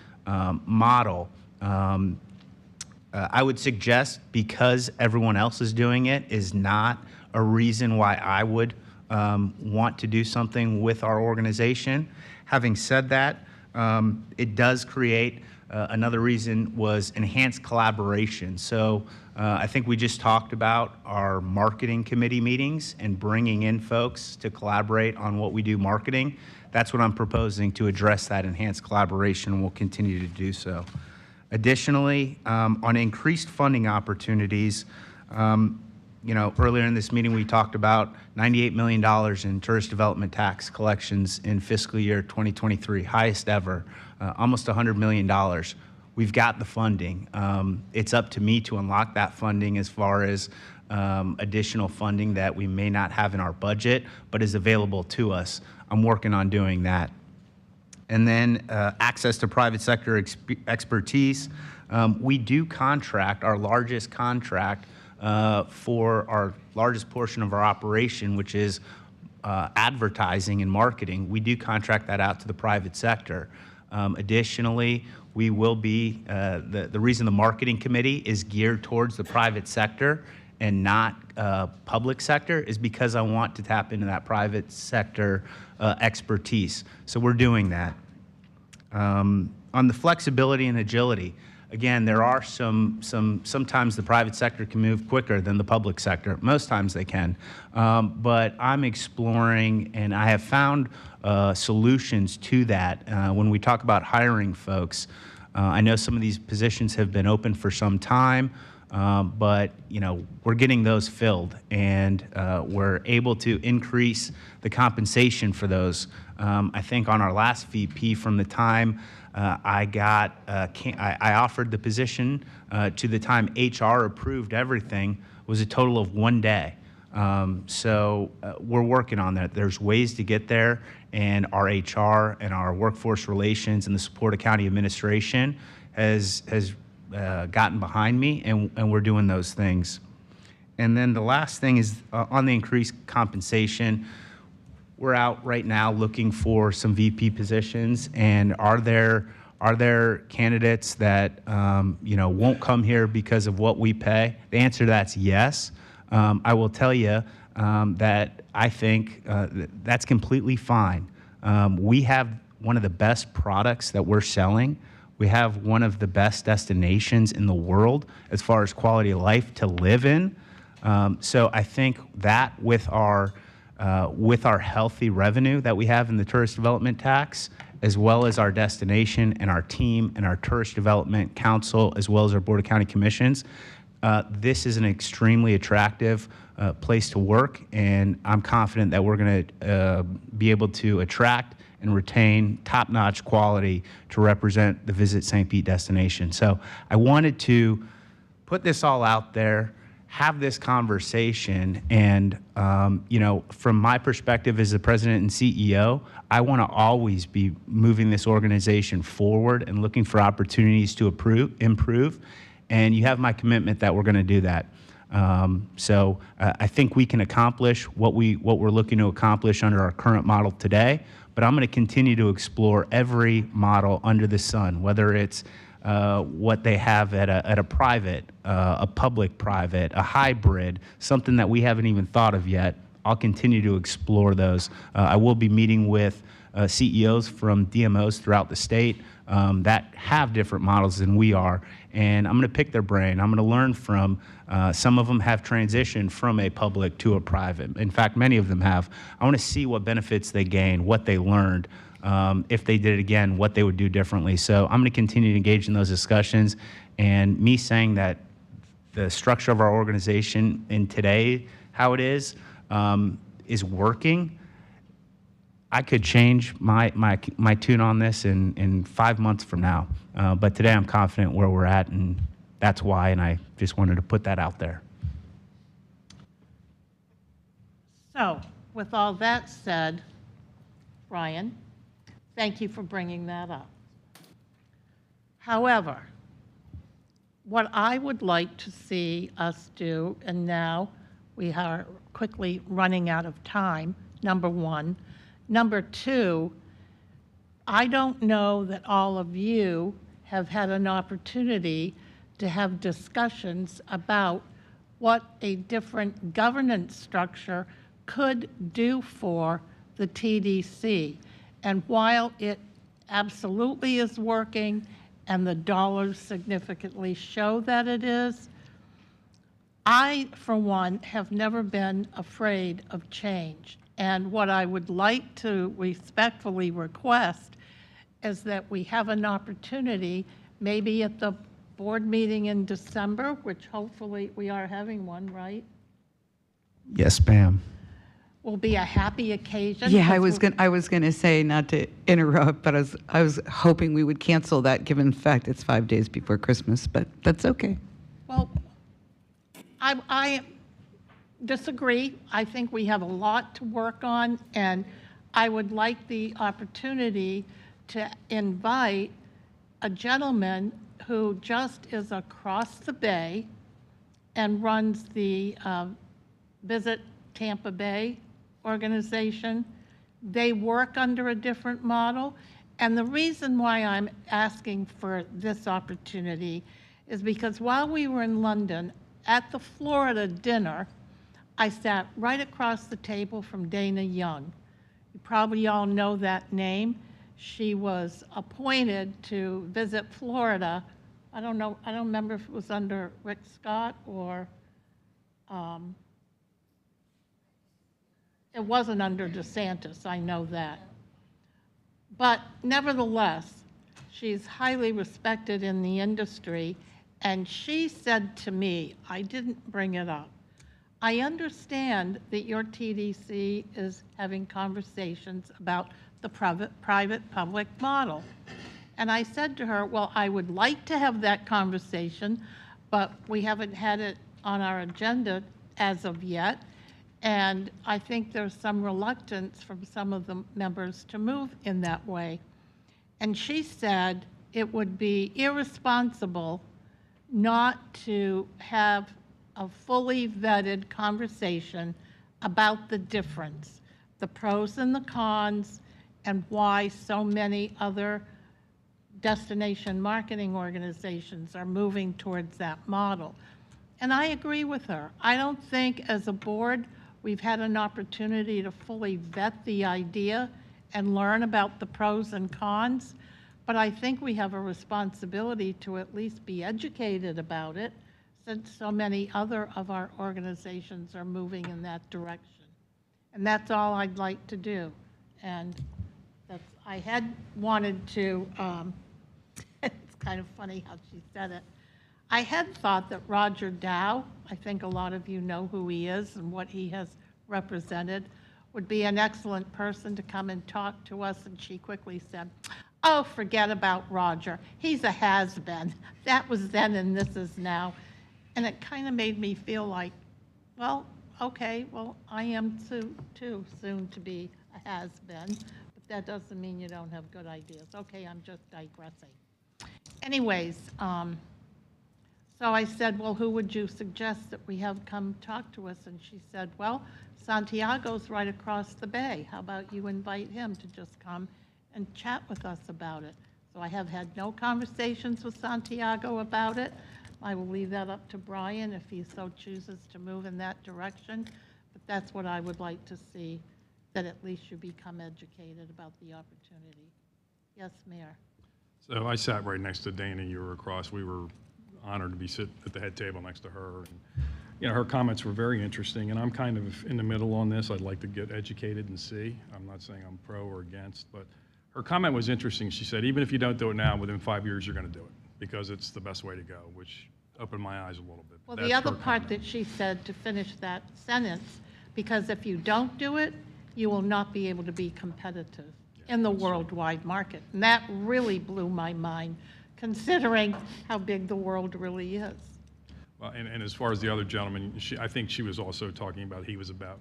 model. I would suggest, because everyone else is doing it, is not a reason why I would want to do something with our organization. Having said that, it does create another reason was enhanced collaboration. So I think we just talked about our marketing committee meetings and bringing in folks to collaborate on what we do marketing. That's what I'm proposing to address that enhanced collaboration, and we'll continue to do so. Additionally, on increased funding opportunities, earlier in this meeting we talked about $98 million in tourist development tax collections in fiscal year 2023, highest ever, almost $100 million. We've got the funding. It's up to me to unlock that funding as far as additional funding that we may not have in our budget, but is available to us. I'm working on doing that. And then access to private sector expertise. We do contract, our largest contract for our largest portion of our operation, which is advertising and marketing. We do contract that out to the private sector. Additionally, we will be, the reason the marketing committee is geared towards the private sector and not public sector is because I want to tap into that private sector expertise. So we're doing that. On the flexibility and agility, again, there are sometimes the private sector can move quicker than the public sector. Most times they can. But I'm exploring, and I have found solutions to that. When we talk about hiring folks, I know some of these positions have been open for some time, but we're getting those filled, and we're able to increase the compensation for those. I think on our last VP, from the time I offered the position to the time HR approved everything was a total of 1 day. So we're working on that. There's ways to get there, and our HR and our workforce relations and the support of county administration has gotten behind me, and we're doing those things. And then the last thing is on the increased compensation. We're out right now looking for some VP positions, and are there candidates that won't come here because of what we pay? The answer to that's yes. I will tell you that I think that's completely fine. We have one of the best products that we're selling. We have one of the best destinations in the world as far as quality of life to live in. So I think that with our healthy revenue that we have in the tourist development tax, as well as our destination and our team and our tourist development council, as well as our board of county commissions, this is an extremely attractive place to work, and I'm confident that we're going to be able to attract and retain top-notch quality to represent the Visit St. Pete destination. So I wanted to put this all out there, have this conversation, and from my perspective as the president and CEO, I want to always be moving this organization forward and looking for opportunities to improve, and you have my commitment that we're going to do that. So I think we can accomplish what we're looking to accomplish under our current model today, but I'm going to continue to explore every model under the sun, whether it's what they have at a private, a public-private, a hybrid, something that we haven't even thought of yet. I'll continue to explore those. I will be meeting with CEOs from DMOs throughout the state that have different models than we are, and I'm going to pick their brain. I'm going to learn from, some of them have transitioned from a public to a private. In fact, many of them have. I want to see what benefits they gained, what they learned, if they did it again, what they would do differently. So I'm going to continue to engage in those discussions, and me saying that the structure of our organization in today, how it is working. I could change my tune on this in 5 months from now, but today I'm confident where we're at, and that's why, and I just wanted to put that out there. So, with all that said, Brian, thank you for bringing that up. However, what I would like to see us do, and now we are quickly running out of time, number one. Number two, I don't know that all of you have had an opportunity to have discussions about what a different governance structure could do for the TDC. And while it absolutely is working and the dollars significantly show that it is, I, for one, have never been afraid of change. And what I would like to respectfully request is that we have an opportunity, maybe at the board meeting in December, which hopefully we are having one, right? Yes, ma'am. Will be a happy occasion. Yeah, I because was going to say, not to interrupt, but I was hoping we would cancel that, given the fact it's 5 days before Christmas, but that's okay. Well, I disagree. I think we have a lot to work on, and I would like the opportunity to invite a gentleman who just is across the bay and runs the Visit Tampa Bay organization. They work under a different model. And the reason why I'm asking for this opportunity is because while we were in London at the Florida dinner, I sat right across the table from Dana Young. You probably all know that name. She was appointed to visit Florida. I don't remember if it was under Rick Scott or it wasn't under DeSantis, I know that. But nevertheless, she's highly respected in the industry, and she said to me, I didn't bring it up, I understand that your TDC is having conversations about the private-public model. And I said to her, well, I would like to have that conversation, but we haven't had it on our agenda as of yet. And I think there's some reluctance from some of the members to move in that way. And she said it would be irresponsible not to have a fully vetted conversation about the difference, the pros and the cons, and why so many other destination marketing organizations are moving towards that model. And I agree with her. I don't think as a board we've had an opportunity to fully vet the idea and learn about the pros and cons, but I think we have a responsibility to at least be educated about it, since so many other of our organizations are moving in that direction. And that's all I'd like to do. And I had wanted to, it's kind of funny how she said it. I had thought that Roger Dow, I think a lot of you know who he is and what he has represented, would be an excellent person to come and talk to us, and she quickly said, oh, forget about Roger. He's a has-been. That was then and this is now. And it kind of made me feel like, well, okay, well, I am too soon to be a has-been, but that doesn't mean you don't have good ideas. Okay, I'm just digressing. Anyways, so I said, well, who would you suggest that we have come talk to us? And she said, well, Santiago's right across the bay. How about you invite him to just come and chat with us about it? So I have had no conversations with Santiago about it. I will leave that up to Brian if he so chooses to move in that direction. But that's what I would like to see, that at least you become educated about the opportunity. Yes, Mayor. So I sat right next to Dana. You were across. We were honored to be sitting at the head table next to her. And, you know, her comments were very interesting, and I'm kind of in the middle on this. I'd like to get educated and see. I'm not saying I'm pro or against, but her comment was interesting. She said, even if you don't do it now, within 5 years, you're going to do it because it's the best way to go, which opened my eyes a little bit. Well, the other part that she said, to finish that sentence, because if you don't do it, you will not be able to be competitive in the worldwide market. And that really blew my mind, considering how big the world really is. Well, and as far as the other gentleman, I think she was also talking about he was about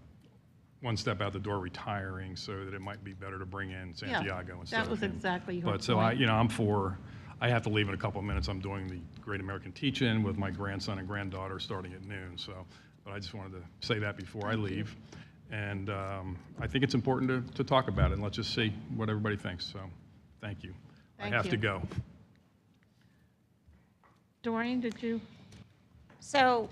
one step out the door retiring, so that it might be better to bring in Santiago instead of him. That was exactly her But so point. I'm for. I have to leave in a couple of minutes. I'm doing the Great American Teach-In with my grandson and granddaughter starting at noon. So, but I just wanted to say that before I leave. And I think it's important to talk about it, and let's just see what everybody thinks. So thank you. Thank I have to you. go. Doreen, did you? So,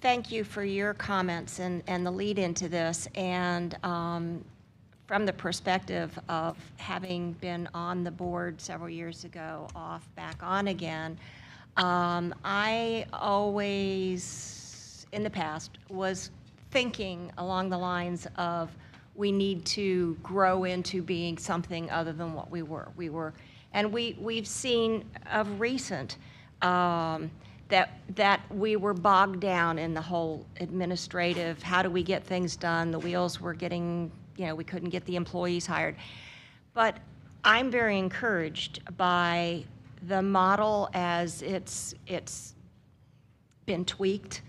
thank you for your comments and the lead into this. And from the perspective of having been on the board several years ago, off, back on again, I always, in the past, was thinking along the lines of we need to grow into being something other than what we were. And we've seen of recent that we were bogged down in the whole administrative, how do we get things done? The wheels were getting, we couldn't get the employees hired. But I'm very encouraged by the model as it's been tweaked.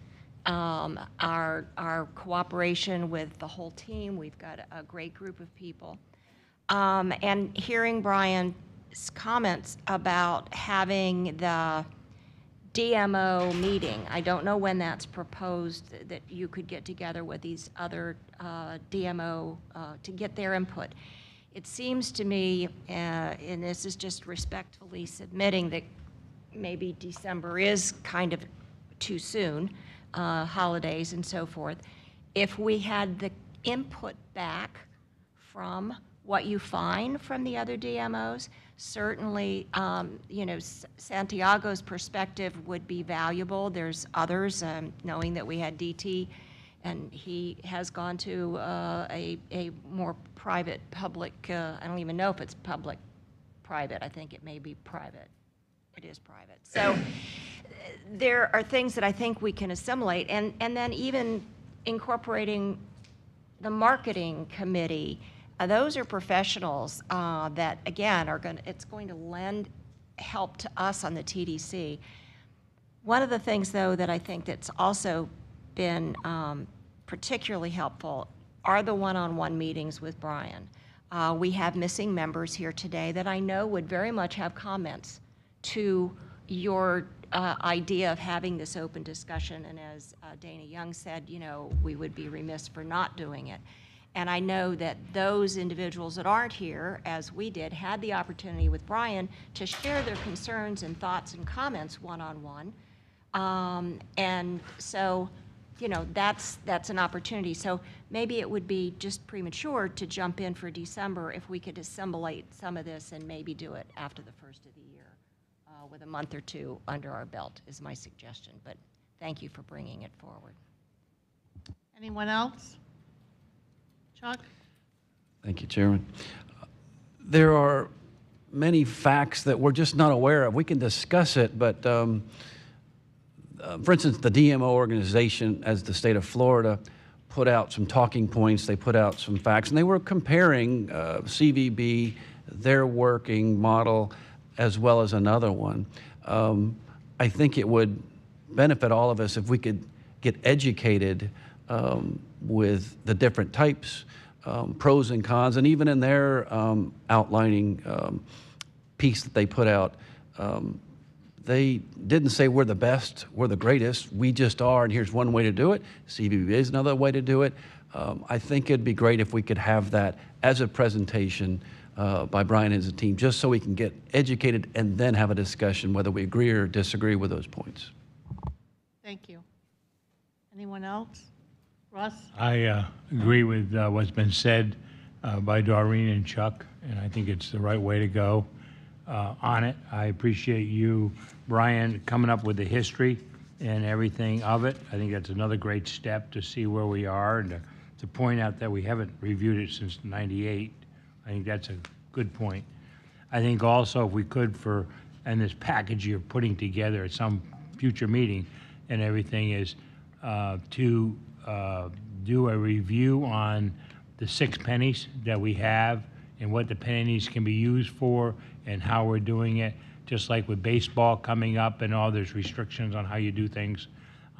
Our cooperation with the whole team, we've got a great group of people. And hearing Brian's comments about having the DMO meeting, I don't know when that's proposed, that you could get together with these other DMO to get their input. It seems to me, and this is just respectfully submitting, that maybe December is kind of too soon, holidays and so forth. If we had the input back from what you find from the other DMOs, certainly, Santiago's perspective would be valuable. There's others, knowing that we had DT, and he has gone to a more private, public, I don't even know if it's public-private. I think it may be private. It is private. So there are things that I think we can assimilate, and then even incorporating the marketing committee. Those are professionals that, again, it's going to lend help to us on the TDC. One of the things, though, that I think that's also been particularly helpful are the one-on-one meetings with Brian. We have missing members here today that I know would very much have comments to your idea of having this open discussion. And as Dana Young said, we would be remiss for not doing it. And I know that those individuals that aren't here, as we did, had the opportunity with Brian to share their concerns and thoughts and comments one-on-one. And so, that's an opportunity. So maybe it would be just premature to jump in for December if we could assimilate some of this and maybe do it after the first of the year with a month or two under our belt is my suggestion. But thank you for bringing it forward. Anyone else? Chuck? Thank you, Chairman. There are many facts that we're just not aware of. We can discuss it, but for instance, the DMO organization, as the state of Florida, put out some talking points. They put out some facts, and they were comparing CVB, their working model, as well as another one. I think it would benefit all of us if we could get educated with the different types, pros and cons, and even in their outlining piece that they put out, they didn't say we're the best, we're the greatest, we just are, and here's one way to do it. CVB is another way to do it. I think it'd be great if we could have that as a presentation by Brian and his team, just so we can get educated and then have a discussion whether we agree or disagree with those points. Thank you. Anyone else? Russ? I agree with what's been said by Doreen and Chuck, and I think it's the right way to go on it. I appreciate you, Brian, coming up with the history and everything of it. I think that's another great step to see where we are and to point out that we haven't reviewed it since '98. I think that's a good point. I think also if we could and this package you're putting together at some future meeting and everything is to do a review on the 6 pennies that we have and what the pennies can be used for and how we're doing it, just like with baseball coming up and all there's restrictions on how you do things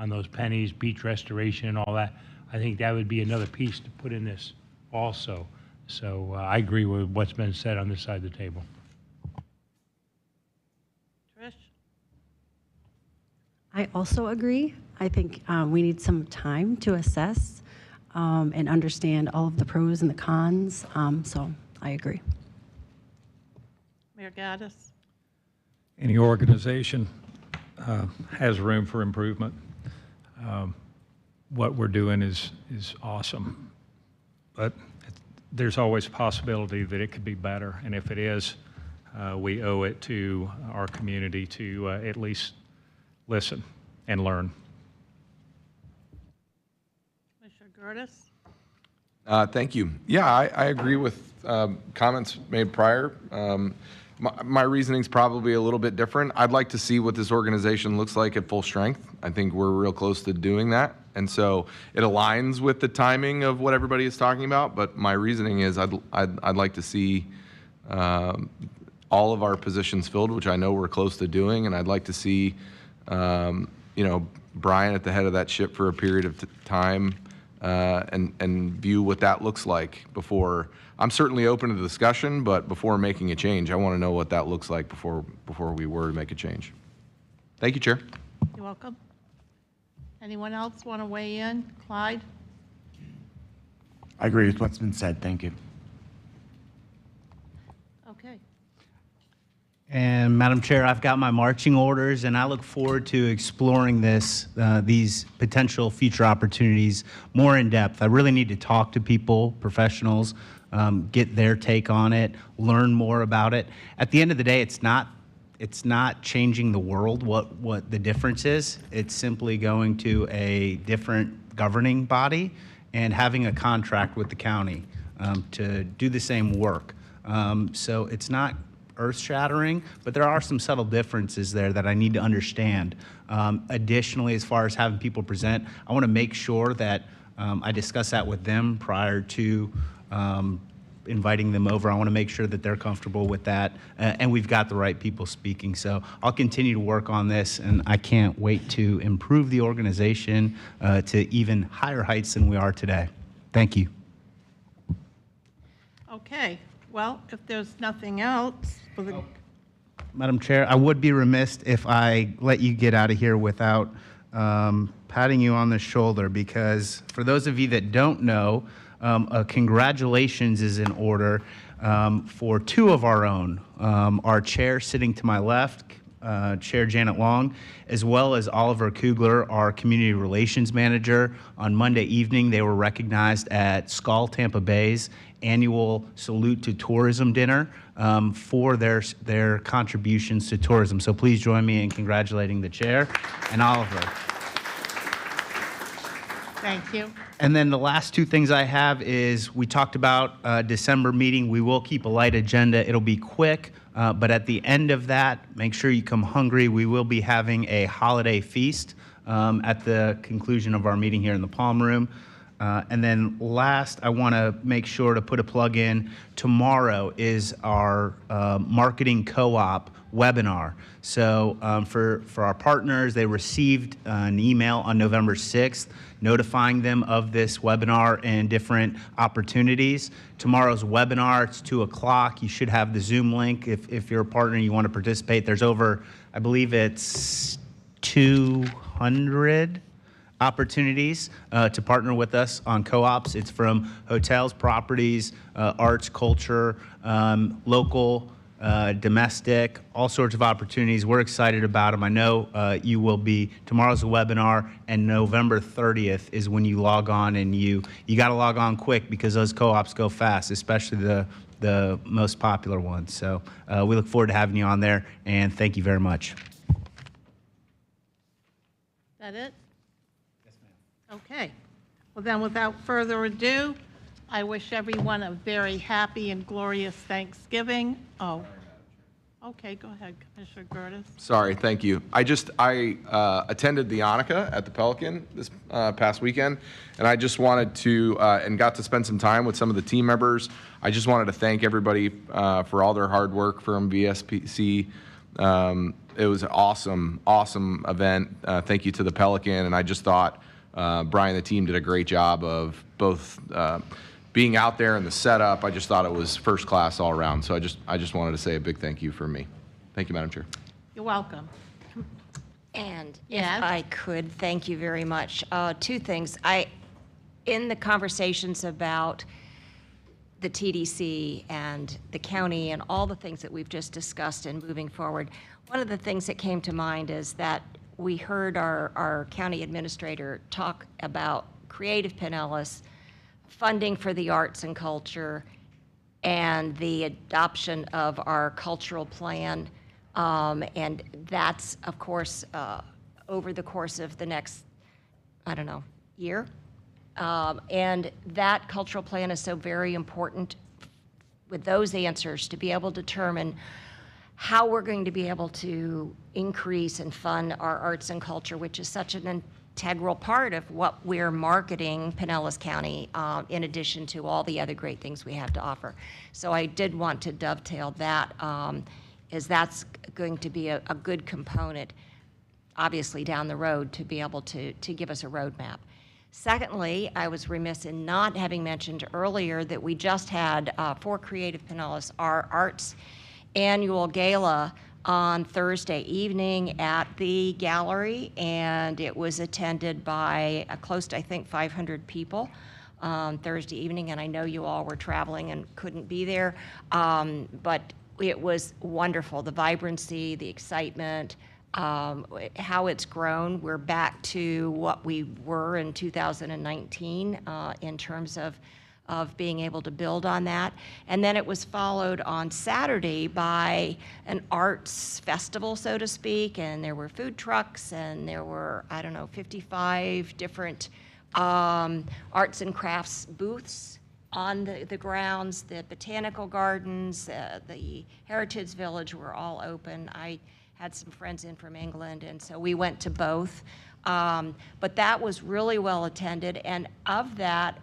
on those pennies, beach restoration and all that. I think that would be another piece to put in this also. So I agree with what's been said on this side of the table. Trish? I also agree. I think we need some time to assess and understand all of the pros and the cons. So I agree. Mayor Gaddis? Any organization has room for improvement. What we're doing is awesome, but there's always a possibility that it could be better, and if it is, we owe it to our community to at least listen and learn. Commissioner Gertis? Thank you. Yeah, I agree with comments made prior. My reasoning's probably a little bit different. I'd like to see what this organization looks like at full strength. I think we're real close to doing that. And so it aligns with the timing of what everybody is talking about. But my reasoning is I'd like to see all of our positions filled, which I know we're close to doing. And I'd like to see, Brian at the head of that ship for a period of time and view what that looks like before. I'm certainly open to the discussion, but before making a change, I want to know what that looks like before we were to make a change. Thank you, Chair. You're welcome. Anyone else want to weigh in? Clyde? I agree with what's been said. Thank you. Okay. And Madam Chair, I've got my marching orders, and I look forward to exploring these potential future opportunities more in depth. I really need to talk to people, professionals, get their take on it, learn more about it. At the end of the day, it's not changing the world. What the difference is, it's simply going to a different governing body and having a contract with the county to do the same work. So it's not earth-shattering, but there are some subtle differences there that I need to understand. Additionally, as far as having people present, I want to make sure that I discuss that with them prior to inviting them over. I want to make sure that they're comfortable with that, and we've got the right people speaking. So I'll continue to work on this, and I can't wait to improve the organization to even higher heights than we are today. Thank you. Okay. Well, if there's nothing else for the... Madam Chair, I would be remiss if I let you get out of here without patting you on the shoulder, because for those of you that don't know, congratulations is in order for two of our own. Our chair sitting to my left, Chair Janet Long, as well as Oliver Kugler, our community relations manager. On Monday evening, they were recognized at Skull Tampa Bay's annual Salute to Tourism dinner for their contributions to tourism. So please join me in congratulating the chair and Oliver. Thank you. And then the last two things I have is we talked about December meeting. We will keep a light agenda. It'll be quick, but at the end of that, make sure you come hungry. We will be having a holiday feast at the conclusion of our meeting here in the Palm Room. And then last, I want to make sure to put a plug in. Tomorrow is our marketing co-op webinar. So for our partners, they received an email on November 6th notifying them of this webinar and different opportunities. Tomorrow's webinar, it's 2 o'clock. You should have the Zoom link if you're a partner and you want to participate. There's over, I believe it's 200 opportunities to partner with us on co-ops. It's from hotels, properties, arts, culture, local, domestic, all sorts of opportunities. We're excited about them. I know you will be. Tomorrow's a webinar, and November 30th is when you log on, and you got to log on quick because those co-ops go fast, especially the most popular ones. So we look forward to having you on there, and thank you very much. That it? Yes, ma'am. Okay. Well, then, without further ado, I wish everyone a very happy and glorious Thanksgiving. Oh, okay, go ahead, Commissioner Gertis. Sorry, thank you. I attended the Hanukkah at the Pelican this past weekend, and I just wanted to, and got to spend some time with some of the team members. I just wanted to thank everybody for all their hard work from VSPC. It was an awesome event. Thank you to the Pelican, and I just thought Brian and the team did a great job of both being out there and the setup. I just thought it was first class all around. So I just wanted to say a big thank you for me. Thank you, Madam Chair. You're welcome. And Yes. if I could, thank you very much. Two things. In the conversations about the TDC and the county and all the things that we've just discussed and moving forward, one of the things that came to mind is that we heard our county administrator talk about Creative Pinellas, funding for the arts and culture, and the adoption of our cultural plan. And that's, of course, over the course of the next, I don't know, year. And that cultural plan is so very important with those answers to be able to determine how we're going to be able to increase and fund our arts and culture, which is such an integral part of what we're marketing Pinellas County, in addition to all the other great things we have to offer. So I did want to dovetail that, as that's going to be a good component, obviously down the road, to be able to give us a roadmap. Secondly, I was remiss in not having mentioned earlier that we just had, for Creative Pinellas, our arts annual gala on Thursday evening at the gallery, and it was attended by close to, I think, 500 people Thursday evening, and I know you all were traveling and couldn't be there, but it was wonderful. The vibrancy, the excitement, how it's grown. We're back to what we were in 2019 in terms of being able to build on that. And then it was followed on Saturday by an arts festival, so to speak, and there were food trucks, and there were, I don't know, 55 different arts and crafts booths on the grounds. The botanical gardens, the Heritage Village were all open. I had some friends in from England, and so we went to both. But that was really well attended, and of that,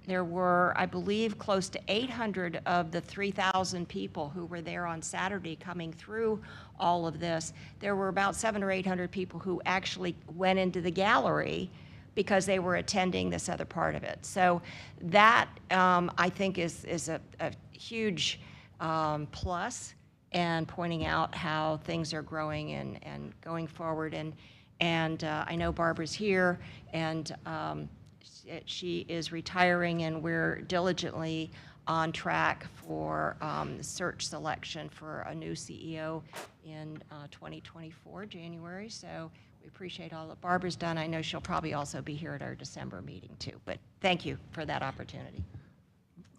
there were, I believe, close to 800 of the 3,000 people who were there on Saturday coming through all of this. There were about 700 or 800 people who actually went into the gallery because they were attending this other part of it. So that, I think, is a huge plus, and pointing out how things are growing and going forward. And I know Barbara's here, and she is retiring, and we're diligently on track for search selection for a new CEO in 2024, January. So we appreciate all that Barbara's done. I know she'll probably also be here at our December meeting too, but thank you for that opportunity.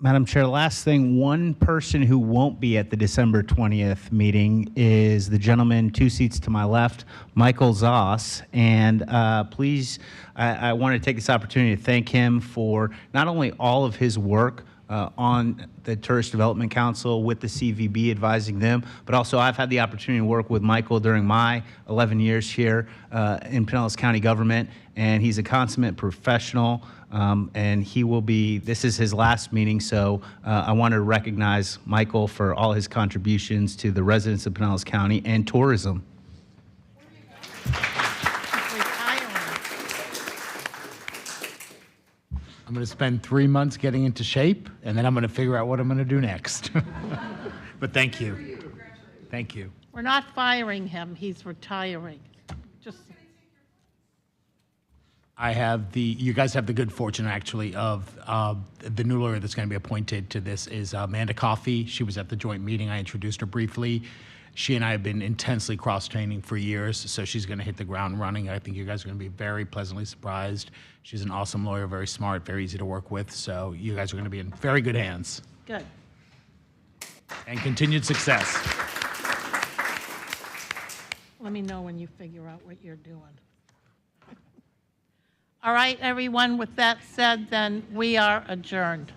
Madam Chair, last thing, one person who won't be at the December 20th meeting is the gentleman 2 seats to my left, Michael Zoss. And please, I want to take this opportunity to thank him for not only all of his work on the Tourist Development Council with the CVB, advising them, but also I've had the opportunity to work with Michael during my 11 years here in Pinellas County government, and he's a consummate professional. And he will be, this is his last meeting, so I want to recognize Michael for all his contributions to the residents of Pinellas County and tourism. I'm going to spend 3 months getting into shape, and then I'm going to figure out what I'm going to do next. But thank you. Thank you. We're not firing him, he's retiring. Just, You guys have the good fortune, actually, of the new lawyer that's going to be appointed to this is Amanda Coffey. She was at the joint meeting. I introduced her briefly. She and I have been intensely cross-training for years, so she's going to hit the ground running. I think you guys are going to be very pleasantly surprised. She's an awesome lawyer, very smart, very easy to work with, so you guys are going to be in very good hands. good. And continued success. Let me know when you figure out what you're doing. All right, everyone, with that said, then we are adjourned.